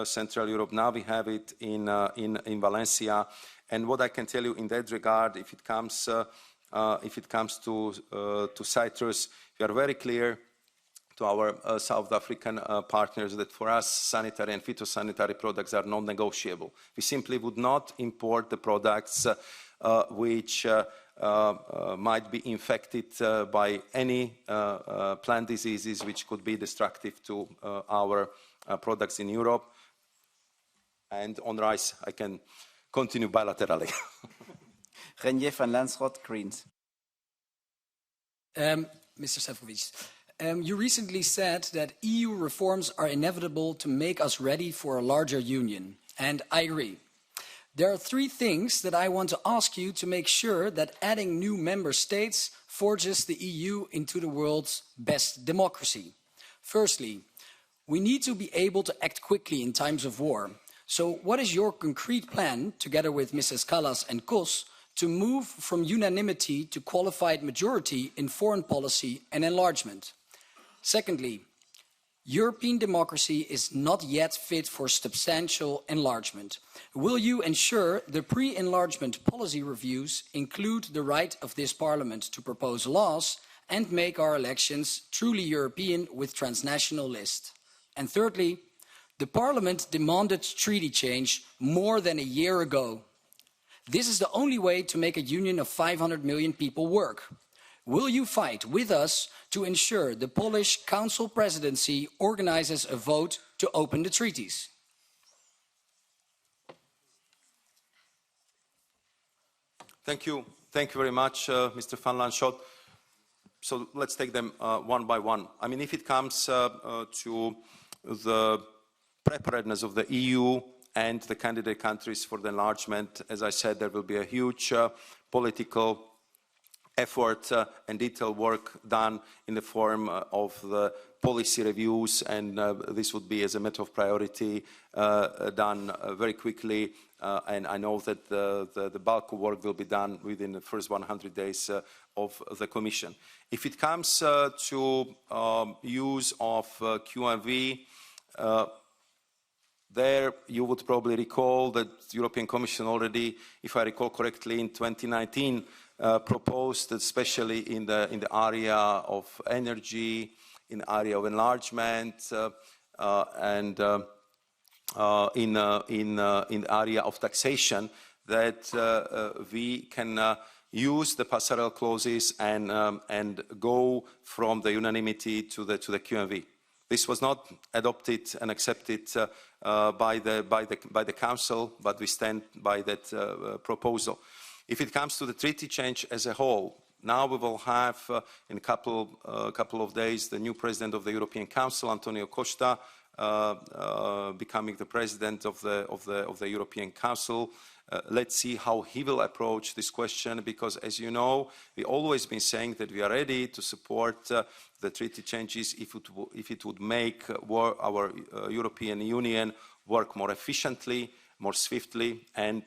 Central Europe. Now we have it in Valencia. And what I can tell you in that regard, if it comes to citrus, we are very clear to our South African partners that for us, sanitary and phytosanitary products are non-negotiable. We simply would not import the products which might be infected by any plant diseases which could be destructive to our products in Europe. And on rice, I can continue bilaterally. Renier van Lansrot, Greens. Mr. Šefčovič, you recently said that EU reforms are inevitable to make us ready for a larger union, and I agree. There are three things that I want to ask you to make sure that adding new member states forges the EU into the world's best democracy. Firstly, we need to be able to act quickly in times of war. So what is your concrete plan, together with Mrs. Kallas and Kos, to move from unanimity to qualified majority in foreign policy and enlargement? Secondly, European democracy is not yet fit for substantial enlargement. Will you ensure the pre-enlargement policy reviews include the right of this Parliament to propose laws and make our elections truly European with transnational lists? And thirdly, the Parliament demanded treaty change more than a year ago. This is the only way to make a union of 500 million people work. Will you fight with us to ensure the Polish Council presidency organizes a vote to open the treaties? Thank you. Thank you very much, Mr. van Lanschot. So let's take them one by one. I mean, if it comes to the preparedness of the EU and the candidate countries for the enlargement, as I said, there will be a huge political effort and detailed work done in the form of the policy reviews, and this would be, as a matter of priority, done very quickly. And I know that the bulk of work will be done within the first 100 days of the Commission. If it comes to use of QMV, there you would probably recall that the European Commission already, if I recall correctly, in 2019 proposed, especially in the area of energy, in the area of enlargement, and in the area of taxation, that we can use the passerelle clauses and go from the unanimity to the QMV. This was not adopted and accepted by the Council, but we stand by that proposal. If it comes to the treaty change as a whole, now we will have in a couple of days the new President of the European Council, Antonio Costa, becoming the President of the European Council. Let's see how he will approach this question, because, as you know, we've always been saying that we are ready to support the treaty changes if it would make our European Union work more efficiently, more swiftly, and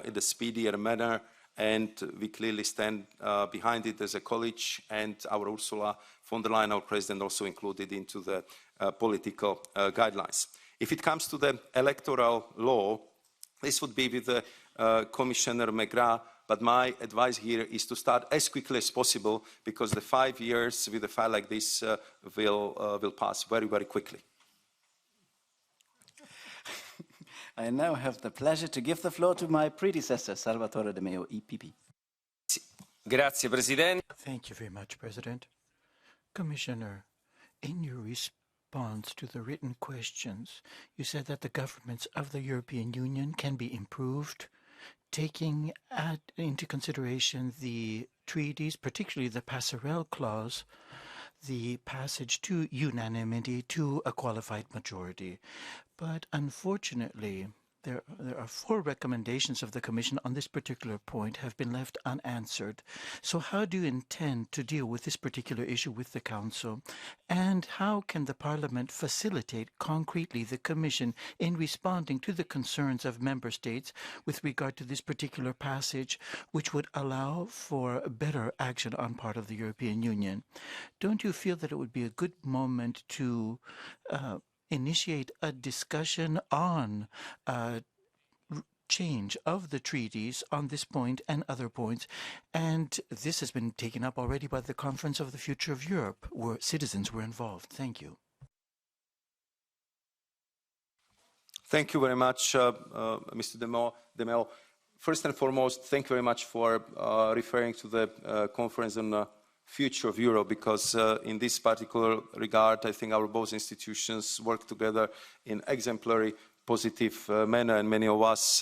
in a speedier manner. And we clearly stand behind it as a college, and our Ursula von der Leyen, our President, also included into the political guidelines. If it comes to the electoral law, this would be with Commissioner McGrath, but my advice here is to start as quickly as possible, because the 5 years with a file like this will pass very, very quickly. I now have the pleasure to give the floor to my predecessor, Salvatore De Meo, EPP. Grazie, Presidente. Thank you very much, President. Commissioner, in your response to the written questions, you said that the governments of the European Union can be improved, taking into consideration the treaties, particularly the passerelle clause, the passage to unanimity to a qualified majority. But unfortunately, there are 4 recommendations of the Commission on this particular point have been left unanswered. So how do you intend to deal with this particular issue with the Council? And how can the Parliament facilitate concretely the Commission in responding to the concerns of Member States with regard to this particular passage, which would allow for better action on part of the European Union? Don't you feel that it would be a good moment to initiate a discussion on change of the treaties on this point and other points. And this has been taken up already by the Conference of the Future of Europe, where citizens were involved. Thank you. Thank you very much, Mr. De Mel. First and foremost, thank you very much for referring to the Conference on the Future of Europe, because in this particular regard, I think our both institutions work together in exemplary, positive manner, and many of us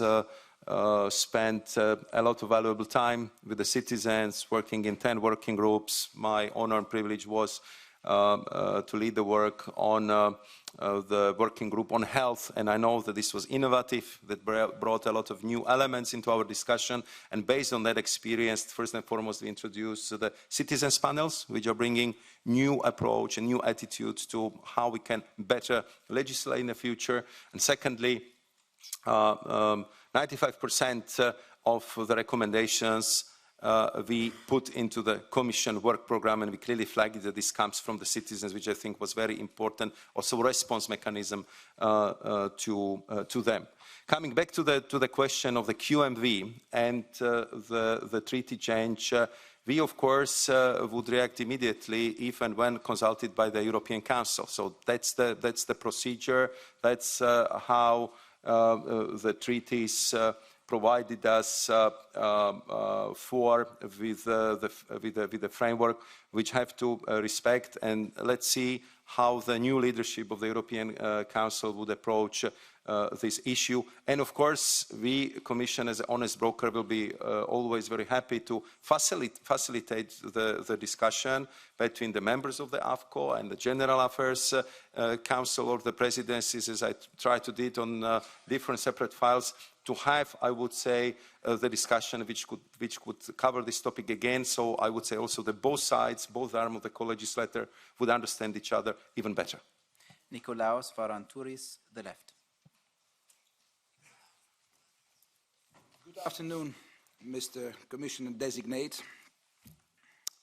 spent a lot of valuable time with the citizens, working in 10 working groups. My honor and privilege was to lead the work on the working group on health, and I know that this was innovative, that brought a lot of new elements into our discussion, and based on that experience, first and foremost, we introduced the citizens panels, which are bringing new approach and new attitudes to how we can better legislate in the future. And secondly, 95% of the recommendations we put into the Commission work program, and we clearly flagged that this comes from the citizens, which I think was very important, also response mechanism to them. Coming back to the question of the QMV and the treaty change, we of course would react immediately if and when consulted by the European Council. So that's the procedure. That's how the treaties provided us with the framework, which have to respect. And let's see how the new leadership of the European Council would approach this issue. And of course, we, Commission, as an honest broker, will be always very happy to facilitate the discussion between the members of the AFCO and the General Affairs Council or the presidencies, as I try to do on different separate files, to have, I would say, the discussion which could cover this topic again. So I would say also that both sides, both arms of the co-legislator would understand each other even better. Nikolaos Varantouris, the left. Good afternoon, Mr. Commissioner-designate.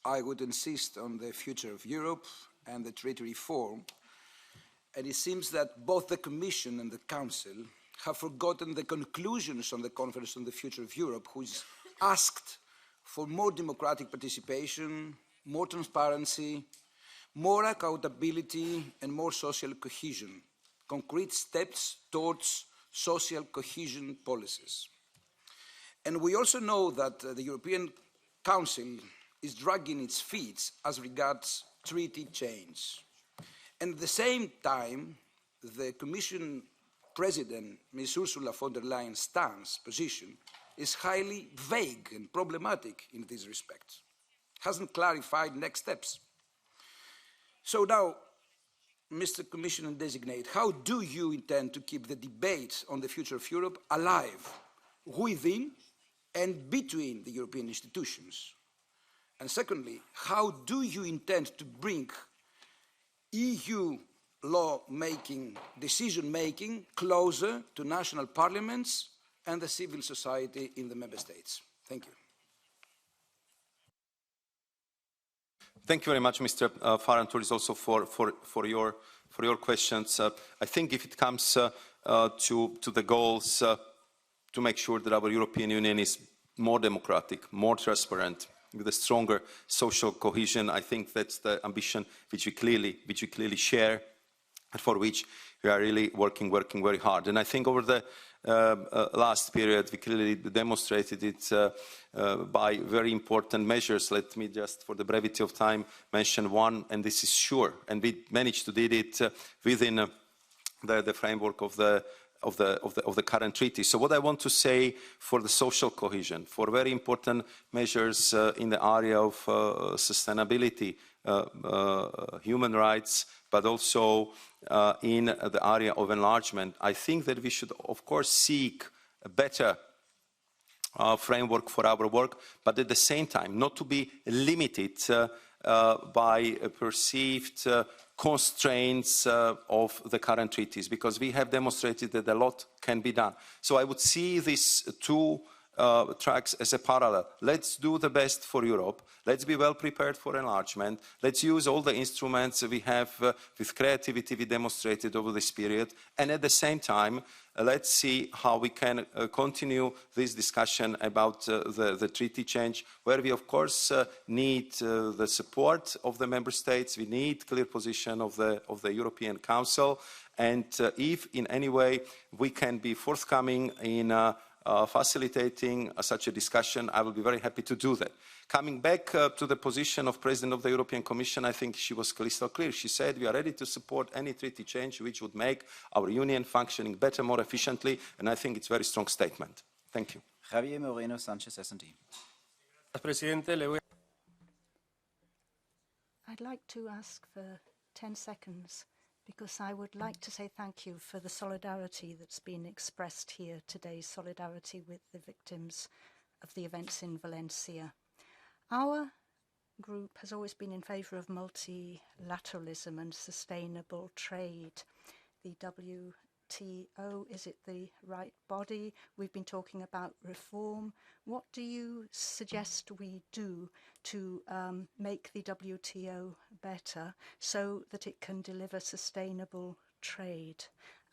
I would insist on the future of Europe and the treaty reform. And it seems that both the Commission and the Council have forgotten the conclusions on the Conference on the Future of Europe, which asked for more democratic participation, more transparency, more accountability, and more social cohesion, concrete steps towards social cohesion policies. And we also know that the European Council is dragging its feet as regards treaty change. And at the same time, the Commission President, Ms. Ursula von der Leyen's stance, position, is highly vague and problematic in this respect. Hasn't clarified next steps. So now, Mr. Commissioner-designate, how do you intend to keep the debate on the future of Europe alive within and between the European institutions? And secondly, how do you intend to bring EU law-making, decision-making closer to national parliaments and the civil society in the member states? Thank you. Thank you very much, Mr. Varantouris, also for your questions. I think if it comes to the goals to make sure that our European Union is more democratic, more transparent, with a stronger social cohesion, I think that's the ambition which we clearly share, and for which we are really working very hard. And I think over the last period, we clearly demonstrated it by very important measures. Let me just, for the brevity of time, mention one, and this is sure. And we managed to do it within the framework of the current treaty. So what I want to say for the social cohesion, for very important measures in the area of sustainability, human rights, but also in the area of enlargement, I think that we should, of course, seek a better framework for our work, but at the same time, not to be limited by perceived constraints of the current treaties, because we have demonstrated that a lot can be done. So I would see these two tracks as a parallel. Let's do the best for Europe. Let's be well prepared for enlargement. Let's use all the instruments we have with creativity we demonstrated over this period. And at the same time, let's see how we can continue this discussion about the treaty change, where we, of course, need the support of the member states. We need clear position of the European Council. And if in any way we can be forthcoming in facilitating such a discussion, I will be very happy to do that. Coming back to the position of President of the European Commission, I think she was crystal clear. She said we are ready to support any treaty change which would make our union functioning better, more efficiently, and I think it's a very strong statement. Thank you. Javier Moreno Sanchez, S&D. I'd like to ask for 10 seconds because I would like to say thank you for the solidarity that's been expressed here today, solidarity with the victims of the events in Valencia. Our group has always been in favour of multilateralism and sustainable trade. The WTO, is it the right body? We've been talking about reform. What do you suggest we do to make the WTO better so that it can deliver sustainable trade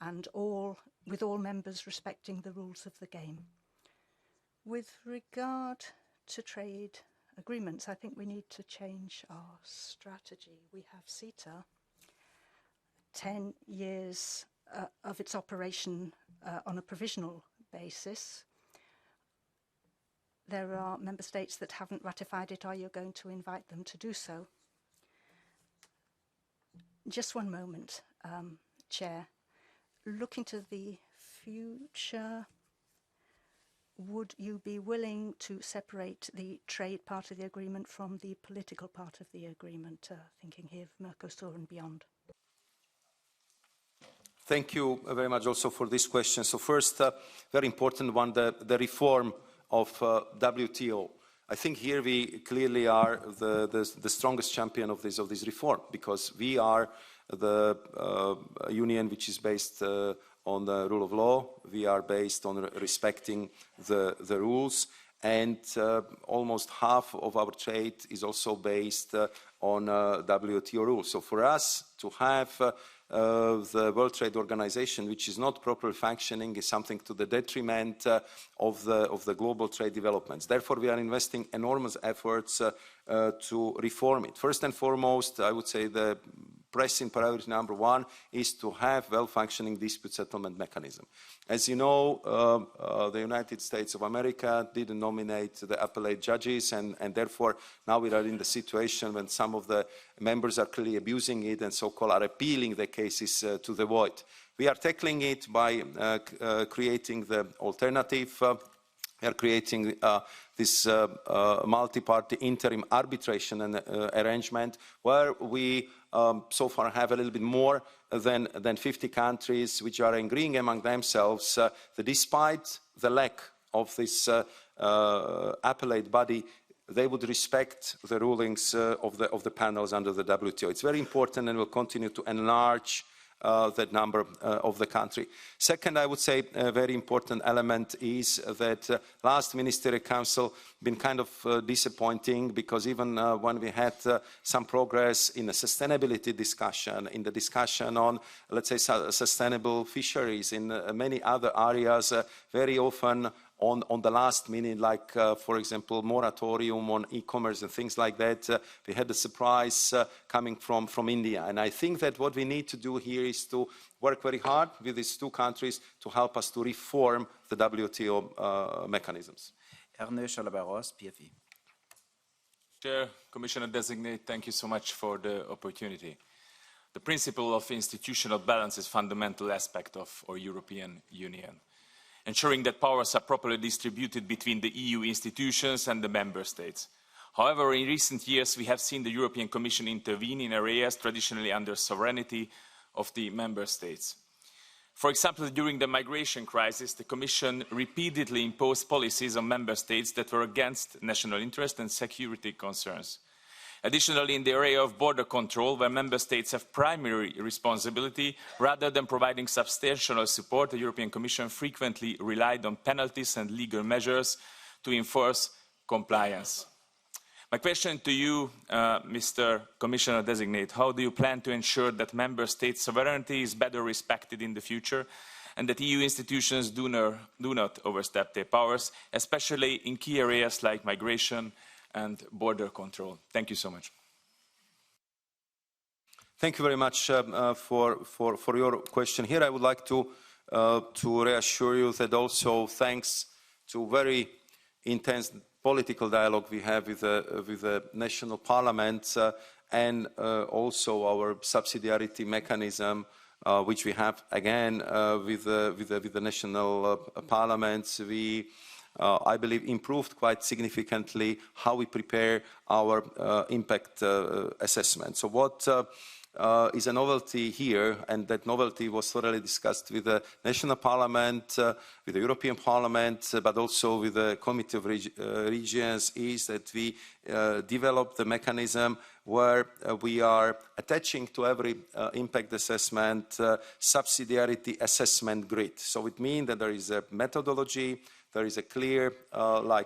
and with all members respecting the rules of the game? With regard to trade agreements, I think we need to change our strategy. We have CETA, 10 years of its operation on a provisional basis. There are member states that haven't ratified it. Are you going to invite them to do so? Just one moment, Chair. Looking to the future, would you be willing to separate the trade part of the agreement from the political part of the agreement, thinking here of Mercosur and beyond? Thank you very much also for this question. So first, very important one, the reform of WTO. I think here we clearly are the strongest champion of this reform, because we are the union which is based on the rule of law. We are based on respecting the rules, and almost half of our trade is also based on WTO rules. So for us to have the World Trade Organization, which is not properly functioning, is something to the detriment of the global trade developments. Therefore, we are investing enormous efforts to reform it. First and foremost, I would say the pressing priority number one is to have well-functioning dispute settlement mechanism. As you know, the United States of America didn't nominate the appellate judges, and therefore now we are in the situation when some of the members are clearly abusing it and so-called are appealing the cases to the void. We are tackling it by creating the alternative. We are creating this multi-party interim arbitration and arrangement, where we so far have a little bit more than 50 countries which are agreeing among themselves that despite the lack of this appellate body, they would respect the rulings of the panels under the WTO. It's very important, and will continue to enlarge that number of the country. Second, I would say a very important element is that last Ministerial Council been kind of disappointing, because even when we had some progress in the sustainability discussion, in the discussion on, let's say, sustainable fisheries, in many other areas, very often on the last minute, like, for example, moratorium on e-commerce and things like that, we had a surprise coming from India. And I think that what we need to do here is to work very hard with these two countries to help us to reform the WTO mechanisms. Erne Schalabaros, PFE. Chair, Commissioner Designate, thank you so much for the opportunity. The principle of institutional balance is a fundamental aspect of our European Union, ensuring that powers are properly distributed between the EU institutions and the member states. However, in recent years, we have seen the European Commission intervene in areas traditionally under sovereignty of the member states. For example, during the migration crisis, the Commission repeatedly imposed policies on member states that were against national interest and security concerns. Additionally, in the area of border control, where member states have primary responsibility, rather than providing substantial support, the European Commission frequently relied on penalties and legal measures to enforce compliance. My question to you, Mr. Commissioner-designate, how do you plan to ensure that member states' sovereignty is better respected in the future and that EU institutions do not overstep their powers, especially in key areas like migration and border control? Thank you so much. Thank you very much for your question here. I would like to reassure you that also thanks to very intense political dialogue we have with the national parliaments and also our subsidiarity mechanism, which we have again with the national parliaments. We, I believe, improved quite significantly how we prepare our impact assessment. So what is a novelty here, and that novelty was thoroughly discussed with the national parliament, with the European Parliament, but also with the Committee of Regions, is that we develop the mechanism where we are attaching to every impact assessment subsidiarity assessment grid. So it means that there is a methodology, there is a clear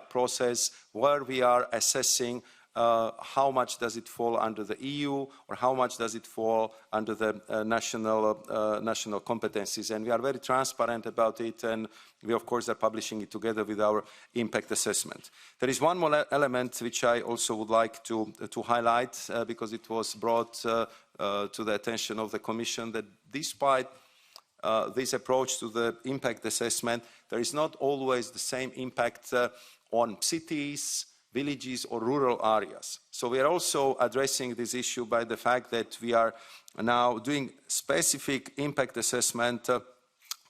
process where we are assessing how much does it fall under the EU or how much does it fall under the national competencies. And we are very transparent about it, and we of course are publishing it together with our impact assessment. There is one more element which I also would like to highlight because it was brought to the attention of the Commission, that despite this approach to the impact assessment, there is not always the same impact on cities, villages or rural areas. So we are also addressing this issue by the fact that we are now doing specific impact assessment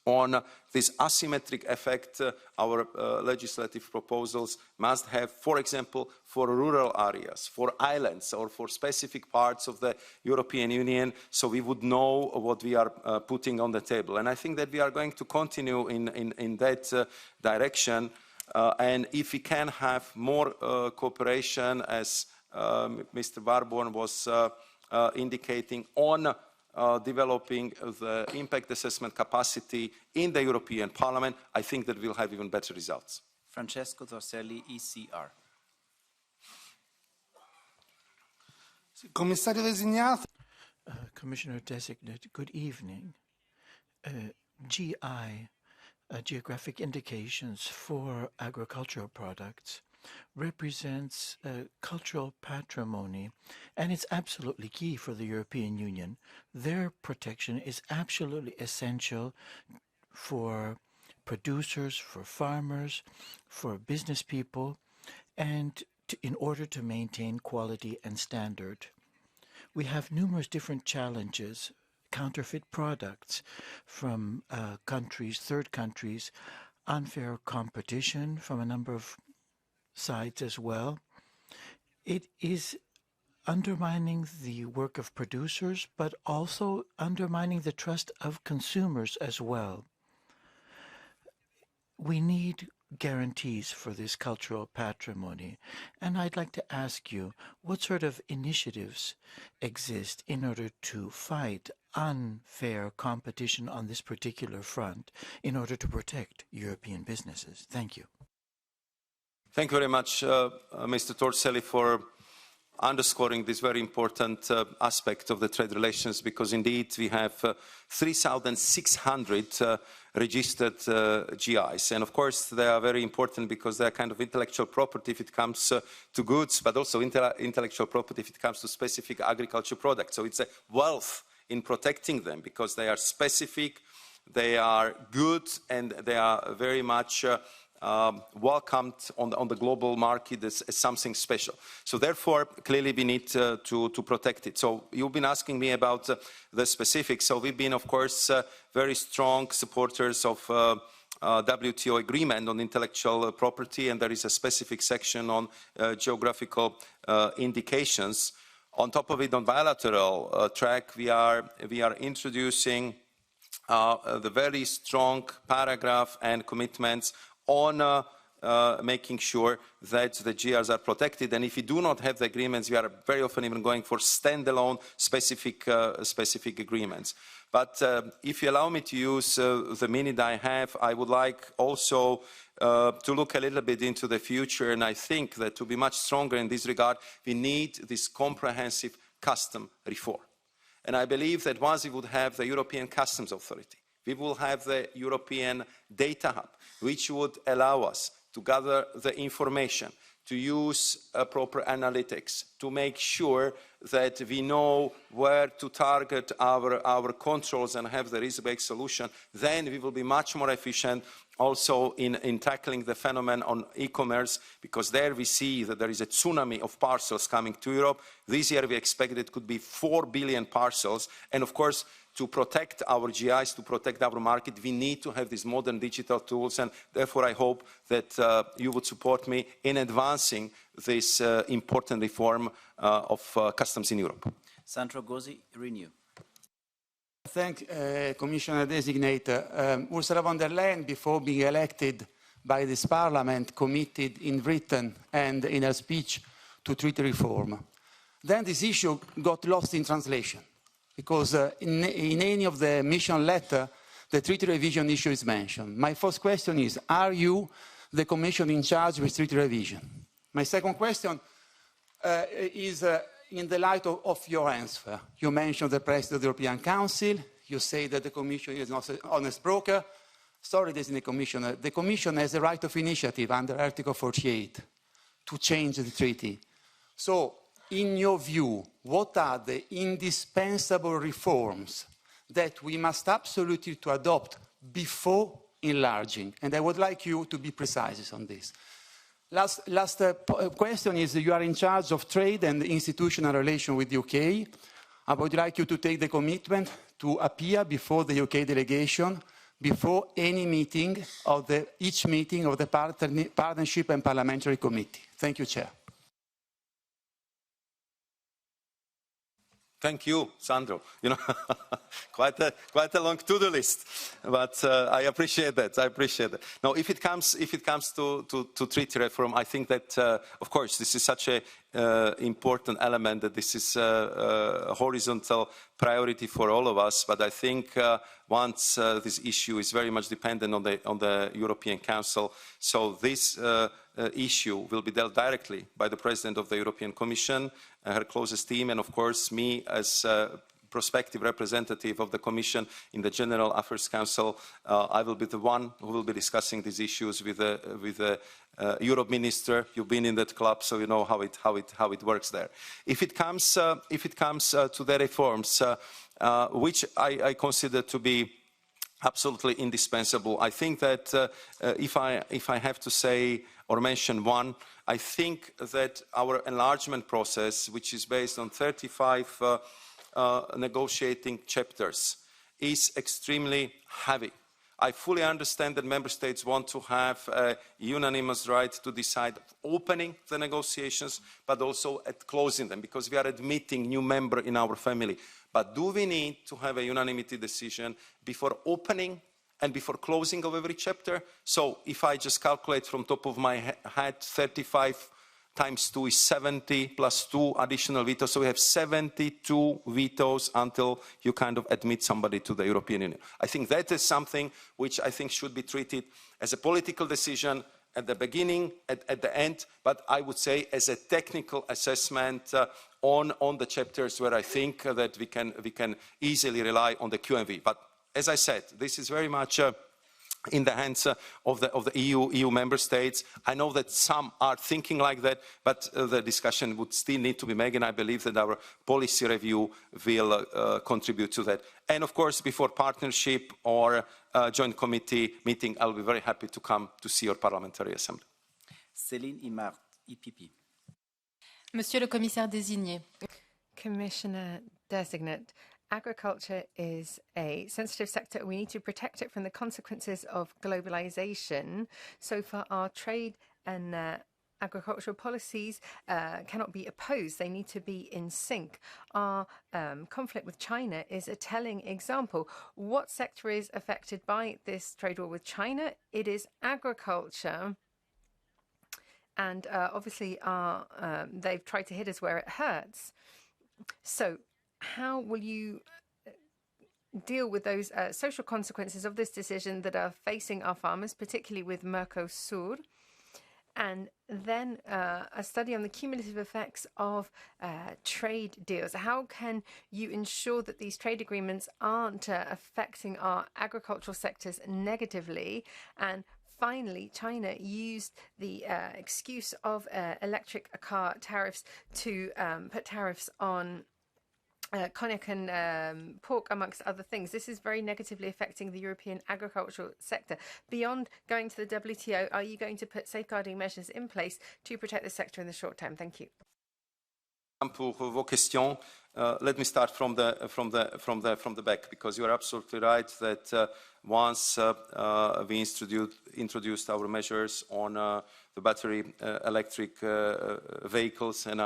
on this asymmetric effect our legislative proposals must have, for example, for rural areas, for islands or for specific parts of the European Union, so we would know what we are putting on the table. And I think that we are going to continue in that direction. And if we can have more cooperation, as Mr. Warborn was indicating, on developing the impact assessment capacity in the European Parliament, I think that we'll have even better results. Francesco Torselli, ECR. Commissario designato. Commissioner designate, good evening. Geographic indications for agricultural products represents cultural patrimony, and it's absolutely key for the European Union. Their protection is absolutely essential for producers, for farmers, for business people, and in order to maintain quality and standard. We have numerous different challenges. Counterfeit products from countries, third countries, unfair competition from a number of sides as well. It is undermining the work of producers, but also undermining the trust of consumers as well. We need guarantees for this cultural patrimony. And I'd like to ask you, what sort of initiatives exist in order to fight unfair competition on this particular front in order to protect European businesses? Thank you. Thank you very much, Mr. Torselli, for underscoring this very important aspect of the trade relations, because indeed we have 3,600 registered GIs. And of course they are very important because they are kind of intellectual property if it comes to goods, but also intellectual property if it comes to specific agricultural products. So it's a wealth in protecting them because they are specific, they are good, and they are very much welcomed on the global market as something special. So therefore, clearly we need to protect it. So you've been asking me about the specifics. So we've been, of course, very strong supporters of WTO agreement on intellectual property, and there is a specific section on geographical indications. On top of it, on bilateral track, we are introducing the very strong paragraph and commitments on making sure that the GRs are protected. And if we do not have the agreements, we are very often even going for standalone specific agreements. But if you allow me to use the minute I have, I would like also to look a little bit into the future. And I think that to be much stronger in this regard, we need this comprehensive custom reform. And I believe that once we would have the European Customs Authority, we will have the European Data Hub, which would allow us to gather the information, to use proper analytics, to make sure that we know where to target our controls and have the risk-based solution. Then we will be much more efficient also in tackling the phenomenon on e-commerce, because there we see that there is a tsunami of parcels coming to Europe. This year we expect it could be 4 billion parcels. And of course, to protect our GIs, to protect our market, we need to have these modern digital tools. And therefore, I hope that you would support me in advancing this important reform of customs in Europe. Sandro Gozzi, Renew. Thank Commissioner Designate. Ursula von der Leyen, before being elected by this Parliament, committed in written and in her speech to treaty reform. Then this issue got lost in translation, because in any of the mission letter, the treaty revision issue is mentioned. My first question is, are you the Commission in charge with treaty revision? My second question is in the light of your answer. You mentioned the President of the European Council. You say that the Commission is not an honest broker. Sorry, Designate Commissioner. The Commission has a right of initiative under Article 48 to change the treaty. So, in your view, what are the indispensable reforms that we must absolutely to adopt before enlarging? And I would like you to be precise on this. Last question is, you are in charge of trade and institutional relations with the UK. I would like you to take the commitment to appear before the UK delegation before any meeting of each meeting of the Partnership and Parliamentary Committee. Thank you, Chair. Thank you, Sandro. You know, quite a long to-do list, but I appreciate that. I appreciate it. Now, if it comes to treaty reform, I think that, of course, this is such a important element that this is a horizontal priority for all of us. But I think once this issue is very much dependent on the European Council, so this issue will be dealt directly by the President of the European Commission, her closest team, and of course me as prospective representative of the Commission in the General Affairs Council. I will be the one who will be discussing these issues with the Europe Minister. You've been in that club, so you know how it works there. If it comes to the reforms, which I consider to be absolutely indispensable, I think that if I have to say or mention one, I think that our enlargement process, which is based on 35 negotiating chapters, is extremely heavy. I fully understand that member states want to have a unanimous right to decide opening the negotiations, but also at closing them, because we are admitting new member in our family. But do we need to have a unanimity decision before opening and before closing of every chapter? So if I just calculate from top of my head, 35 times 2 is 70 plus 2 additional vetoes. So we have 72 vetoes until you kind of admit somebody to the European Union. I think that is something which I think should be treated as a political decision at the beginning, at the end, but I would say as a technical assessment on the chapters where I think that we can easily rely on the QMV. But as I said, this is very much in the hands of the EU member states. I know that some are thinking like that, but the discussion would still need to be made, and I believe that our policy review will contribute to that. And of course, before partnership or joint committee meeting, I'll be very happy to come to see your parliamentary assembly. Céline Imart, EPP. Monsieur le commissaire désigné. Commissioner designate. Agriculture is a sensitive sector. We need to protect it from the consequences of globalization. So far, our trade and agricultural policies cannot be opposed. They need to be in sync. Our conflict with China is a telling example. What sector is affected by this trade war with China? It is agriculture. and obviously they've tried to hit us where it hurts. So how will you deal with those social consequences of this decision that are facing our farmers, particularly with Mercosur? And then a study on the cumulative effects of trade deals. How can you ensure that these trade agreements aren't affecting our agricultural sectors negatively? And finally, China used the excuse of electric car tariffs to put tariffs on cognac and pork, amongst other things. This is very negatively affecting the European agricultural sector. Beyond going to the WTO, are you going to put safeguarding measures in place to protect the sector in the short term? Thank you. Pour vos questions. Let me start from the back, because you are absolutely right that once we introduced our measures on the battery electric vehicles, and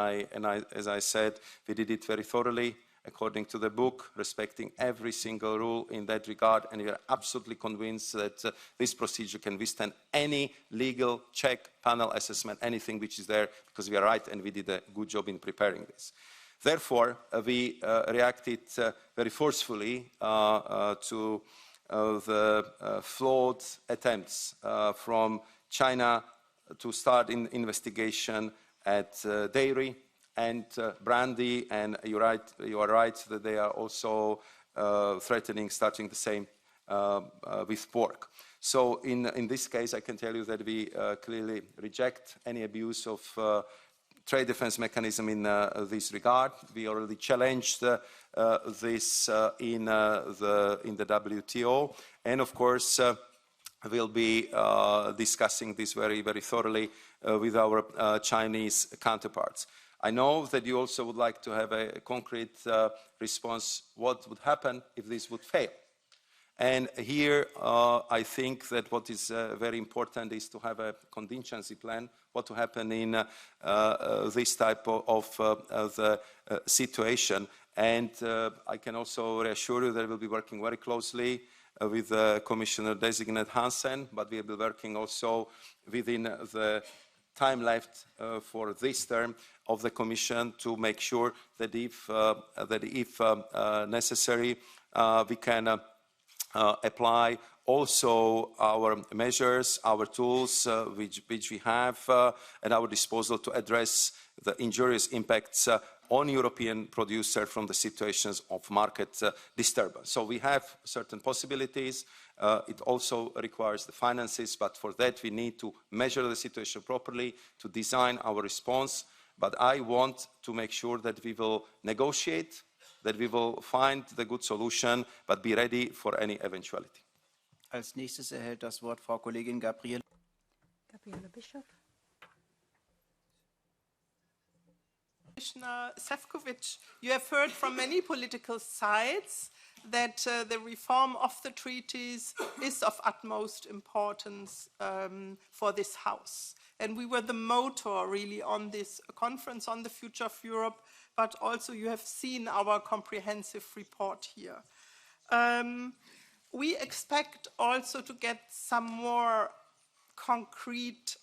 as I said, we did it very thoroughly, according to the book, respecting every single rule in that regard, and we are absolutely convinced that this procedure can withstand any legal check, panel assessment, anything which is there, because we are right and we did a good job in preparing this. Therefore, we reacted very forcefully to the flawed attempts from China to start an investigation at dairy and brandy, and you are right that they are also threatening starting the same with pork. So in this case, I can tell you that we clearly reject any abuse of trade defense mechanism in this regard. We already challenged this in the WTO, and of course we'll be discussing this very, very thoroughly with our Chinese counterparts. I know that you also would like to have a concrete response, what would happen if this would fail. And here I think that what is very important is to have a contingency plan, what to happen in this type of the situation. And I can also reassure you that we'll be working very closely with Commissioner Designate Hansen, but we'll be working also within the time left for this term of the Commission to make sure that if necessary, we can apply also our measures, our tools, which we have at our disposal to address the injurious impacts on European producers from the situations of market disturbance. So we have certain possibilities. It also requires the finances, but for that we need to measure the situation properly, to design our response. But I want to make sure that we will negotiate, that we will find the good solution, but be ready for any eventuality. Als nächstes erhält das Wort Frau Kollegin Gabriele Bishop. Commissioner Šefčovič, you have heard from many political sides that the reform of the treaties is of utmost importance for this House. And we were the motor really on this conference on the future of Europe, but also you have seen our comprehensive report here. We expect also to get some more concrete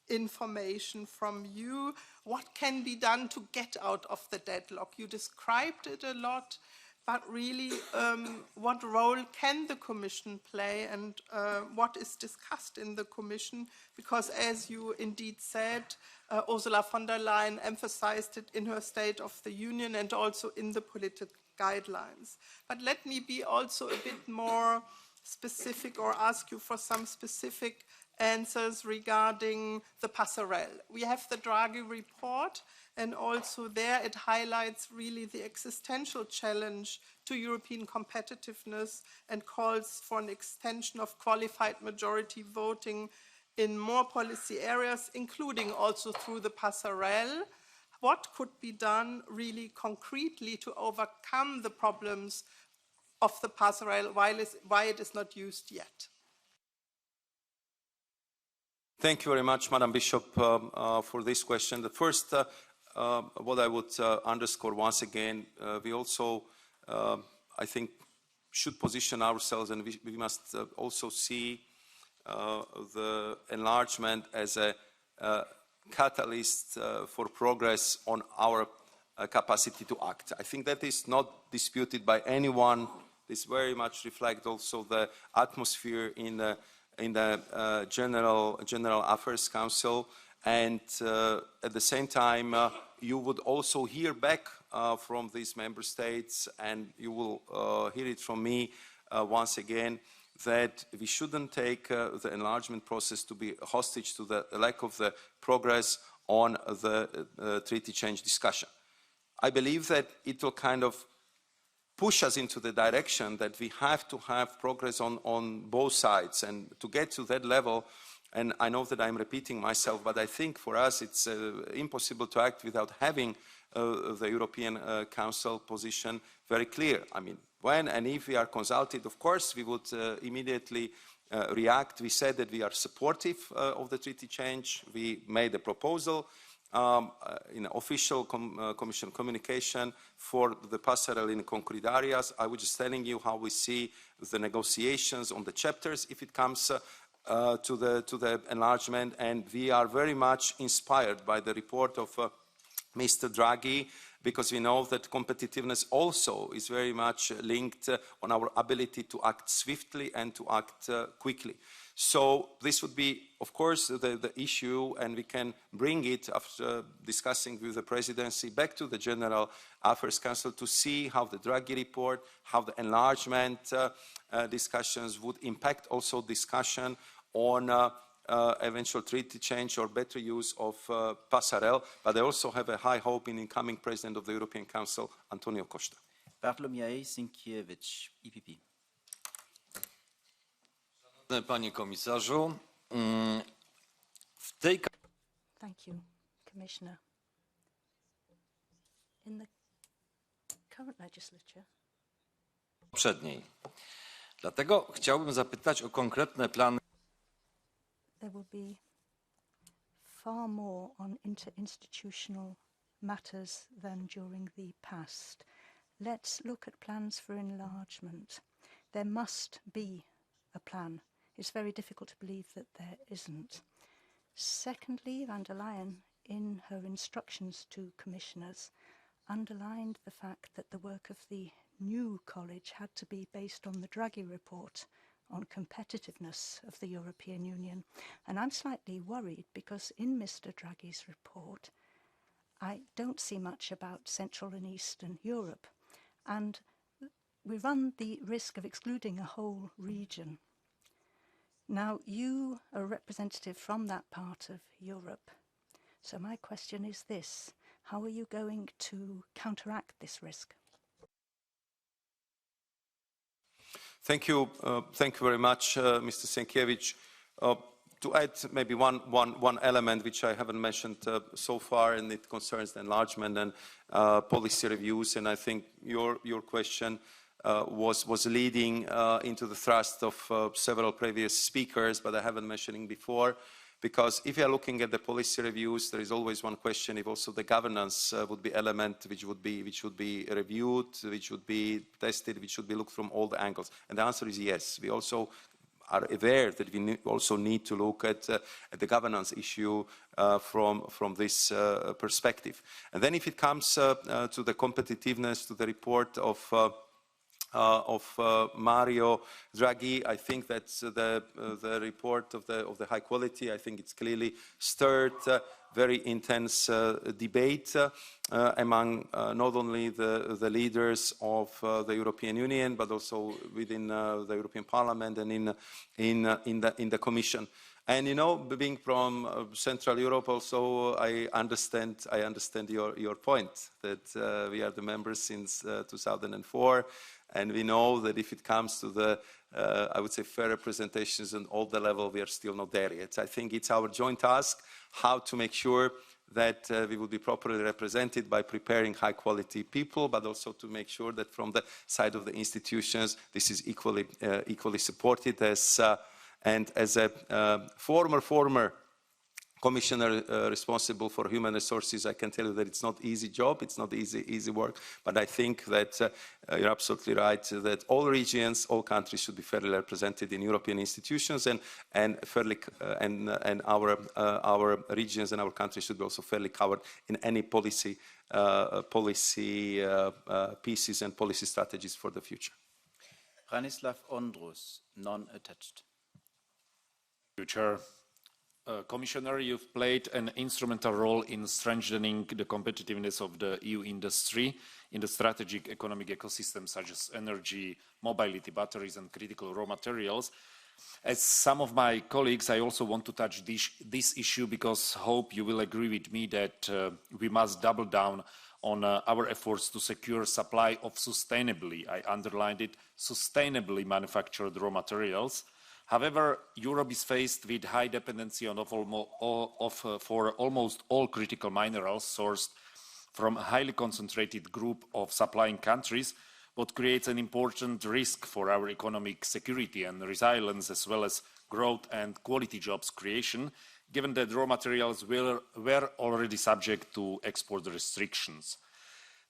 information from you. What can be done to get out of the deadlock? You described it a lot, but really what role can the Commission play, and what is discussed in the Commission? Because as you indeed said, Ursula von der Leyen emphasized it in her State of the Union and also in the political guidelines. But let me be also a bit more specific, or ask you for some specific answers regarding the passerelle. We have the Draghi report, and also there it highlights really the existential challenge to European competitiveness and calls for an extension of qualified majority voting in more policy areas, including also through the passerelle. What could be done really concretely to overcome the problems of the passerelle, why it is not used yet? Thank you very much, Madam Bishop, for this question. The first, what I would underscore once again, we also, I think, should position ourselves, and we must also see the enlargement as a catalyst for progress on our capacity to act. I think that is not disputed by anyone. This very much reflects also the atmosphere in the General Affairs Council. And at the same time, you would also hear back from these member states, and you will hear it from me once again, that we shouldn't take the enlargement process to be hostage to the lack of the progress on the treaty change discussion. I believe that it will kind of push us into the direction that we have to have progress on both sides, and to get to that level. And I know that I'm repeating myself, but I think for us it's impossible to act without having the European Council position very clear. I mean, when and if we are consulted, of course, we would immediately react. We said that we are supportive of the treaty change. We made a proposal in official Commission communication for the passerelle in concrete areas. I was just telling you how we see the negotiations on the chapters if it comes to the enlargement, and we are very much inspired by the report of Mr. Draghi, because we know that competitiveness also is very much linked on our ability to act swiftly and to act quickly. So this would be, of course, the issue, and we can bring it, after discussing with the presidency, back to the General Affairs Council to see how the Draghi report, how the enlargement discussions would impact also discussion on eventual treaty change or better use of passerelle. But I also have a high hope in incoming President of the European Council, Antonio Costa. Bartłomiej Sienkiewicz, EPP. Panie komisarzu, Thank you, Commissioner. In the current legislature, poprzedniej. Dlatego chciałbym zapytać o konkretne plany. there will be far more on interinstitutional matters than during the past. Let's look at plans for enlargement. There must be a plan. It's very difficult to believe that there isn't. Secondly, van der Leyen, in her instructions to commissioners, underlined the fact that the work of the new college had to be based on the Draghi report on competitiveness of the European Union. And I'm slightly worried because in Mr. Draghi's report, I don't see much about Central and Eastern Europe. And we run the risk of excluding a whole region. Now, you are a representative from that part of Europe. So my question is this: how are you going to counteract this risk? Thank you very much, Mr. Sienkiewicz. To add maybe one element which I haven't mentioned so far, and it concerns the enlargement and policy reviews. And I think your question was leading into the thrust of several previous speakers, but I haven't mentioned it before. Because if you are looking at the policy reviews, there is always one question: if also the governance would be element which would be reviewed, which would be tested, which should be looked from all the angles. And the answer is yes. We also are aware that we also need to look at the governance issue from this perspective. And then if it comes to the competitiveness, to the report of Mario Draghi, I think that the report of the high quality, I think it's clearly stirred very intense debate among not only the leaders of the European Union, but also within the European Parliament and in the Commission. And you know, being from Central Europe, also I understand your point that we are the members since 2004. And we know that if it comes to the, I would say, fair representations on all the level, we are still not there yet. I think it's our joint task how to make sure that we will be properly represented by preparing high-quality people, but also to make sure that from the side of the institutions, this is equally supported. And as a former commissioner responsible for human resources, I can tell you that it's not easy job, it's not easy work, but I think that you're absolutely right that all regions, all countries should be fairly represented in European institutions, and our regions and our countries should be also fairly covered in any policy pieces and policy strategies for the future. Branislav Ondrus, non-attached. Thank you, Chair. Commissioner, you've played an instrumental role in strengthening the competitiveness of the EU industry in the strategic economic ecosystem such as energy, mobility, batteries and critical raw materials. As some of my colleagues, I also want to touch this issue because I hope you will agree with me that we must double down on our efforts to secure supply of sustainably, I underlined it, sustainably manufactured raw materials. However, Europe is faced with high dependency on for almost all critical minerals sourced from a highly concentrated group of supplying countries, what creates an important risk for our economic security and resilience, as well as growth and quality jobs creation, given that raw materials were already subject to export restrictions.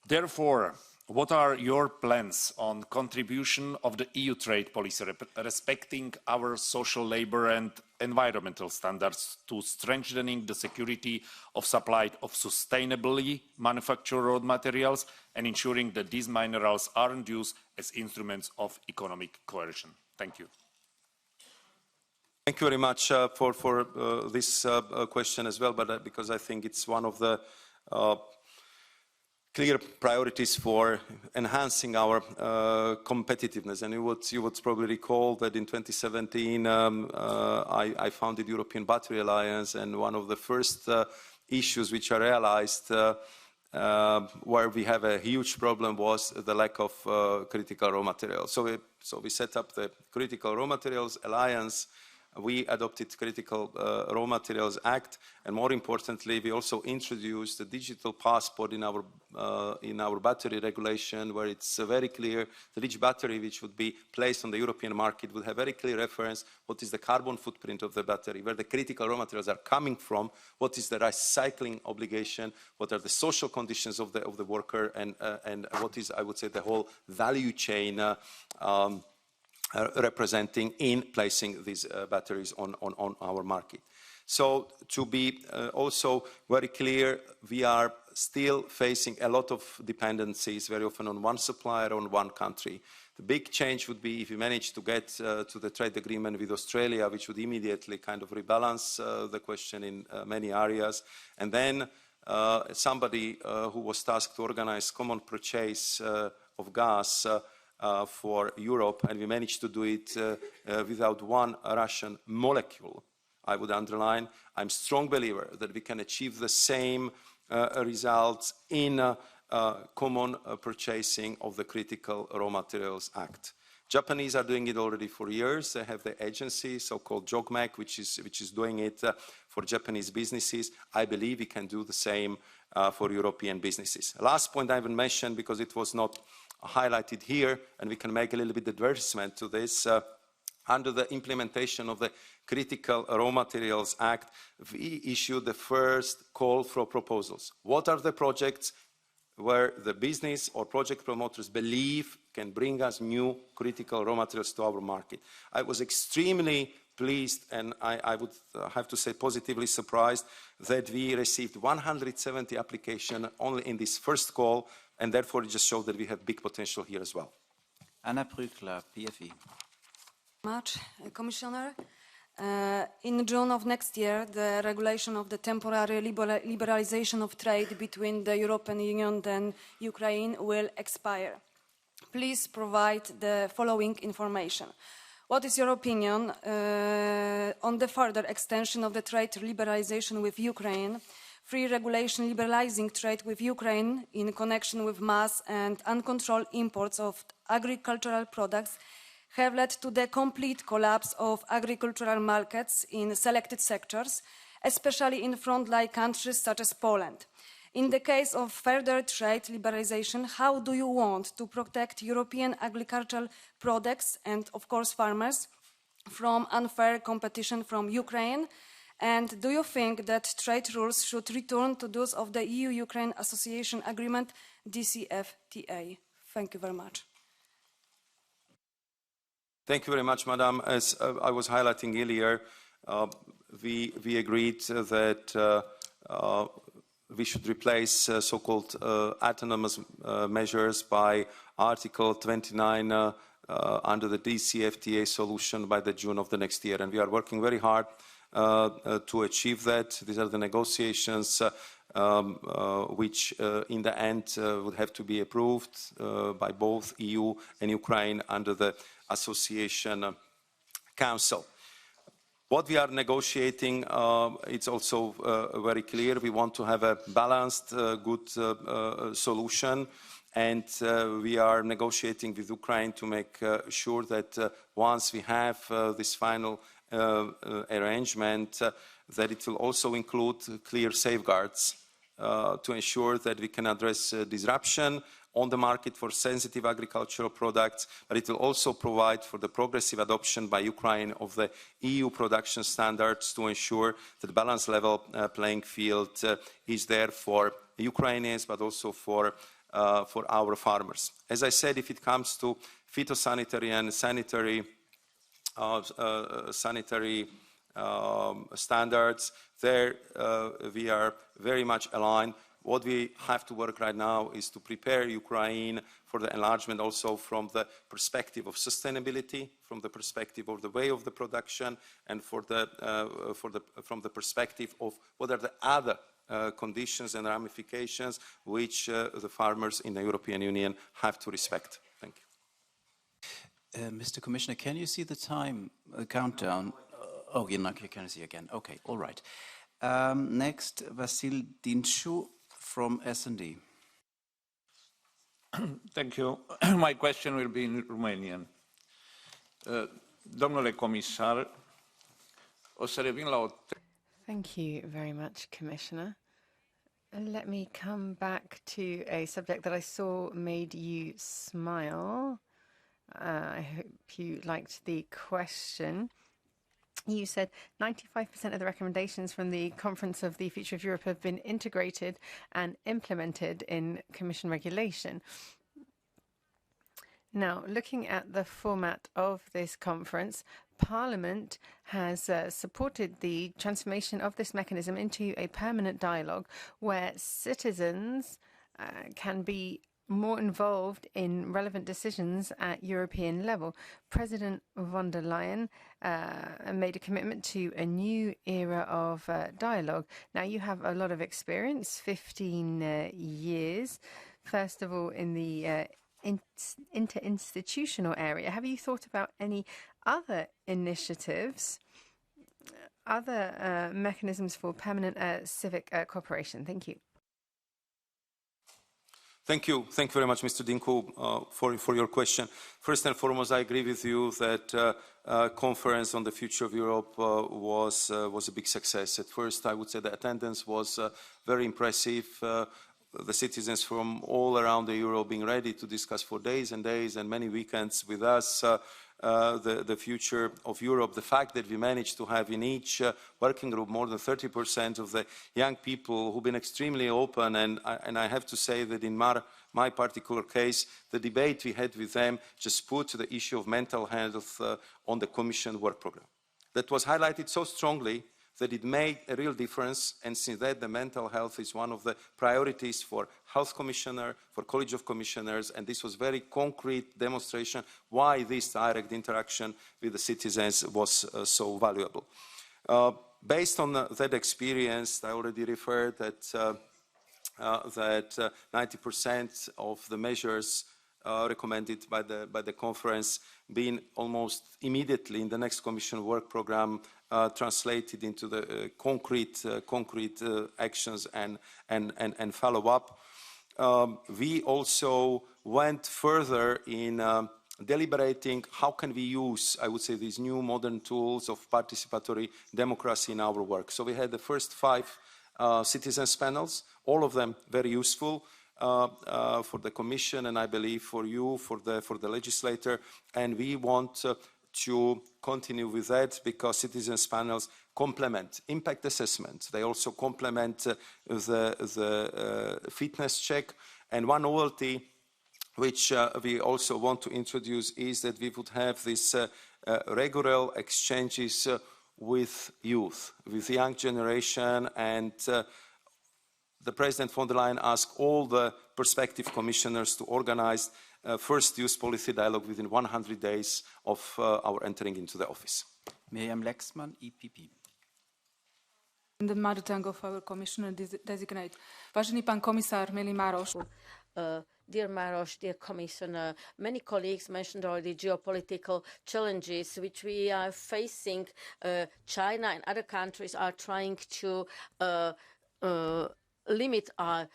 Therefore, what are your plans on contribution of the EU trade policy respecting our social, labour and environmental standards to strengthening the security of supply of sustainably manufactured raw materials and ensuring that these minerals aren't used as instruments of economic coercion? Thank you. Thank you very much for this question as well, but because I think it's one of the clear priorities for enhancing our competitiveness. And you would probably recall that in 2017 I founded European Battery Alliance, and one of the first issues which I realized where we have a huge problem was the lack of critical raw materials. So we set up the Critical Raw Materials Alliance. We adopted Critical Raw Materials Act, and more importantly, we also introduced the digital passport in our battery regulation, where it's very clear that each battery which would be placed on the European market would have very clear reference what is the carbon footprint of the battery, where the critical raw materials are coming from, what is the recycling obligation, what are the social conditions of the worker, and what is, I would say, the whole value chain representing in placing these batteries on our market. So to be also very clear, we are still facing a lot of dependencies, very often on one supplier, on one country. The big change would be if we manage to get to the trade agreement with Australia, which would immediately kind of rebalance the question in many areas. And then somebody who was tasked to organize common purchase of gas for Europe, and we managed to do it without one Russian molecule. I would underline, I'm a strong believer that we can achieve the same results in common purchasing of the Critical Raw Materials Act. Japanese are doing it already for years. They have the agency, so-called JOGMEC, which is doing it for Japanese businesses. I believe we can do the same for European businesses. Last point I haven't mentioned because it was not highlighted here, and we can make a little bit of advertisement to this. Under the implementation of the Critical Raw Materials Act, we issued the first call for proposals. What are the projects where the business or project promoters believe can bring us new critical raw materials to our market? I was extremely pleased, and I would have to say positively surprised, that we received 170 applications only in this first call, and therefore it just shows that we have big potential here as well. Anna Brückler, PFE. Much, Commissioner. In June of next year, the regulation of the temporary liberalization of trade between the European Union and Ukraine will expire. Please provide the following information. What is your opinion on the further extension of the trade liberalization with Ukraine? Free regulation liberalizing trade with Ukraine in connection with mass and uncontrolled imports of agricultural products have led to the complete collapse of agricultural markets in selected sectors, especially in frontline countries such as Poland. In the case of further trade liberalization, how do you want to protect European agricultural products and, of course, farmers from unfair competition from Ukraine? And do you think that trade rules should return to those of the EU-Ukraine Association Agreement, DCFTA? Thank you very much. Thank you very much, Madam. As I was highlighting earlier, we agreed that we should replace so-called autonomous measures by Article 29 under the DCFTA solution by the June of the next year. And we are working very hard to achieve that. These are the negotiations which in the end would have to be approved by both EU and Ukraine under the Association Council. What we are negotiating, it's also very clear. We want to have a balanced, good solution. And we are negotiating with Ukraine to make sure that once we have this final arrangement, that it will also include clear safeguards to ensure that we can address disruption on the market for sensitive agricultural products, but it will also provide for the progressive adoption by Ukraine of the EU production standards to ensure that the balanced level playing field is there for Ukrainians, but also for our farmers. As I said, if it comes to phytosanitary and sanitary standards, there we are very much aligned. What we have to work right now is to prepare Ukraine for the enlargement also from the perspective of sustainability, from the perspective of the way of the production, and from the perspective of what are the other conditions and ramifications which the farmers in the European Union have to respect. Thank you. Mr. Commissioner, can you see the time countdown? Oh, you can see again. Okay, all right. Next, Vasil Dinshu from S&D. Thank you. My question will be in Romanian. Domnule comisar, o să revin la o... Thank you very much, Commissioner. Let me come back to a subject that I saw made you smile. I hope you liked the question. You said 95% of the recommendations from the Conference of the Future of Europe have been integrated and implemented in Commission regulation. Now, looking at the format of this conference, Parliament has supported the transformation of this mechanism into a permanent dialogue where citizens can be more involved in relevant decisions at European level. President von der Leyen made a commitment to a new era of dialogue. Now, you have a lot of experience, 15 years, first of all in the interinstitutional area. Have you thought about any other initiatives, other mechanisms for permanent civic cooperation? Thank you. Thank you. Thank you very much, Mr. Dinku, for your question. First and foremost, I agree with you that conference on the future of Europe was a big success. At first, I would say the attendance was very impressive. The citizens from all around the Europe being ready to discuss for days and days and many weekends with us the future of Europe. The fact that we managed to have in each working group more than 30% of the young people who've been extremely open, and I have to say that in my particular case, the debate we had with them just put the issue of mental health on the Commission work program. That was highlighted so strongly that it made a real difference, and since that the mental health is one of the priorities for Health Commissioner, for College of Commissioners, and this was very concrete demonstration why this direct interaction with the citizens was so valuable. Based on that experience, I already referred that 90% of the measures recommended by the conference being almost immediately in the next Commission work program translated into the concrete actions and follow-up. We also went further in deliberating how can we use, I would say, these new modern tools of participatory democracy in our work. So we had the first 5 citizens panels, all of them very useful for the Commission, and I believe for you, for the legislator, and we want to continue with that because citizens panels complement impact assessment. They also complement the fitness check. And one novelty which we also want to introduce is that we would have these regular exchanges with youth, with the young generation, and the President von der Leyen asked all the prospective commissioners to organize first youth policy dialogue within 100 days of our entering into the office. Miriam Lexman, EPP. In the mother tongue of our commissioner designate. Vážený pán komisár, milý Maroš. Dear Maroš, dear Commissioner, many colleagues mentioned already geopolitical challenges which we are facing. China and other countries are trying to limit our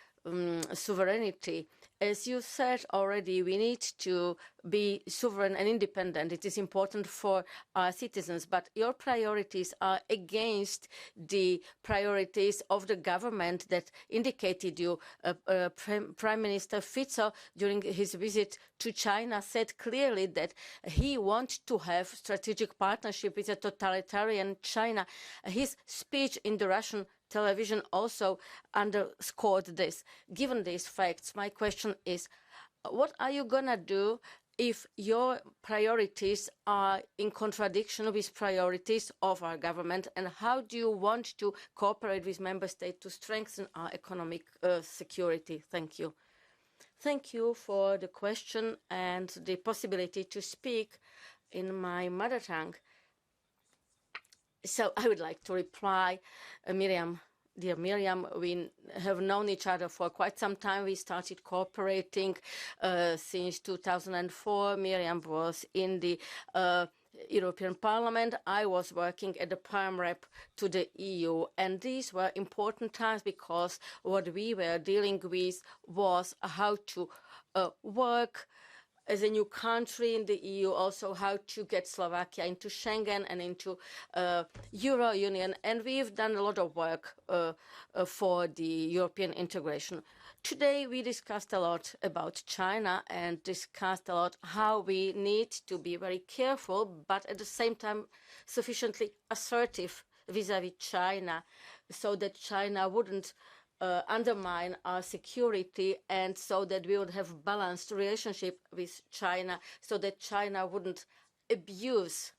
sovereignty. As you said already, we need to be sovereign and independent. It is important for our citizens, but your priorities are against the priorities of the government that indicated you. Prime Minister Fico, during his visit to China, said clearly that he wants to have strategic partnership with a totalitarian China. His speech in the Russian television also underscored this. Given these facts, my question is, what are you going to do if your priorities are in contradiction with priorities of our government, and how do you want to cooperate with member states to strengthen our economic security? Thank you. Thank you for the question and the possibility to speak in my mother tongue. So I would like to reply, Miriam. Dear Miriam, we have known each other for quite some time. We started cooperating since 2004. Miriam was in the European Parliament. I was working at the Prime Rep to the EU. And these were important times because what we were dealing with was how to work as a new country in the EU, also how to get Slovakia into Schengen and into Euro Union. And we've done a lot of work for the European integration. Today, we discussed a lot about China and discussed a lot how we need to be very careful, but at the same time, sufficiently assertive vis-à-vis China, so that China wouldn't undermine our security, and so that we would have balanced relationship with China, so that China wouldn't abuse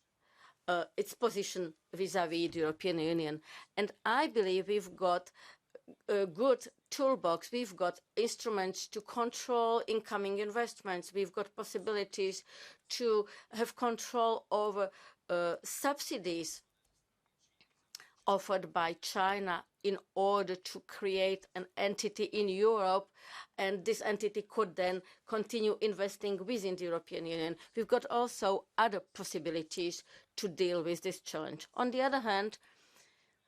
its position vis-à-vis the European Union. And I believe we've got a good toolbox. We've got instruments to control incoming investments. We've got possibilities to have control over subsidies offered by China in order to create an entity in Europe, and this entity could then continue investing within the European Union. We've got also other possibilities to deal with this challenge. On the other hand,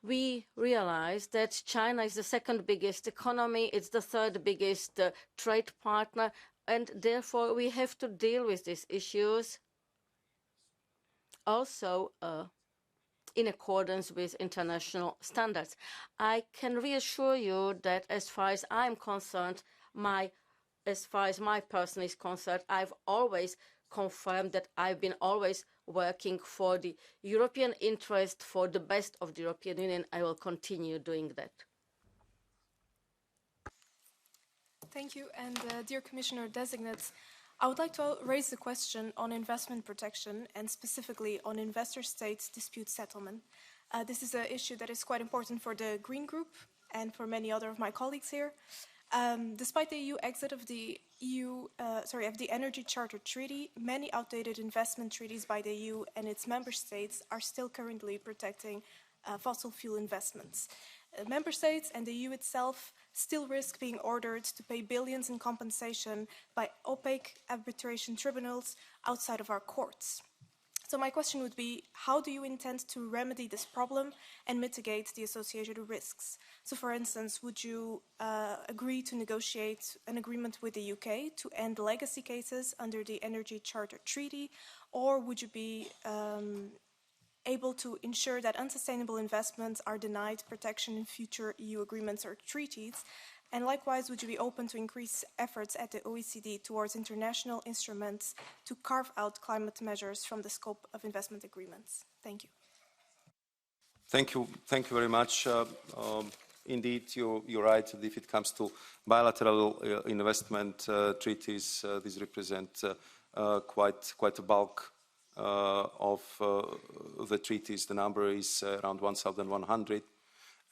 we realize that China is the second biggest economy, it's the third biggest trade partner, and therefore we have to deal with these issues also in accordance with international standards. I can reassure you that as far as I'm concerned, as far as my person is concerned, I've always confirmed that I've been always working for the European interest, for the best of the European Union. I will continue doing that. Thank you. And dear Commissioner Designates, I would like to raise the question on investment protection and specifically on investor-state dispute settlement. This is an issue that is quite important for the Green Group and for many other of my colleagues here. Despite the EU exit of the of the Energy Charter Treaty, many outdated investment treaties by the EU and its member states are still currently protecting fossil fuel investments. Member states and the EU itself still risk being ordered to pay billions in compensation by opaque arbitration tribunals outside of our courts. So my question would be, how do you intend to remedy this problem and mitigate the associated risks? So for instance, would you agree to negotiate an agreement with the UK to end legacy cases under the Energy Charter Treaty, or would you be able to ensure that unsustainable investments are denied protection in future EU agreements or treaties? And likewise, would you be open to increase efforts at the OECD towards international instruments to carve out climate measures from the scope of investment agreements? Thank you. Thank you very much. Indeed, you're right. If it comes to bilateral investment treaties, these represent quite a bulk of the treaties. The number is around 1,100.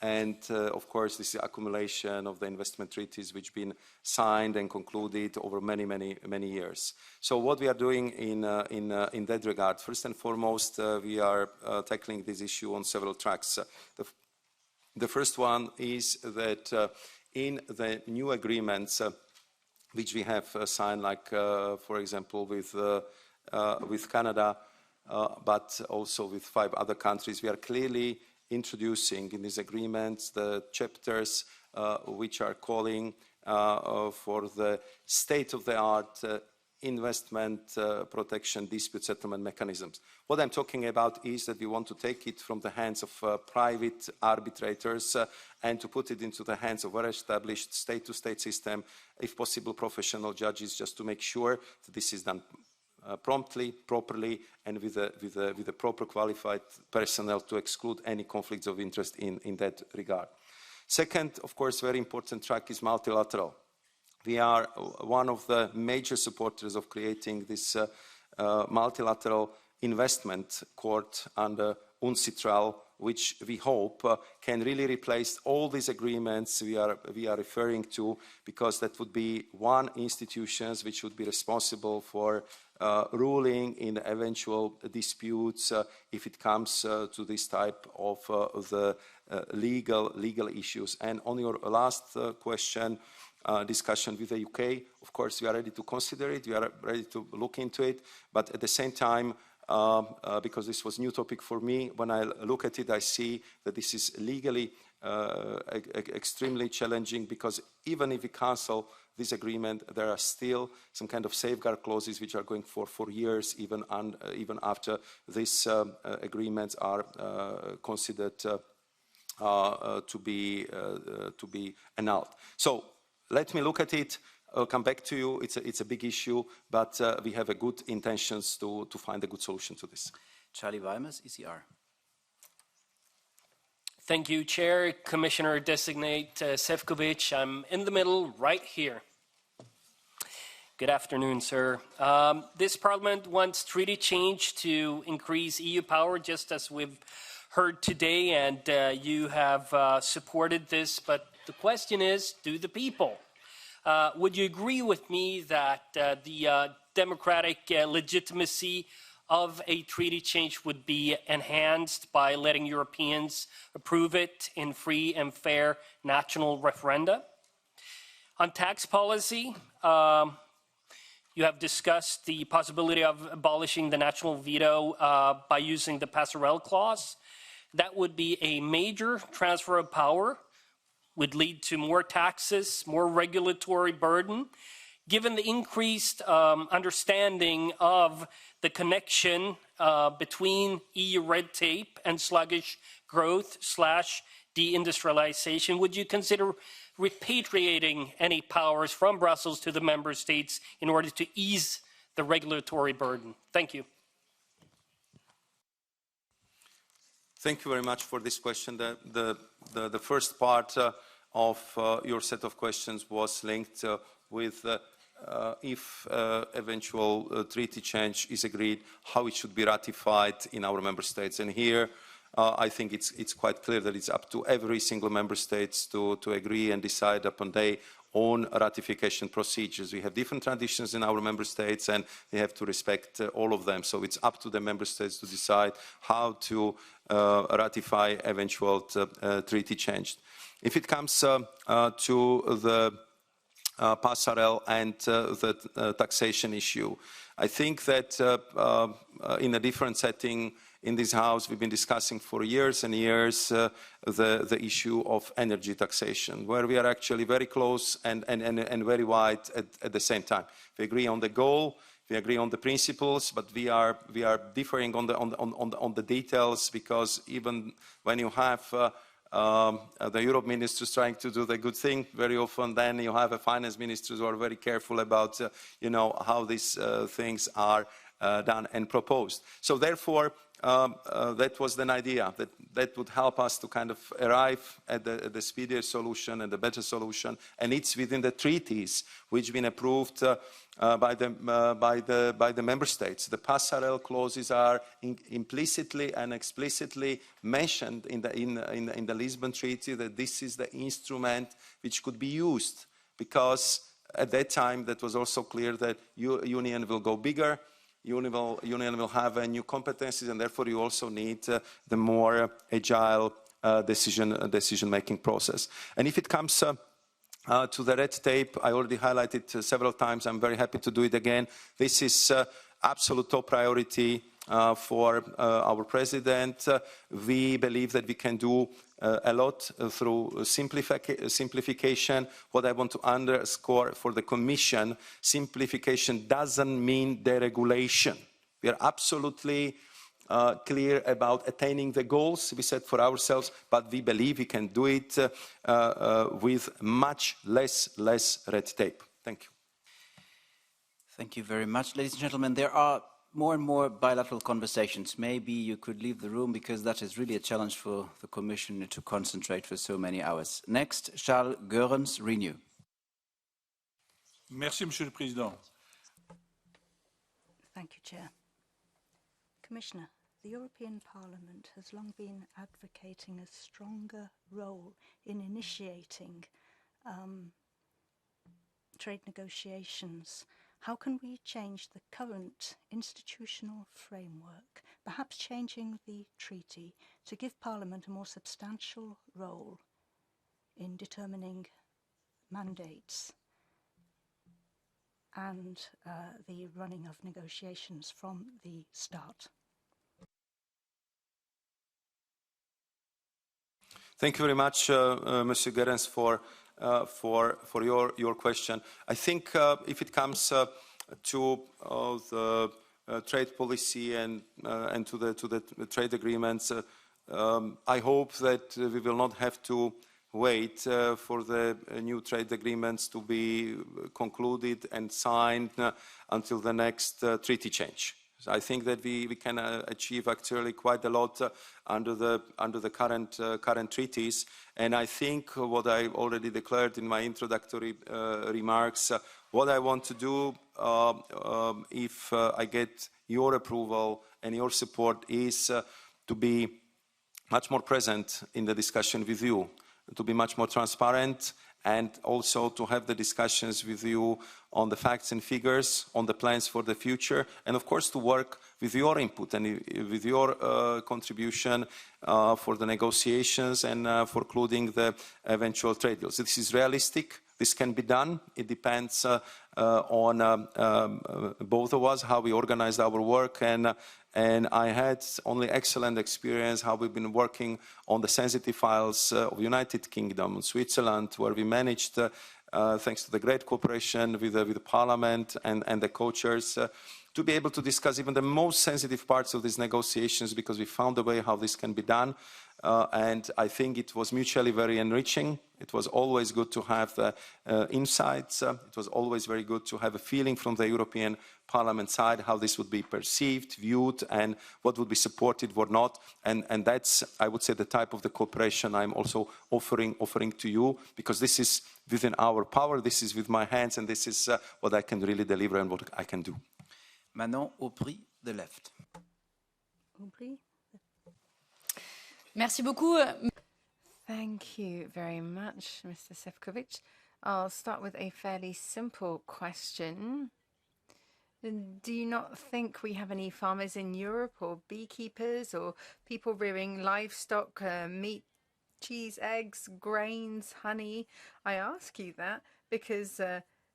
And of course, this is the accumulation of the investment treaties which have been signed and concluded over many years. So what we are doing in that regard, first and foremost, we are tackling this issue on several tracks. The first one is that in the new agreements which we have signed, like for example with Canada, but also with 5 other countries, we are clearly introducing in these agreements the chapters which are calling for the state-of-the-art investment protection dispute settlement mechanisms. What I'm talking about is that we want to take it from the hands of private arbitrators and to put it into the hands of very established state-to-state system, if possible professional judges, just to make sure that this is done promptly, properly, and with a proper qualified personnel to exclude any conflicts of interest in that regard. Second, of course, very important track is multilateral. We are one of the major supporters of creating this multilateral investment court under UNCITRAL, which we hope can really replace all these agreements we are referring to, because that would be one institution which would be responsible for ruling in eventual disputes if it comes to this type of the legal issues. And on your last question, discussion with the UK, of course, we are ready to consider it, we are ready to look into it, but at the same time, because this was a new topic for me, when I look at it, I see that this is legally extremely challenging, because even if we cancel this agreement, there are still some kind of safeguard clauses which are going for years, even after these agreements are considered to be annulled. So let me look at it. I'll come back to you. It's a big issue, but we have a good intentions to find a good solution to this. Charlie Weimers, ECR. Thank you, Chair. Commissioner-designate Šefčovič, I'm in the middle right here. Good afternoon, sir. This Parliament wants treaty change to increase EU power, just as we've heard today, and you have supported this, but the question is, do the people? Would you agree with me that the democratic legitimacy of a treaty change would be enhanced by letting Europeans approve it in free and fair national referenda? On tax policy, you have discussed the possibility of abolishing the national veto by using the passerelle clause. That would be a major transfer of power, would lead to more taxes, more regulatory burden. Given the increased understanding of the connection between EU red tape and sluggish growth / deindustrialization, would you consider repatriating any powers from Brussels to the member states in order to ease the regulatory burden? Thank you. Thank you very much for this question. The first part of your set of questions was linked with if eventual treaty change is agreed, how it should be ratified in our member states. And here, I think it's quite clear that it's up to every single member state to agree and decide upon their own ratification procedures. We have different traditions in our member states, and they have to respect all of them. So it's up to the member states to decide how to ratify eventual treaty change. If it comes to the passerelle and the taxation issue, I think that in a different setting in this House, we've been discussing for years and years the issue of energy taxation, where we are actually very close and very wide at the same time. We agree on the goal, we agree on the principles, but we are differing on the details, because even when you have the Europe ministers trying to do the good thing, very often then you have a finance ministers who are very careful about how these things are done and proposed. So therefore, that was an idea that would help us to kind of arrive at the speedier solution and the better solution. And it's within the treaties which have been approved by the member states. The passerelle clauses are implicitly and explicitly mentioned in the Lisbon Treaty, that this is the instrument which could be used, because at that time that was also clear that Union will go bigger. Union will have new competencies, and therefore you also need the more agile decision-making process. And if it comes to the red tape, I already highlighted several times. I'm very happy to do it again. This is absolute top priority for our president. We believe that we can do a lot through simplification. What I want to underscore for the Commission, simplification doesn't mean deregulation. We are absolutely clear about attaining the goals we set for ourselves, but we believe we can do it with much less red tape. Thank you. Thank you very much. Ladies and gentlemen, there are more and more bilateral conversations. Maybe you could leave the room, because that is really a challenge for the Commission to concentrate for so many hours. Next, Charles Goerens, Renew. Merci, Monsieur le Président. Thank you, Chair. Commissioner, the European Parliament has long been advocating a stronger role in initiating trade negotiations. How can we change the current institutional framework, perhaps changing the treaty, to give Parliament a more substantial role in determining mandates and the running of negotiations from the start? Thank you very much, Mr. Goerens, for your question. I think if it comes to the trade policy and to the trade agreements, I hope that we will not have to wait for the new trade agreements to be concluded and signed until the next treaty change. So I think that we can achieve actually quite a lot under the current treaties. And I think what I already declared in my introductory remarks, what I want to do if I get your approval and your support is to be much more present in the discussion with you, to be much more transparent, and also to have the discussions with you on the facts and figures, on the plans for the future, and of course to work with your input and with your contribution for the negotiations and for concluding the eventual trade deals. This is realistic. This can be done. It depends on both of us, how we organize our work, and I had only excellent experience how we've been working on the sensitive files of United Kingdom, Switzerland, where we managed, thanks to the great cooperation with the Parliament and the co-chairs, to be able to discuss even the most sensitive parts of these negotiations, because we found a way how this can be done. And I think it was mutually very enriching. It was always good to have the insights. It was always very good to have a feeling from the European Parliament side how this would be perceived, viewed, and what would be supported or not. And that's, I would say, the type of the cooperation I'm also offering to you, because this is within our power, this is with my hands, and this is what I can really deliver and what I can do. Manon Aubry, the left. Aubry. Merci beaucoup. Thank you very much, Mr. Šefčovič. I'll start with a fairly simple question. Do you not think we have any farmers in Europe, or beekeepers, or people rearing livestock, meat, cheese, eggs, grains, honey? I ask you that because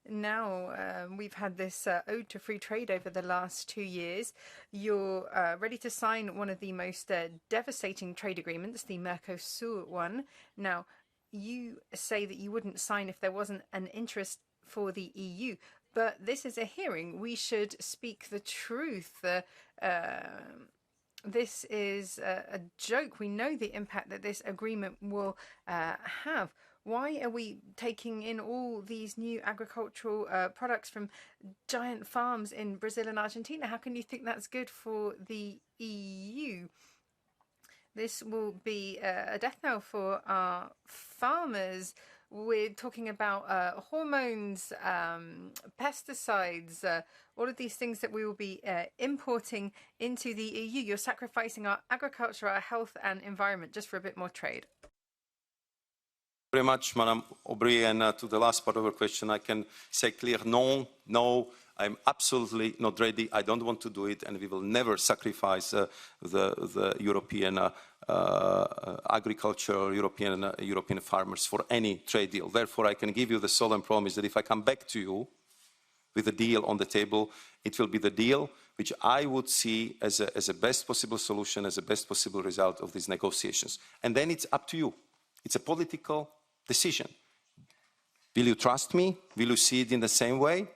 now we've had this ode to free trade over the last 2 years. You're ready to sign one of the most devastating trade agreements, the Mercosur one. Now, you say that you wouldn't sign if there wasn't an interest for the EU, but this is a hearing. We should speak the truth. This is a joke. We know the impact that this agreement will have. Why are we taking in all these new agricultural products from giant farms in Brazil and Argentina? How can you think that's good for the EU? This will be a death knell for our farmers. We're talking about hormones, pesticides, all of these things that we will be importing into the EU. You're sacrificing our agriculture, our health and environment just for a bit more trade. Very much, Madam Aubry, and to the last part of your question, I can say clear, no, I'm absolutely not ready. I don't want to do it, and we will never sacrifice the European agriculture, European farmers for any trade deal. Therefore, I can give you the solemn promise that if I come back to you with a deal on the table, it will be the deal which I would see as a best possible solution, as a best possible result of these negotiations. And then it's up to you. It's a political decision. Will you trust me? Will you see it in the same way?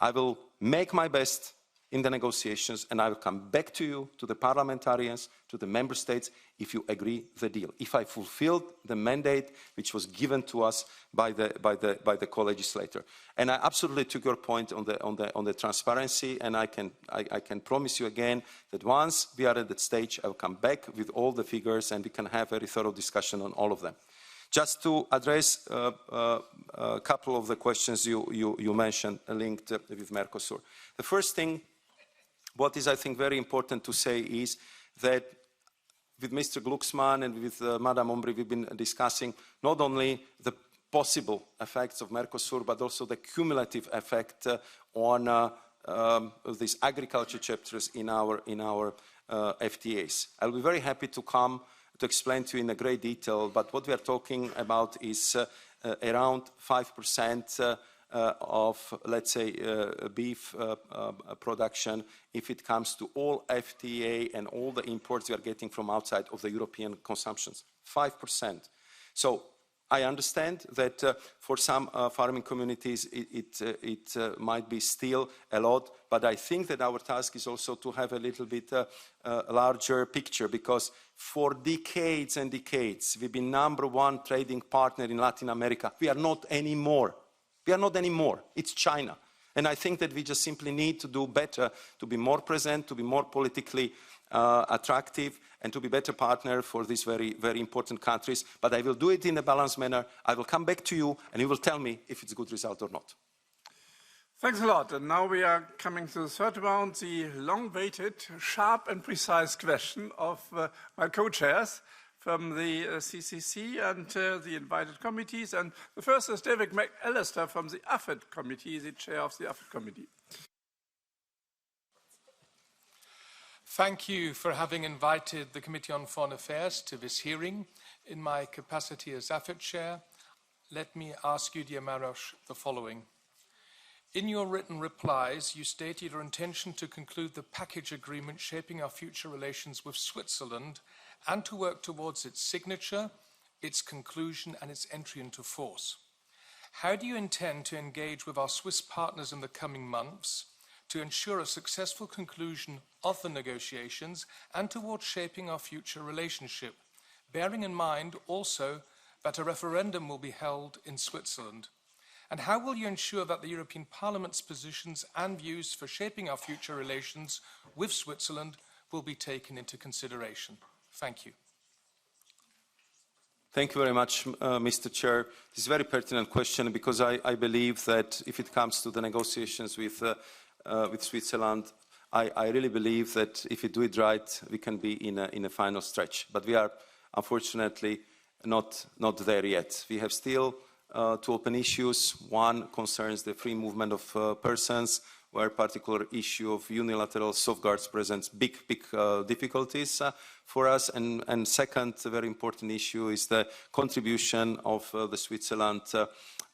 I will make my best in the negotiations, and I will come back to you, to the parliamentarians, to the member states, if you agree the deal. If I fulfilled the mandate which was given to us by the co-legislator. And I absolutely took your point on the transparency, and I can promise you again that once we are at that stage, I will come back with all the figures, and we can have a very thorough discussion on all of them. Just to address a couple of the questions you mentioned linked with Mercosur. The first thing, what is I think very important to say is that with Mr. Glucksmann and with Madame Aubry, we've been discussing not only the possible effects of Mercosur, but also the cumulative effect on these agriculture chapters in our FTAs. I'll be very happy to come to explain to you in a great detail, but what we are talking about is around 5% of, let's say, beef production if it comes to all FTA and all the imports we are getting from outside of the European consumptions. 5%. So I understand that for some farming communities it might be still a lot, but I think that our task is also to have a little bit larger picture, because for decades and decades we've been #1 trading partner in Latin America. We are not anymore. We are not anymore. It's China. And I think that we just simply need to do better, to be more present, to be more politically attractive, and to be better partner for these very, very important countries. But I will do it in a balanced manner. I will come back to you, and you will tell me if it's a good result or not. Thanks a lot. And now we are coming to the third round, the long-awaited, sharp and precise question of my co-chairs from the CCC and the invited committees. And the first is David McAllister from the AFCO committee, the chair of the AFCO committee. Thank you for having invited the Committee on Foreign Affairs to this hearing. In my capacity as AFCO chair, let me ask you, dear Maroš, the following. In your written replies, you stated your intention to conclude the package agreement shaping our future relations with Switzerland and to work towards its signature, its conclusion, and its entry into force. How do you intend to engage with our Swiss partners in the coming months to ensure a successful conclusion of the negotiations and towards shaping our future relationship, bearing in mind also that a referendum will be held in Switzerland? And how will you ensure that the European Parliament's positions and views for shaping our future relations with Switzerland will be taken into consideration? Thank you. Thank you very much, Mr. Chair. This is a very pertinent question, because I believe that if it comes to the negotiations with Switzerland, I really believe that if we do it right, we can be in a final stretch. But we are, unfortunately, not there yet. We have still two open issues. One concerns the free movement of persons, where a particular issue of unilateral safeguards presents big difficulties for us. And second, a very important issue is the contribution of the Switzerland to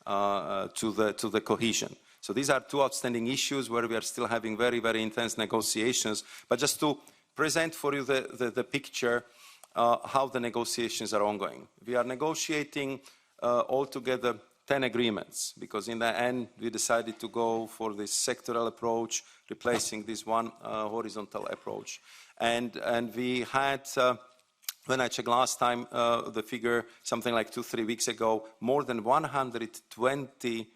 the cohesion. So these are two outstanding issues where we are still having very, very intense negotiations. But just to present for you the picture, how the negotiations are ongoing. We are negotiating altogether 10 agreements, because in the end we decided to go for this sectoral approach, replacing this one horizontal approach. And we had when I checked last time, the figure, something like 2-3 weeks ago, more than 120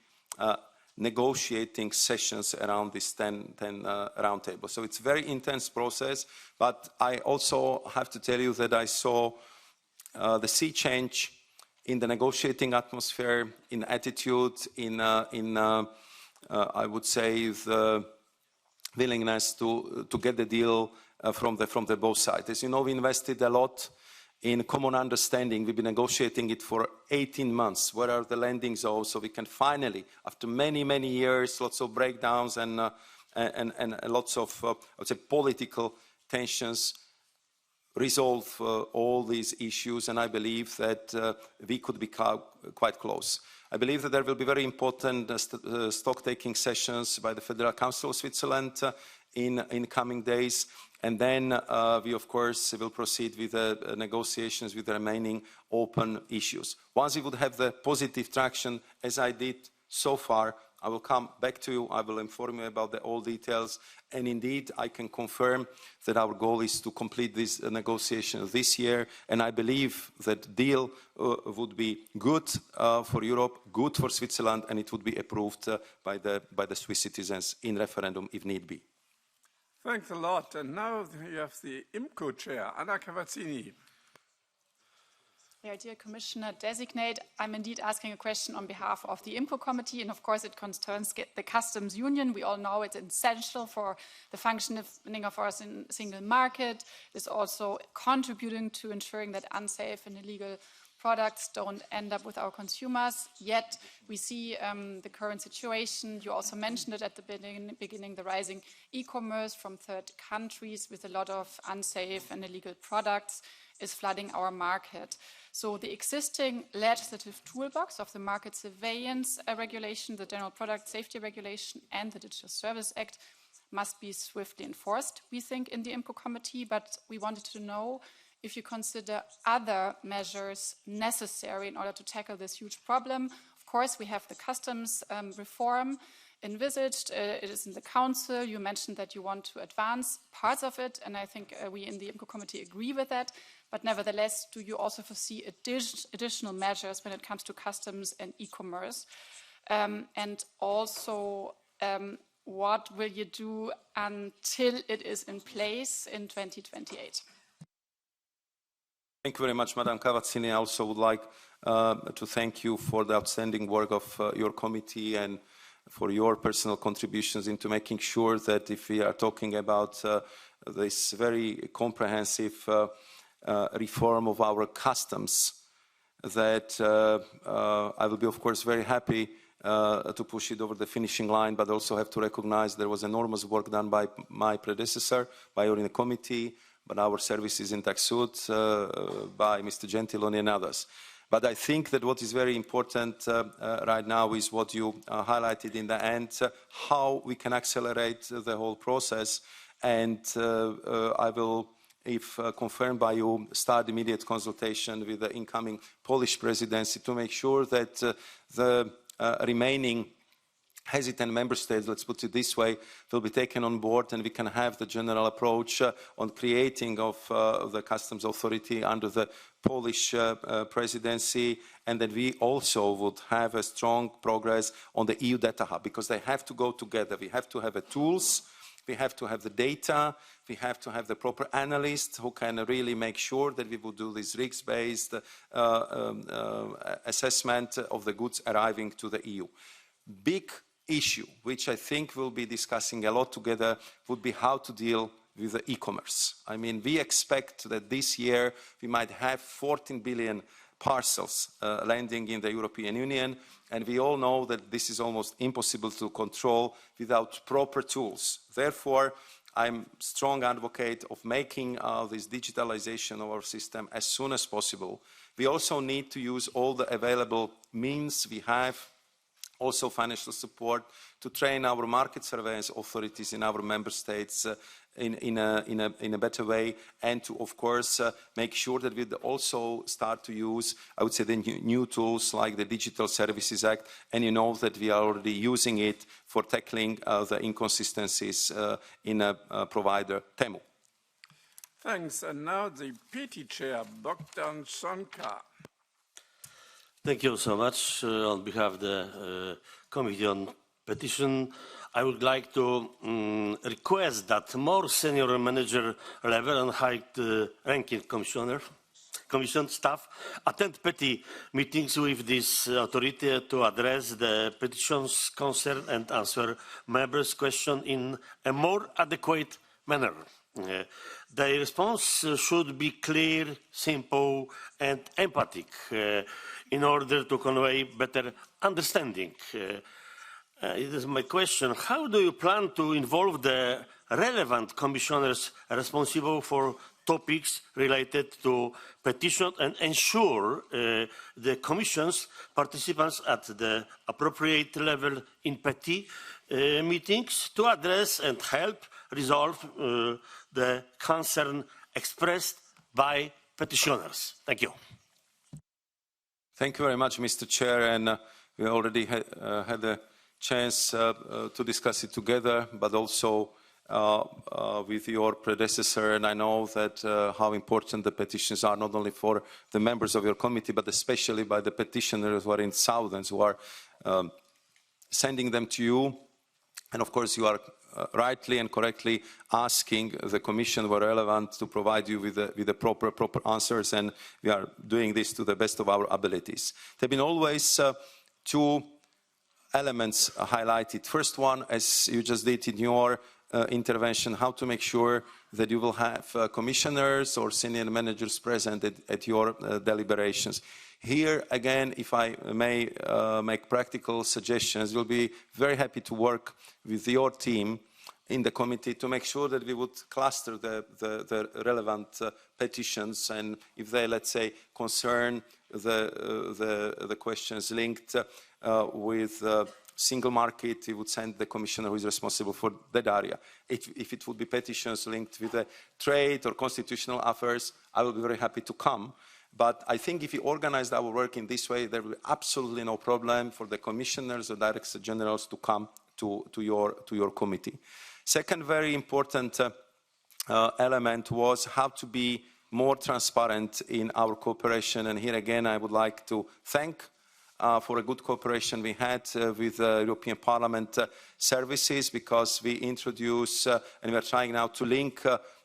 negotiating sessions around this 10 roundtable. So it's a very intense process, but I also have to tell you that I saw the sea change in the negotiating atmosphere, in attitude, in I would say, the willingness to get the deal from the both sides. As you know, we invested a lot in common understanding. We've been negotiating it for 18 months. Where are the landing zones? So we can finally, after many, many years, lots of breakdowns and lots of, I would say, political tensions, resolve all these issues. And I believe that we could be quite close. I believe that there will be very important stock-taking sessions by the Federal Council of Switzerland in coming days. And then we, of course, will proceed with the negotiations with the remaining open issues. Once we would have the positive traction, as I did so far, I will come back to you. I will inform you about all details. And indeed, I can confirm that our goal is to complete this negotiation this year. And I believe that deal would be good for Europe, good for Switzerland, and it would be approved by the Swiss citizens in referendum if need be. Thanks a lot. And now you have the IMCO chair, Anna Cavazzini. Yeah, dear Commissioner Designate, I'm indeed asking a question on behalf of the IMCO committee, and of course it concerns the customs union. We all know it's essential for the functioning of our single market. It's also contributing to ensuring that unsafe and illegal products don't end up with our consumers. Yet we see the current situation. You also mentioned it at the beginning, the rising e-commerce from third countries with a lot of unsafe and illegal products is flooding our market. So the existing legislative toolbox of the Market Surveillance Regulation, the General Product Safety Regulation, and the Digital Service Act must be swiftly enforced, we think, in the IMCO committee, but we wanted to know if you consider other measures necessary in order to tackle this huge problem. Of course, we have the customs reform envisaged. It is in the Council. You mentioned that you want to advance parts of it, and I think we in the IMCO committee agree with that. But nevertheless, do you also foresee additional measures when it comes to customs and e-commerce? And also, what will you do until it is in place in 2028? Thank you very much, Madam Cavazzini. I also would like to thank you for the outstanding work of your committee and for your personal contributions into making sure that if we are talking about this very comprehensive reform of our customs, that I will be, of course, very happy to push it over the finishing line, but also have to recognize there was enormous work done by my predecessor, by your in the committee, but our services in TaxSud, by Mr. Gentiloni and others. But I think that what is very important right now is what you highlighted in the end, how we can accelerate the whole process. And I will, if confirmed by you, start immediate consultation with the incoming Polish presidency to make sure that the remaining hesitant member states, let's put it this way, will be taken on board, and we can have the general approach on creating of the customs authority under the Polish presidency, and that we also would have a strong progress on the EU data hub, because they have to go together. We have to have the tools, we have to have the data, we have to have the proper analysts who can really make sure that we will do this risk-based assessment of the goods arriving to the EU. Big issue, which I think we'll be discussing a lot together, would be how to deal with the e-commerce. I mean, we expect that this year we might have 14 billion parcels landing in the European Union, and we all know that this is almost impossible to control without proper tools. Therefore, I'm a strong advocate of making this digitalization of our system as soon as possible. We also need to use all the available means we have, also financial support, to train our market surveillance authorities in our member states in a better way, and to, of course, make sure that we also start to use, I would say, the new tools like the Digital Services Act, and you know that we are already using it for tackling the inconsistencies in a provider, Temu. Thanks. And now the PT Chair, Bogdan Sonka. Thank you so much. On behalf of the Committee on Petition, I would like to request that more senior manager level and high-ranking Commission staff attend petty meetings with this authority to address the petitions concern and answer members' questions in a more adequate manner. The response should be clear, simple, and emphatic in order to convey better understanding. It is my question, how do you plan to involve the relevant commissioners responsible for topics related to petition and ensure the Commission's participants at the appropriate level in petty meetings to address and help resolve the concern expressed by petitioners? Thank you. Thank you very much, Mr. Chair, and we already had a chance to discuss it together, but also with your predecessor, and I know that how important the petitions are, not only for the members of your committee, but especially by the petitioners who are in thousands, who are sending them to you. And of course, you are rightly and correctly asking the Commission where relevant to provide you with the proper answers, and we are doing this to the best of our abilities. There have been always two elements highlighted. First one, as you just did in your intervention, how to make sure that you will have commissioners or senior managers present at your deliberations. Here, again, if I may make practical suggestions, we'll be very happy to work with your team in the committee to make sure that we would cluster the relevant petitions, and if they, let's say, concern the questions linked with single market, we would send the commissioner who is responsible for that area. If it would be petitions linked with the trade or constitutional affairs, I will be very happy to come. But I think if we organized our work in this way, there will be absolutely no problem for the commissioners or director generals to come to your committee. Second very important element was how to be more transparent in our cooperation. And here again, I would like to thank for a good cooperation we had with European Parliament services, because we introduce and we are trying now to link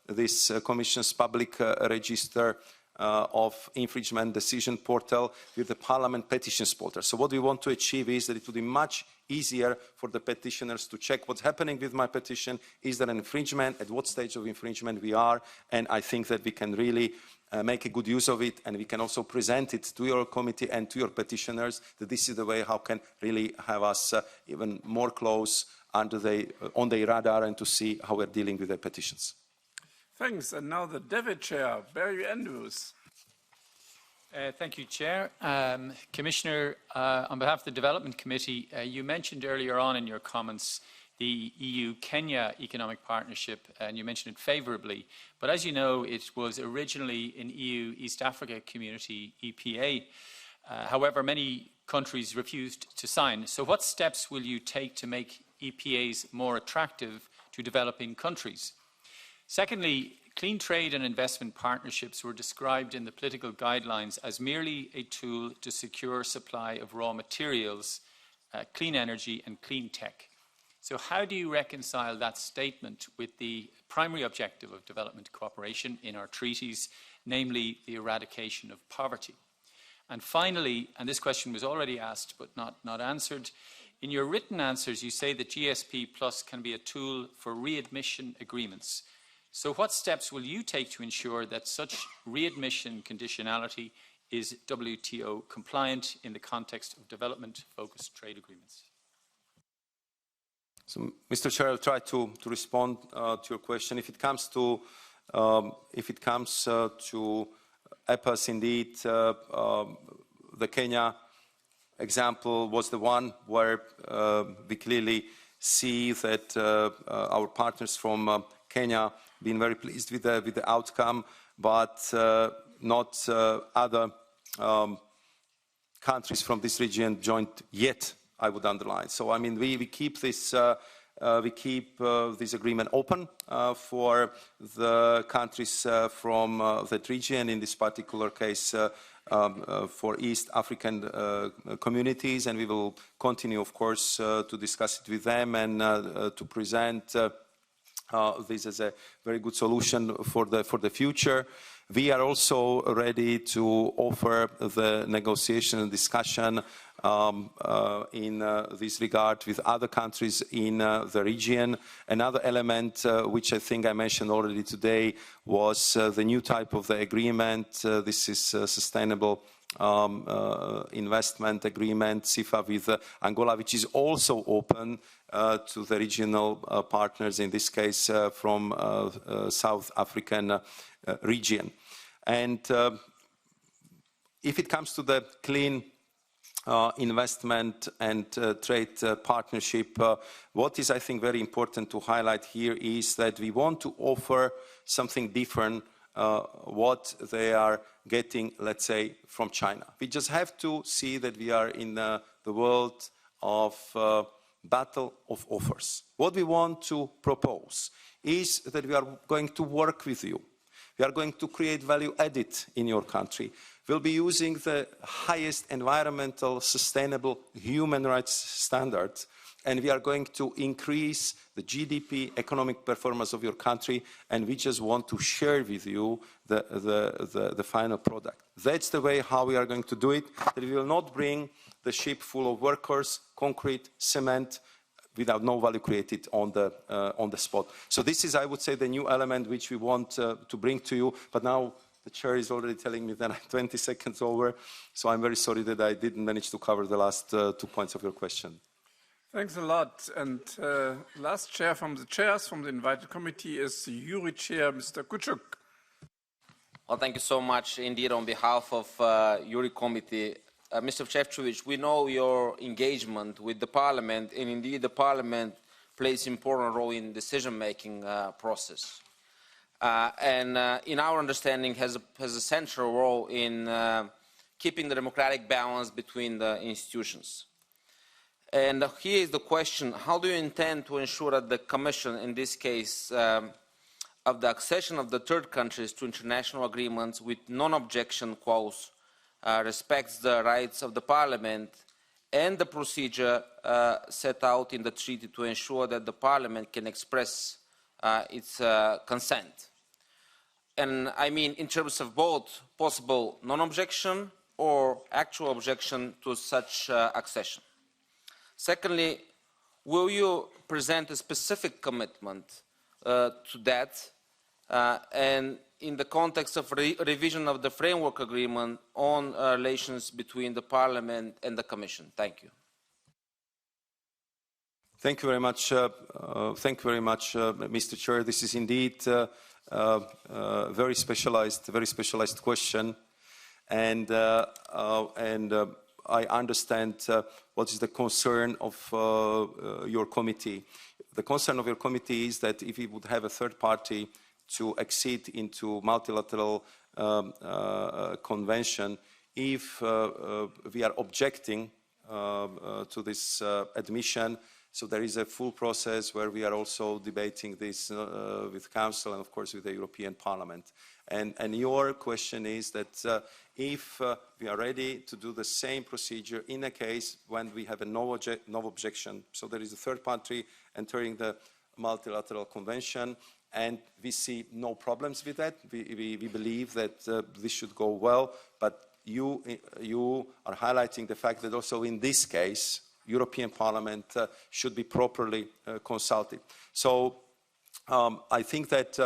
this Commission's public register of infringement decision portal with the Parliament petitions portal. So what we want to achieve is that it would be much easier for the petitioners to check what's happening with my petition. Is there an infringement? At what stage of infringement we are? And I think that we can really make a good use of it, and we can also present it to your committee and to your petitioners that this is the way how can really have us even more close on the radar and to see how we're dealing with the petitions. Thanks. And now the David Chair, Barry Andrews. Thank you, Chair. Commissioner, on behalf of the Development Committee, you mentioned earlier on in your comments the EU-Kenya economic partnership, and you mentioned it favourably. But as you know, it was originally an EU-East Africa Community, EPA. However, many countries refused to sign. So what steps will you take to make EPAs more attractive to developing countries? Secondly, clean trade and investment partnerships were described in the political guidelines as merely a tool to secure supply of raw materials, clean energy and clean tech. So how do you reconcile that statement with the primary objective of development cooperation in our treaties, namely the eradication of poverty? And finally, and this question was already asked but not answered, in your written answers you say that GSP Plus can be a tool for readmission agreements. So what steps will you take to ensure that such readmission conditionality is WTO compliant in the context of development-focused trade agreements? So, Mr. Chair, I'll try to respond to your question. If it comes to EPAs, indeed, the Kenya example was the one where we clearly see that our partners from Kenya been very pleased with the outcome, but not other countries from this region joined yet, I would underline. So, I mean, we keep this we keep this agreement open for the countries from that region, in this particular case for East African communities, and we will continue, of course, to discuss it with them and to present this as a very good solution for the future. We are also ready to offer the negotiation and discussion in this regard with other countries in the region. Another element which I think I mentioned already today was the new type of the agreement. This is sustainable investment agreement, CIFA, with Angola, which is also open to the regional partners, in this case from South African region. And if it comes to the clean investment and trade partnership, what is, I think, very important to highlight here is that we want to offer something different what they are getting, let's say, from China. We just have to see that we are in the world of battle of offers. What we want to propose is that we are going to work with you. We are going to create value added in your country. We'll be using the highest environmental, sustainable human rights standards, and we are going to increase the GDP, economic performance of your country, and we just want to share with you the final product. That's the way how we are going to do it, that we will not bring the ship full of workers, concrete, cement, without no value created on the spot. So this is, I would say, the new element which we want to bring to you. But now the chair is already telling me that I'm 20 seconds over, so I'm very sorry that I didn't manage to cover the last 2 points of your question. Thanks a lot. And last chair from the chairs from the invited committee is the URI chair, Mr. Kuczuk. Well, thank you so much indeed on behalf of URI committee. Mr. Šefčovič, we know your engagement with the Parliament, and indeed the Parliament plays an important role in the decision-making process. And in our understanding has a central role in keeping the democratic balance between the institutions. And here is the question: how do you intend to ensure that the Commission, in this case, of the accession of the third countries to international agreements with non-objection clause respects the rights of the Parliament and the procedure set out in the treaty to ensure that the Parliament can express its consent? And I mean in terms of both possible non-objection or actual objection to such accession. Secondly, will you present a specific commitment to that and in the context of revision of the framework agreement on relations between the Parliament and the Commission? Thank you. Thank you very much. Mr. Chair. This is indeed a very specialized question, and I understand what is the concern of your committee. The concern of your committee is that if we would have a third party to accede into multilateral convention, if we are objecting to this admission, so there is a full process where we are also debating this with Council and of course with the European Parliament. And your question is that if we are ready to do the same procedure in a case when we have a no objection, so there is a third party entering the multilateral convention, and we see no problems with that. We believe that this should go well, but you are highlighting the fact that also in this case, European Parliament should be properly consulted. So I think that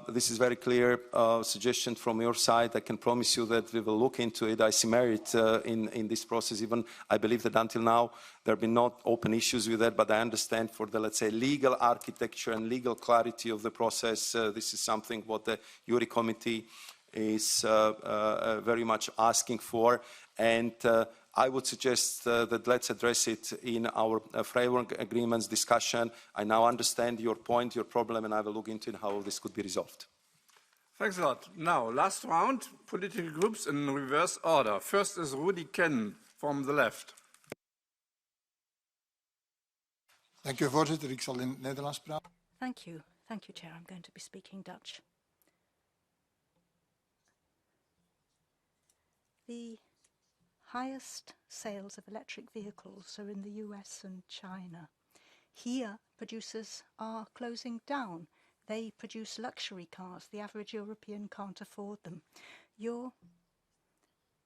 this is very clear suggestion from your side. I can promise you that we will look into it. I see merit in this process. Even I believe that until now there have been not open issues with that, but I understand for the, let's say, legal architecture and legal clarity of the process, this is something what the URI committee is very much asking for. And I would suggest that let's address it in our framework agreements discussion. I now understand your point, your problem, and I will look into how this could be resolved. Thanks a lot. Now, last round, political groups in reverse order. First is Rudi Ken from the left. Dank u, voorzitter. Ik zal in het Nederlands praten. Thank you, Chair. I'm going to be speaking Dutch. The highest sales of electric vehicles are in the US and China. Here, producers are closing down. They produce luxury cars. The average European can't afford them. You're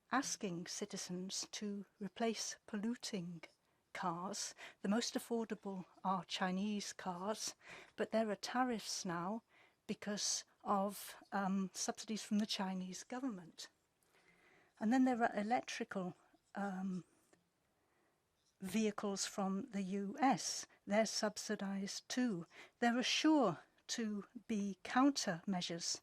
asking citizens to replace polluting cars. The most affordable are Chinese cars, but there are tariffs now because of subsidies from the Chinese government. And then there are electrical vehicles from the US. They're subsidized too. There are sure to be countermeasures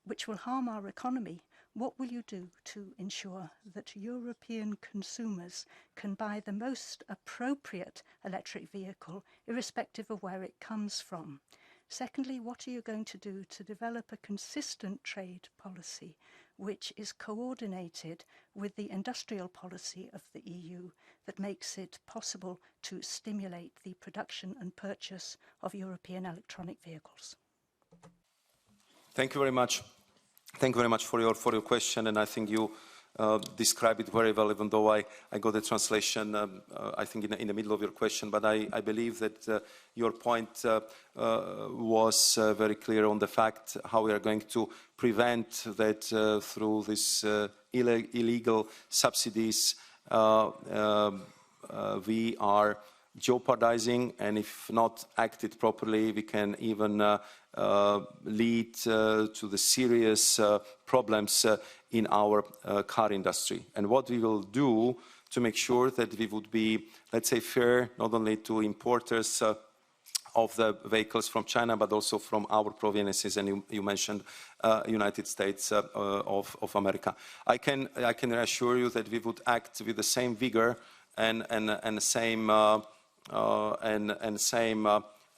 which will harm our economy. What will you do to ensure that European consumers can buy the most appropriate electric vehicle, irrespective of where it comes from? Secondly, what are you going to do to develop a consistent trade policy which is coordinated with the industrial policy of the EU that makes it possible to stimulate the production and purchase of European electronic vehicles? Thank you very much. Thank you very much for your question, and I think you described it very well, even though I got the translation, I think, in the middle of your question. But I believe that your point was very clear on the fact how we are going to prevent that through these illegal subsidies we are jeopardizing, and if not acted properly, we can even lead to the serious problems in our car industry. And what we will do to make sure that we would be, let's say, fair not only to importers of the vehicles from China, but also from our proveniences, and you mentioned United States of America. I can assure you that we would act with the same vigor and same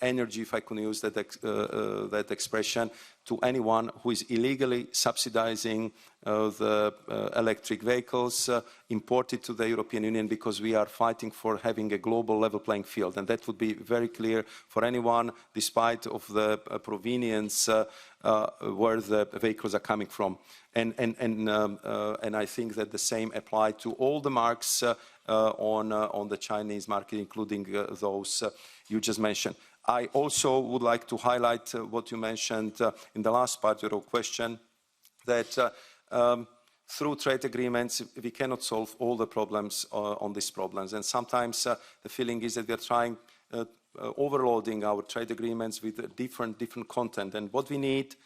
energy, if I can use that expression, to anyone who is illegally subsidizing the electric vehicles imported to the European Union, because we are fighting for having a global level playing field. And that would be very clear for anyone, despite of the provenience where the vehicles are coming from. And I think that the same apply to all the marks on the Chinese market, including those you just mentioned. I also would like to highlight what you mentioned in the last part of your question, that through trade agreements we cannot solve all the problems on these problems. And sometimes the feeling is that we are trying overloading our trade agreements with different content. And what we need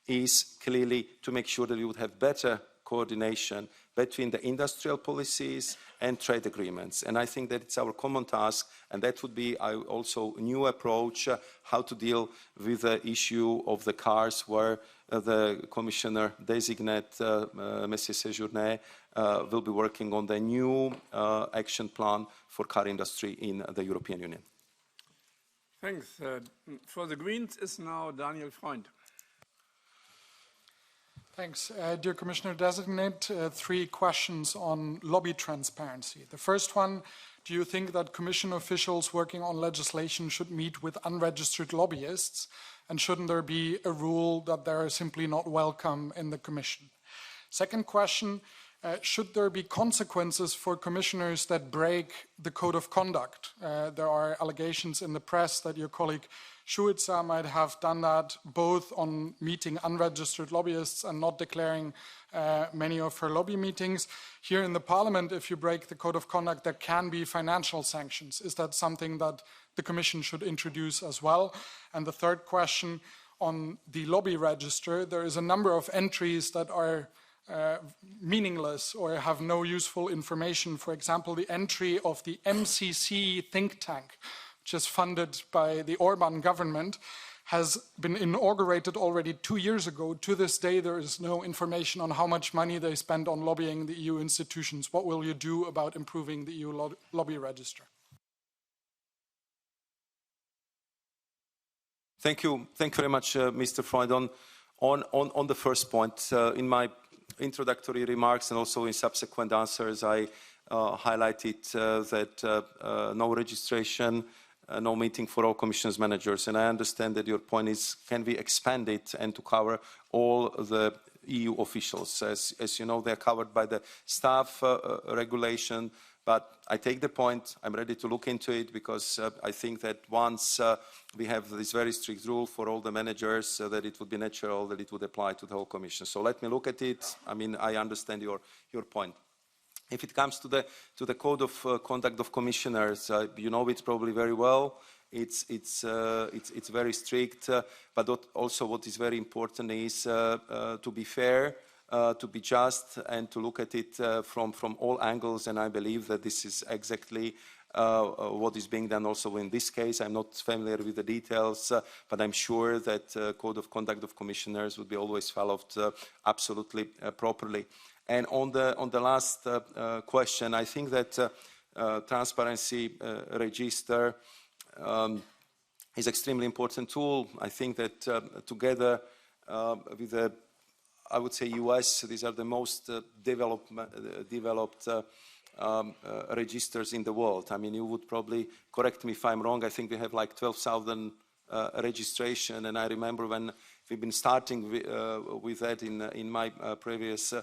is clearly to make sure that we would have better coordination between the industrial policies and trade agreements. And I think that it's our common task, and that would be also a new approach how to deal with the issue of the cars, where the Commissioner designate, Monsieur Séjourné, will be working on the new action plan for car industry in the European Union. Thanks. For the Greens is now Daniel Freund. Thanks. Dear Commissioner Designate, 3 questions on lobby transparency. The first one, do you think that Commission officials working on legislation should meet with unregistered lobbyists? And shouldn't there be a rule that they are simply not welcome in the Commission? Second question, should there be consequences for commissioners that break the code of conduct? There are allegations in the press that your colleague Šuica might have done that, both on meeting unregistered lobbyists and not declaring many of her lobby meetings. Here in the Parliament, if you break the code of conduct, there can be financial sanctions. Is that something that the Commission should introduce as well? And the third question, on the lobby register, there is a number of entries that are meaningless or have no useful information. For example, the entry of the MCC think tank, which is funded by the Orban government, has been inaugurated already 2 years ago. To this day, there is no information on how much money they spend on lobbying the EU institutions. What will you do about improving the EU lobby register? Thank you very much, Mr. Freund. On the first point, in my introductory remarks and also in subsequent answers, I highlighted that no registration no meeting for all commissioners managers. And I understand that your point is, can we expand it and to cover all the EU officials? As you know, they're covered by the staff regulation. But I take the point. I'm ready to look into it because I think that once we have this very strict rule for all the managers, that it would be natural that it would apply to the whole Commission. So let me look at it. I mean, I understand your point. If it comes to the code of conduct of commissioners, you know it probably very well. It's very strict, but also what is very important is to be fair, to be just, and to look at it from all angles. And I believe that this is exactly what is being done also in this case. I'm not familiar with the details, but I'm sure that code of conduct of commissioners would be always followed absolutely properly. And on the last question, I think that transparency register is an extremely important tool. I think that together with the, I would say, US, these are the most developed registers in the world. I mean, you would probably correct me if I'm wrong. I think we have like 12,000 registration, and I remember when we've been starting with that in my previous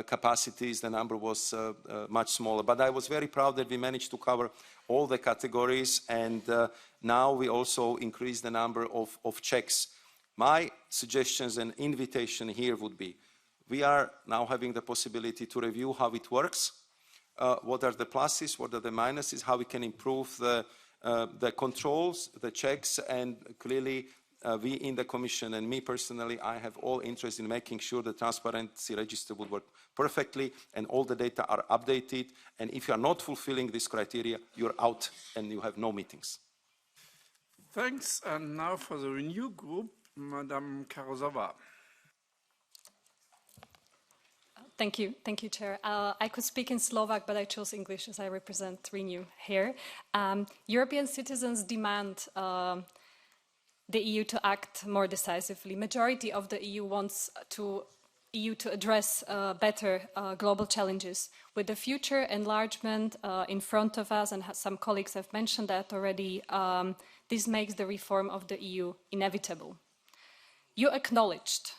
capacities, the number was much smaller. But I was very proud that we managed to cover all the categories, and now we also increase the number of checks. My suggestions and invitation here would be, we are now having the possibility to review how it works, what are the pluses, what are the minuses, how we can improve the controls, the checks, and clearly we in the Commission and me personally, I have all interest in making sure the transparency register would work perfectly and all the data are updated. And if you are not fulfilling this criteria, you're out and you have no meetings. Thanks. And now for the Renew Group, Madame Karozova. Thank you, Chair. I could speak in Slovak, but I chose English as I represent Renew here. European citizens demand the EU to act more decisively. Majority of the EU wants EU to address better global challenges. With the future enlargement in front of us, and some colleagues have mentioned that already, this makes the reform of the EU inevitable. You acknowledged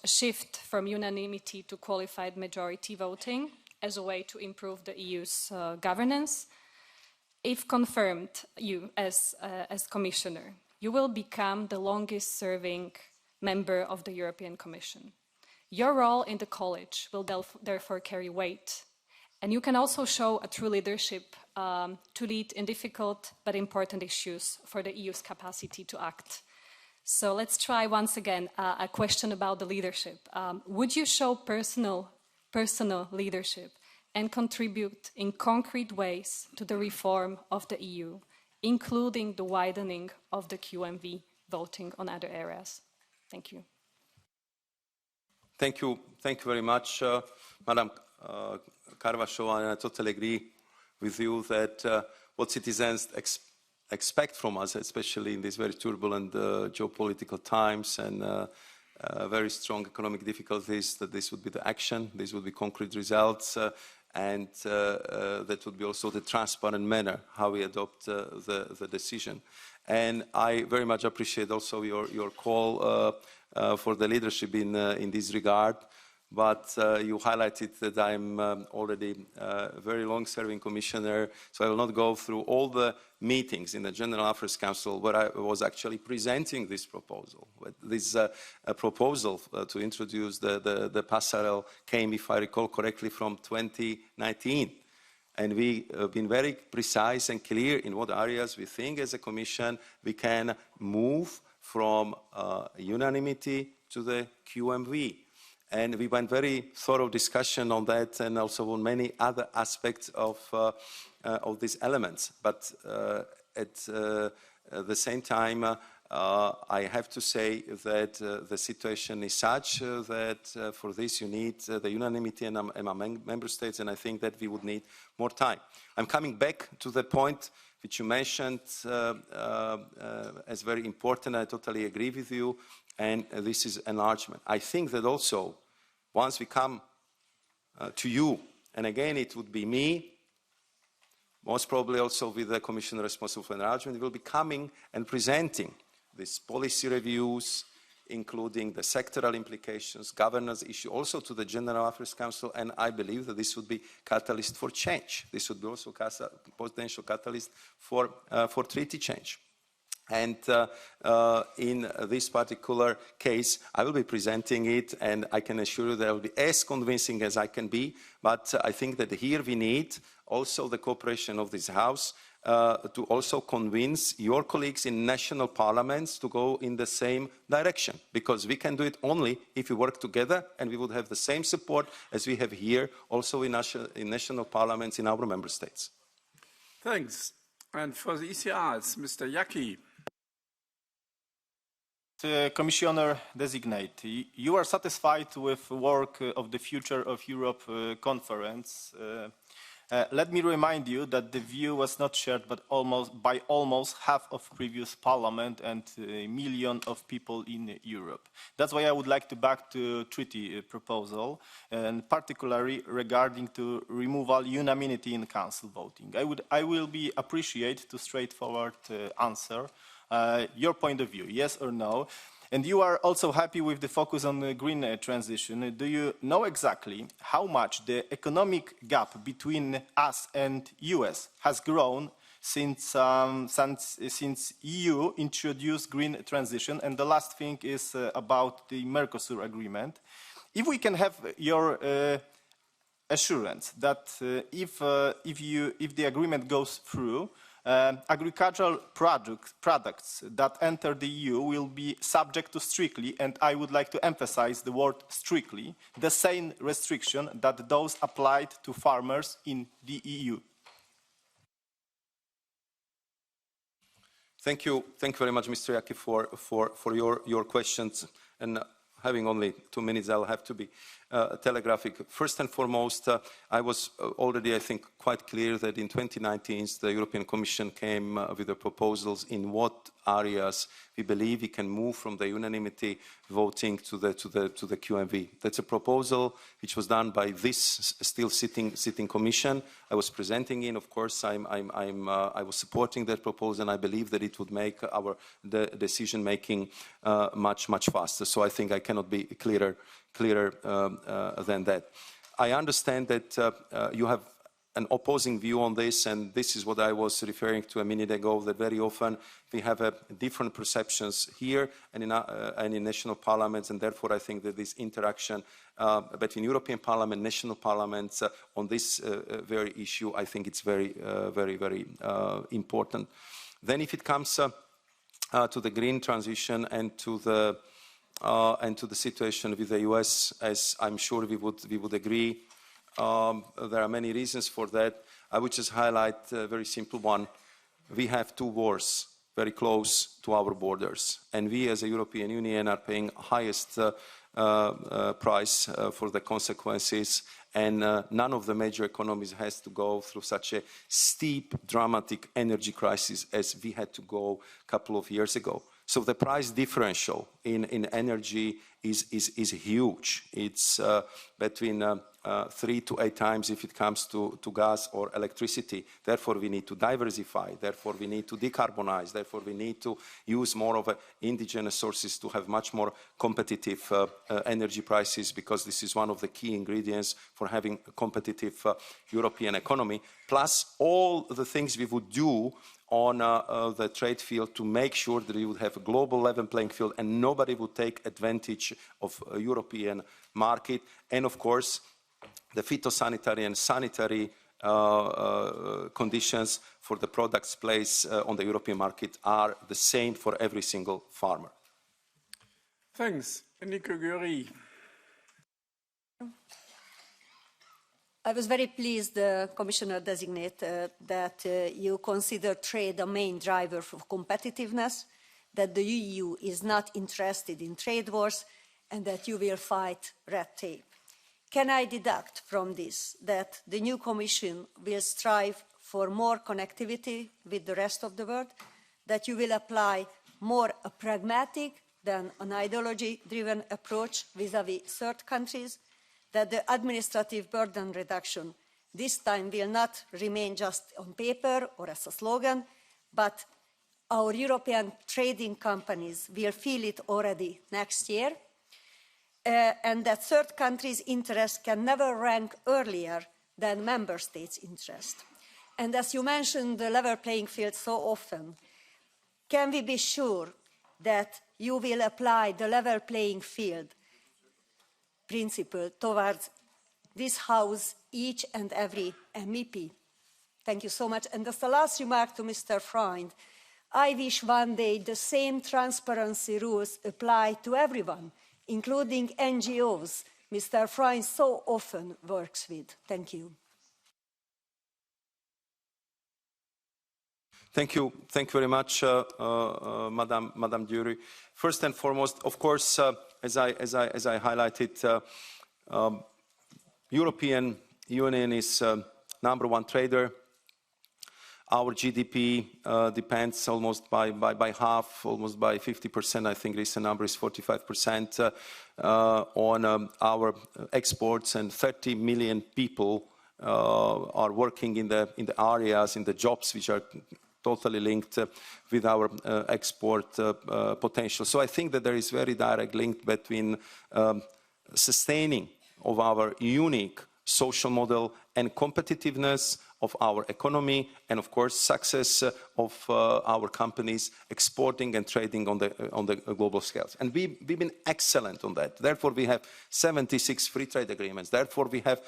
a shift from unanimity to qualified majority voting as a way to improve the EU's governance. If confirmed, you as Commissioner, you will become the longest-serving member of the European Commission. Your role in the College will therefore carry weight, and you can also show a true leadership to lead in difficult but important issues for the EU's capacity to act. So let's try once again a question about the leadership. Would you show personal leadership and contribute in concrete ways to the reform of the EU, including the widening of the QMV voting on other areas? Thank you. Thank you very much, Madam Karvašová, and I totally agree with you that what citizens expect from us, especially in these very turbulent geopolitical times and very strong economic difficulties, that this would be the action, this would be concrete results, and that would be also the transparent manner how we adopt the decision. And I very much appreciate also your call for the leadership in this regard. But you highlighted that I'm already a very long-serving commissioner, so I will not go through all the meetings in the General Affairs Council where I was actually presenting this proposal. This proposal to introduce the passerelle came, if I recall correctly, from 2019. And we have been very precise and clear in what areas we think as a Commission we can move from unanimity to the QMV. And we went very thorough discussion on that and also on many other aspects of these elements. But at the same time, I have to say that the situation is such that for this you need the unanimity among member states, and I think that we would need more time. I'm coming back to the point which you mentioned as very important. I totally agree with you, and this is enlargement. I think that also once we come to you, and again it would be me, most probably also with the Commissioner responsible for enlargement, will be coming and presenting these policy reviews, including the sectoral implications, governance issue, also to the General Affairs Council, and I believe that this would be catalyst for change. This would be also potential catalyst for treaty change. And in this particular case, I will be presenting it, and I can assure you that I will be as convincing as I can be, but I think that here we need also the cooperation of this House to also convince your colleagues in national parliaments to go in the same direction, because we can do it only if we work together, and we would have the same support as we have here also in national parliaments in our member states. Thanks. And for the ECR, it's Mr. Yaki. Commissioner designate, you are satisfied with work of the Future of Europe conference. Let me remind you that the view was not shared by almost half of previous parliament and a million of people in Europe. That's why I would like to back to treaty proposal, and particularly regarding to removal unanimity in council voting. I will be appreciate to straightforward answer. Your point of view, yes or no? And you are also happy with the focus on the green transition. Do you know exactly how much the economic gap between us and US has grown since EU introduced green transition? And the last thing is about the Mercosur agreement. If we can have your assurance that if the agreement goes through, agricultural products that enter the EU will be subject to strictly, and I would like to emphasize the word strictly, the same restriction that those applied to farmers in the EU. Thank you very much, Mr. Yaki, for your questions. And having only 2 minutes, I'll have to be telegraphic. First and foremost, I was already, I think, quite clear that in 2019, the European Commission came with the proposals in what areas we believe we can move from the unanimity voting to the QMV. That's a proposal which was done by this still sitting Commission. I was presenting in, of course, I was supporting that proposal, and I believe that it would make the decision making much faster. So I think I cannot be clearer than that. I understand that you have an opposing view on this, and this is what I was referring to a minute ago, that very often we have different perceptions here and in national parliaments, and therefore I think that this interaction between European Parliament and national parliaments on this very issue, I think it's very important. Then if it comes to the green transition and to the situation with the US, as I'm sure we would agree, there are many reasons for that. I would just highlight a very simple one. We have 2 wars very close to our borders, and we as a European Union are paying highest price for the consequences, and none of the major economies has to go through such a steep, dramatic energy crisis as we had to go a couple of years ago. So the price differential in energy is huge. It's between 3 to 8 times if it comes to gas or electricity. Therefore, we need to diversify. Therefore, we need to decarbonize. Therefore, we need to use more of indigenous sources to have much more competitive energy prices, because this is one of the key ingredients for having a competitive European economy. Plus, all the things we would do on the trade field to make sure that we would have a global level playing field and nobody would take advantage of a European market. And of course, the phytosanitary and sanitary conditions for the products placed on the European market are the same for every single farmer. Thanks. Nico Gyuri. I was very pleased, Commissioner Designate, that you consider trade a main driver for competitiveness, that the EU is not interested in trade wars, and that you will fight red tape. Can I deduct from this that the new Commission will strive for more connectivity with the rest of the world, that you will apply more a pragmatic than an ideology-driven approach vis-à-vis third countries, that the administrative burden reduction this time will not remain just on paper or as a slogan, but our European trading companies will feel it already next year, and that third countries' interests can never rank earlier than member states' interest. And as you mentioned the level playing field so often, can we be sure that you will apply the level playing field principle towards this House, each and every MEP? Thank you so much. And as the last remark to Mr. Freund, I wish one day the same transparency rules apply to everyone, including NGOs Mr. Freund so often works with. Thank you. Thank you very much, Madam Dury. First and foremost, of course, as I highlighted, European Union is #1 trader. Our GDP depends almost by half, almost by 50%. I think recent number is 45% on our exports, and 30 million people are working in the areas, in the jobs which are totally linked with our export potential. So I think that there is very direct link between sustaining of our unique social model and competitiveness of our economy, and of course success of our companies exporting and trading on the global scales. And we've been excellent on that. Therefore we have 76 free trade agreements. Therefore we have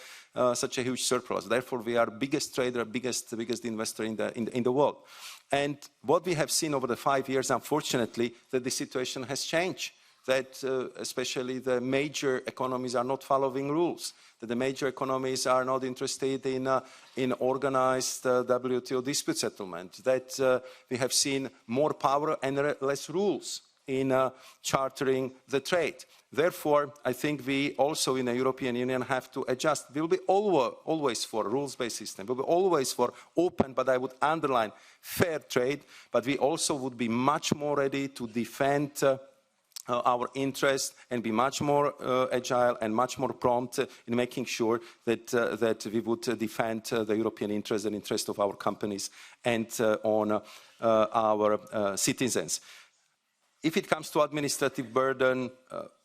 such a huge surplus. Therefore we are biggest trader, biggest investor in the world. And what we have seen over the 5 years, unfortunately, that the situation has changed. That especially the major economies are not following rules, that the major economies are not interested in organized WTO dispute settlement, that we have seen more power and less rules in chartering the trade. Therefore, I think we also in the European Union have to adjust. We will be always for a rules-based system. We will be always for open, but I would underline fair trade, but we also would be much more ready to defend our interest and be much more agile and much more prompt in making sure that we would defend the European interest and interest of our companies and on our citizens. If it comes to administrative burden,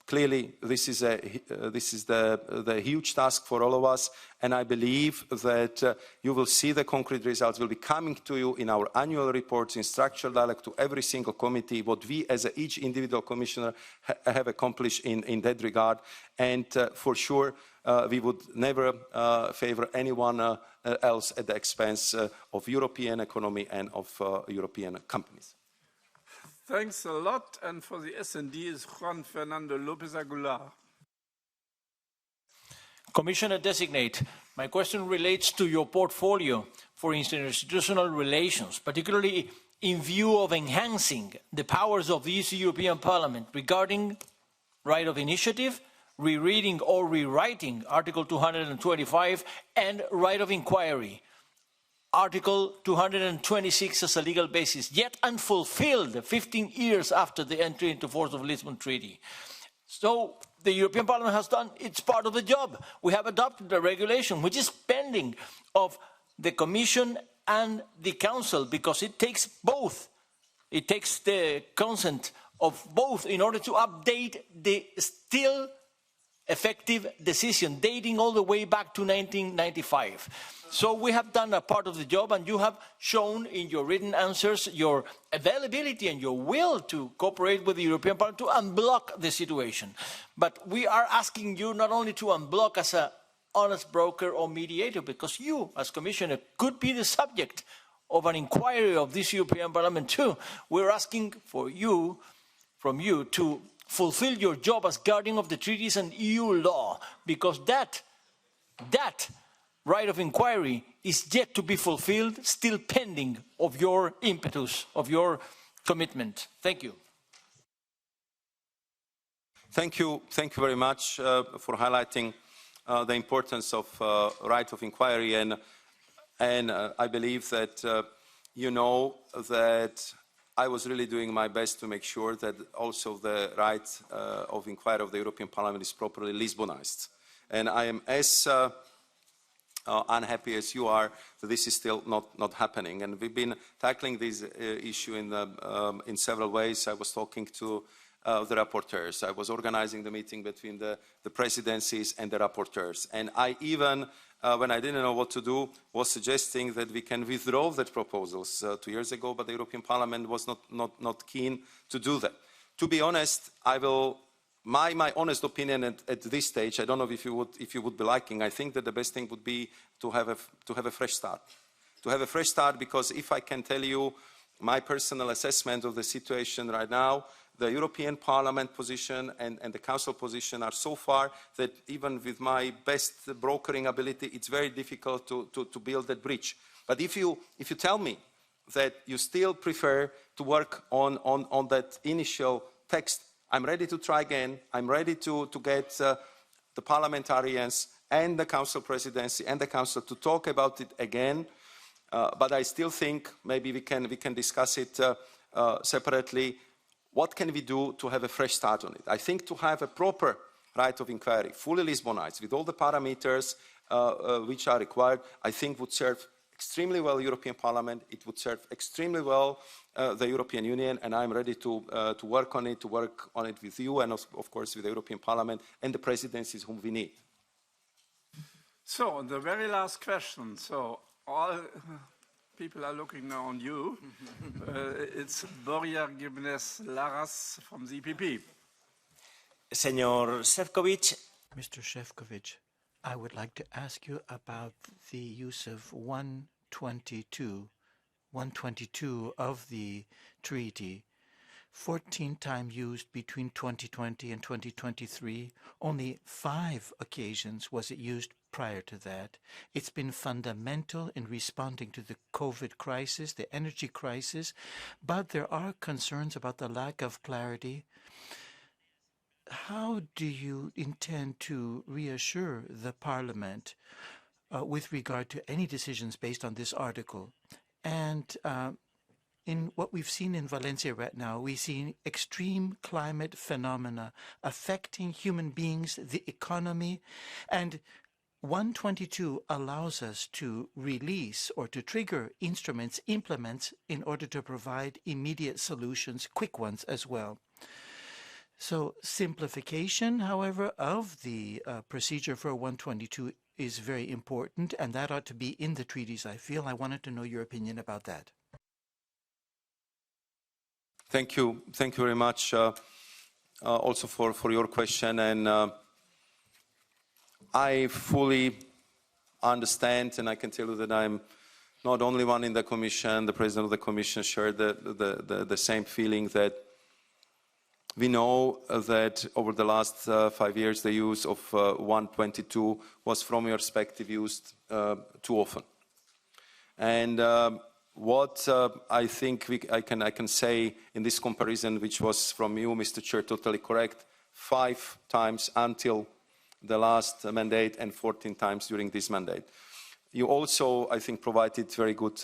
clearly this is the huge task for all of us, and I believe that you will see the concrete results will be coming to you in our annual reports, in structural dialogue to every single committee, what we as each individual commissioner have accomplished in that regard. And for sure, we would never favor anyone else at the expense of European economy and of European companies. Thanks a lot. And for the S&D is Juan Fernando López Aguilar. Commissioner designate, my question relates to your portfolio for institutional relations, particularly in view of enhancing the powers of this European Parliament regarding right of initiative, rereading or rewriting Article 225, and right of inquiry. Article 226 as a legal basis, yet unfulfilled 15 years after the entry into force of the Lisbon Treaty. So the European Parliament has done its part of the job. We have adopted a regulation which is pending of the Commission and the Council, because it takes both. It takes the consent of both in order to update the still effective decision dating all the way back to 1995. So we have done a part of the job, and you have shown in your written answers your availability and your will to cooperate with the European Parliament to unblock the situation. But we are asking you not only to unblock as an honest broker or mediator, because you, as Commissioner, could be the subject of an inquiry of this European Parliament too. We're asking from you to fulfill your job as guardian of the treaties and EU law, because that right of inquiry is yet to be fulfilled, still pending of your impetus, of your commitment. Thank you. Thank you very much for highlighting the importance of right of inquiry, and I believe that you know that I was really doing my best to make sure that also the right of inquiry of the European Parliament is properly Lisbonized. And I am as unhappy as you are that this is still not happening. And we've been tackling this issue in several ways. I was talking to the rapporteurs. I was organizing the meeting between the presidencies and the rapporteurs. And I even, when I didn't know what to do, was suggesting that we can withdraw the proposals 2 years ago, but the European Parliament was not keen to do that. To be honest, my honest opinion at this stage, I don't know if you would be liking, I think that the best thing would be to have a fresh start. To have a fresh start, because if I can tell you my personal assessment of the situation right now, the European Parliament position and the Council position are so far that even with my best brokering ability, it's very difficult to build that bridge. But if you tell me that you still prefer to work on that initial text, I'm ready to try again. I'm ready to get the parliamentarians and the Council presidency and the Council to talk about it again. But I still think maybe we can discuss it separately. What can we do to have a fresh start on it? I think to have a proper right of inquiry, fully Lisbonized, with all the parameters which are required, I think would serve extremely well the European Parliament. It would serve extremely well the European Union, and I'm ready to work on it with you and, of course, with the European Parliament and the presidencies whom we need. So, the very last question. So, all people are looking now on you. It's Borja Gimnes Laras from the EPP. Señor Šefčovič. Mr. Šefčovič, I would like to ask you about the use of 122 of the treaty. 14 times used between 2020 and 2023. Only 5 occasions was it used prior to that. It's been fundamental in responding to the COVID crisis, the energy crisis, but there are concerns about the lack of clarity. How do you intend to reassure the Parliament with regard to any decisions based on this article? And in what we've seen in Valencia right now, we've seen extreme climate phenomena affecting human beings, the economy, and 122 allows us to release or to trigger instruments, implements, in order to provide immediate solutions, quick ones as well. So simplification, however, of the procedure for 122 is very important, and that ought to be in the treaties, I feel. I wanted to know your opinion about that. Thank you very much also for your question. And I fully understand, and I can tell you that I'm not only one in the Commission, the President of the Commission shared the same feeling that we know that over the last 5 years the use of 122 was, from your perspective, used too often. And what I think I can say in this comparison, which was from you, Mr. Chair, totally correct, 5 times until the last mandate and 14 times during this mandate. You also, I think, provided very good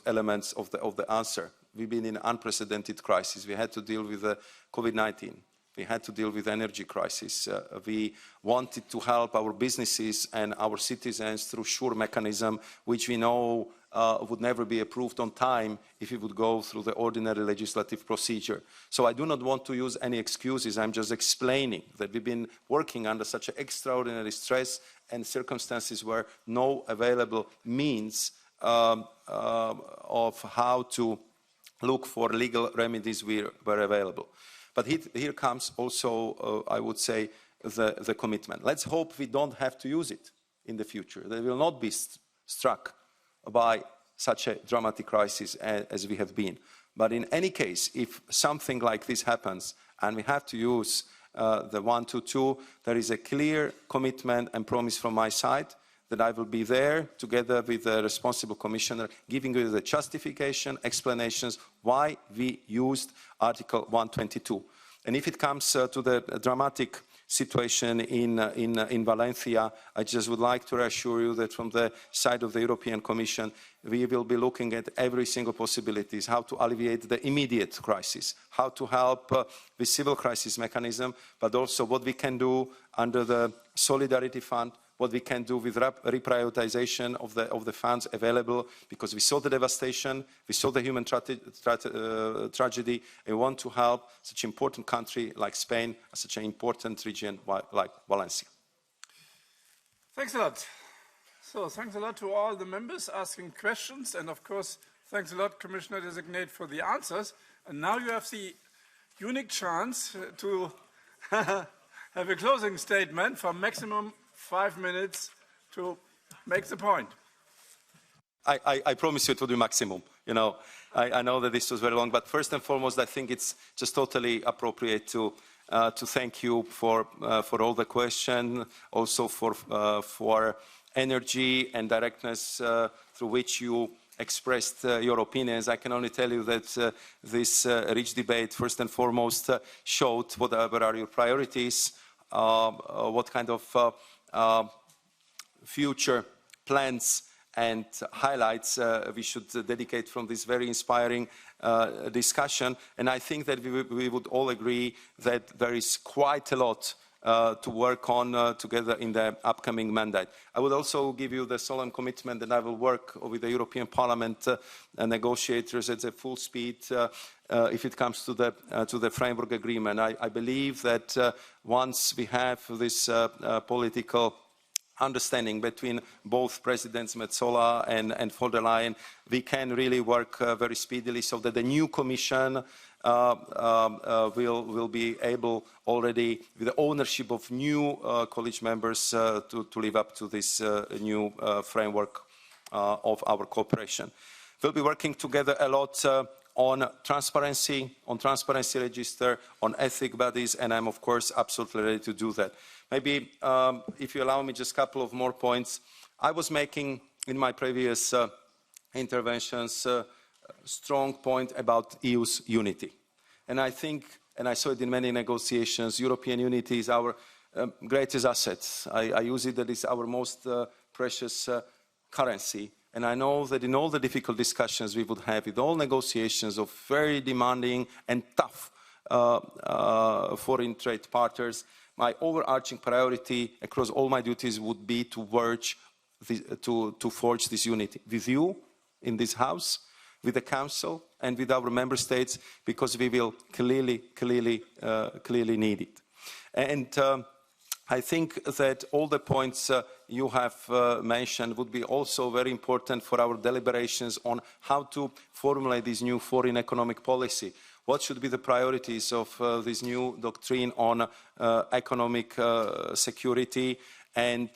elements of the answer. We've been in an unprecedented crisis. We had to deal with COVID-19. We had to deal with the energy crisis. We wanted to help our businesses and our citizens through sure mechanism, which we know would never be approved on time if it would go through the ordinary legislative procedure. So I do not want to use any excuses. I'm just explaining that we've been working under such an extraordinary stress and circumstances where no available means of how to look for legal remedies were available. But here comes also, I would say, the commitment. Let's hope we don't have to use it in the future. They will not be struck by such a dramatic crisis as we have been. But in any case, if something like this happens and we have to use the 122, there is a clear commitment and promise from my side that I will be there together with the responsible commissioner, giving you the justification, explanations why we used Article 122. And if it comes to the dramatic situation in Valencia, I just would like to reassure you that from the side of the European Commission, we will be looking at every single possibilities, how to alleviate the immediate crisis, how to help with civil crisis mechanism, but also what we can do under the Solidarity Fund, what we can do with reprioritization of the funds available, because we saw the devastation, we saw the human tragedy, and we want to help such an important country like Spain, such an important region like Valencia. Thanks a lot. So thanks a lot to all the members asking questions, and of course, thanks a lot, Commissioner Designate, for the answers. And now you have the unique chance to have a closing statement for maximum 5 minutes to make the point. I promise you it will be maximum. You know, I know that this was very long, but first and foremost, I think it's just totally appropriate to thank you for all the questions, also for energy and directness through which you expressed your opinions. I can only tell you that this rich debate, first and foremost, showed what are your priorities, what kind of future plans and highlights we should dedicate from this very inspiring discussion. And I think that we would all agree that there is quite a lot to work on together in the upcoming mandate. I would also give you the solemn commitment that I will work with the European Parliament and negotiators at full speed if it comes to the framework agreement. I believe that once we have this political understanding between both Presidents Metsola and von der Leyen, we can really work very speedily so that the new Commission will be able already, with the ownership of new college members, to live up to this new framework of our cooperation. We'll be working together a lot on transparency register, on ethic bodies, and I'm of course absolutely ready to do that. Maybe, if you allow me, just a couple of more points. I was making in my previous interventions a strong point about EU's unity. And I think, and I saw it in many negotiations, European unity is our greatest asset. I use it that it's our most precious currency. And I know that in all the difficult discussions we would have, with all negotiations of very demanding and tough foreign trade partners, my overarching priority across all my duties would be to forge this unity with you in this House, with the Council, and with our member states, because we will clearly need it. And I think that all the points you have mentioned would be also very important for our deliberations on how to formulate this new foreign economic policy. What should be the priorities of this new doctrine on economic security? And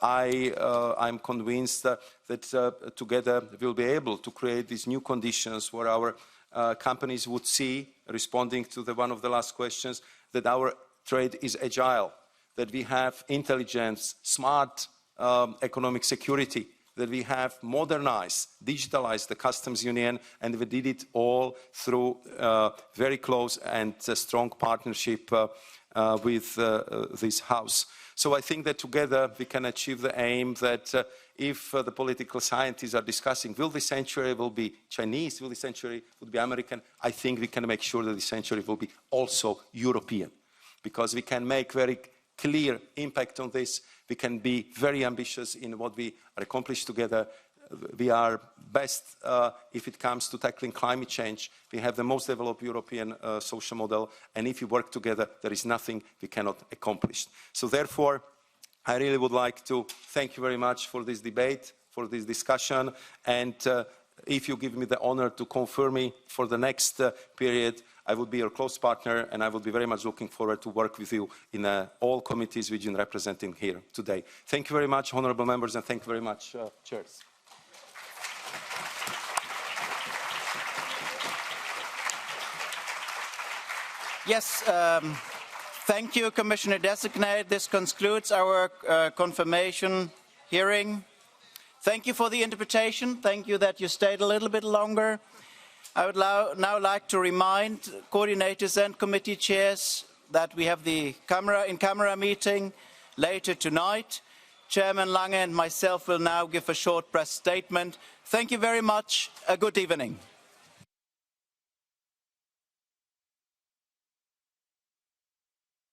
I'm convinced that together we'll be able to create these new conditions where our companies would see, responding to one of the last questions, that our trade is agile, that we have intelligence, smart economic security, that we have modernized, digitalized the customs union, and we did it all through very close and strong partnership with this House. So I think that together we can achieve the aim that if the political scientists are discussing, will this century will be Chinese, will this century will be American, I think we can make sure that this century will be also European, because we can make very clear impact on this. We can be very ambitious in what we accomplish together. We are best if it comes to tackling climate change. We have the most developed European social model, and if we work together, there is nothing we cannot accomplish. So therefore, I really would like to thank you very much for this debate, for this discussion, and if you give me the honor to confirm me for the next period, I would be your close partner, and I would be very much looking forward to work with you in all committees which you're representing here today. Thank you very much, honourable members, and thank you very much, chairs. Yes, thank you, Commissioner Designate. This concludes our confirmation hearing. Thank you for the interpretation. Thank you that you stayed a little bit longer. I would now like to remind coordinators and committee chairs that we have the in-camera meeting later tonight. Chairman Lange and myself will now give a short press statement. Thank you very much. A good evening.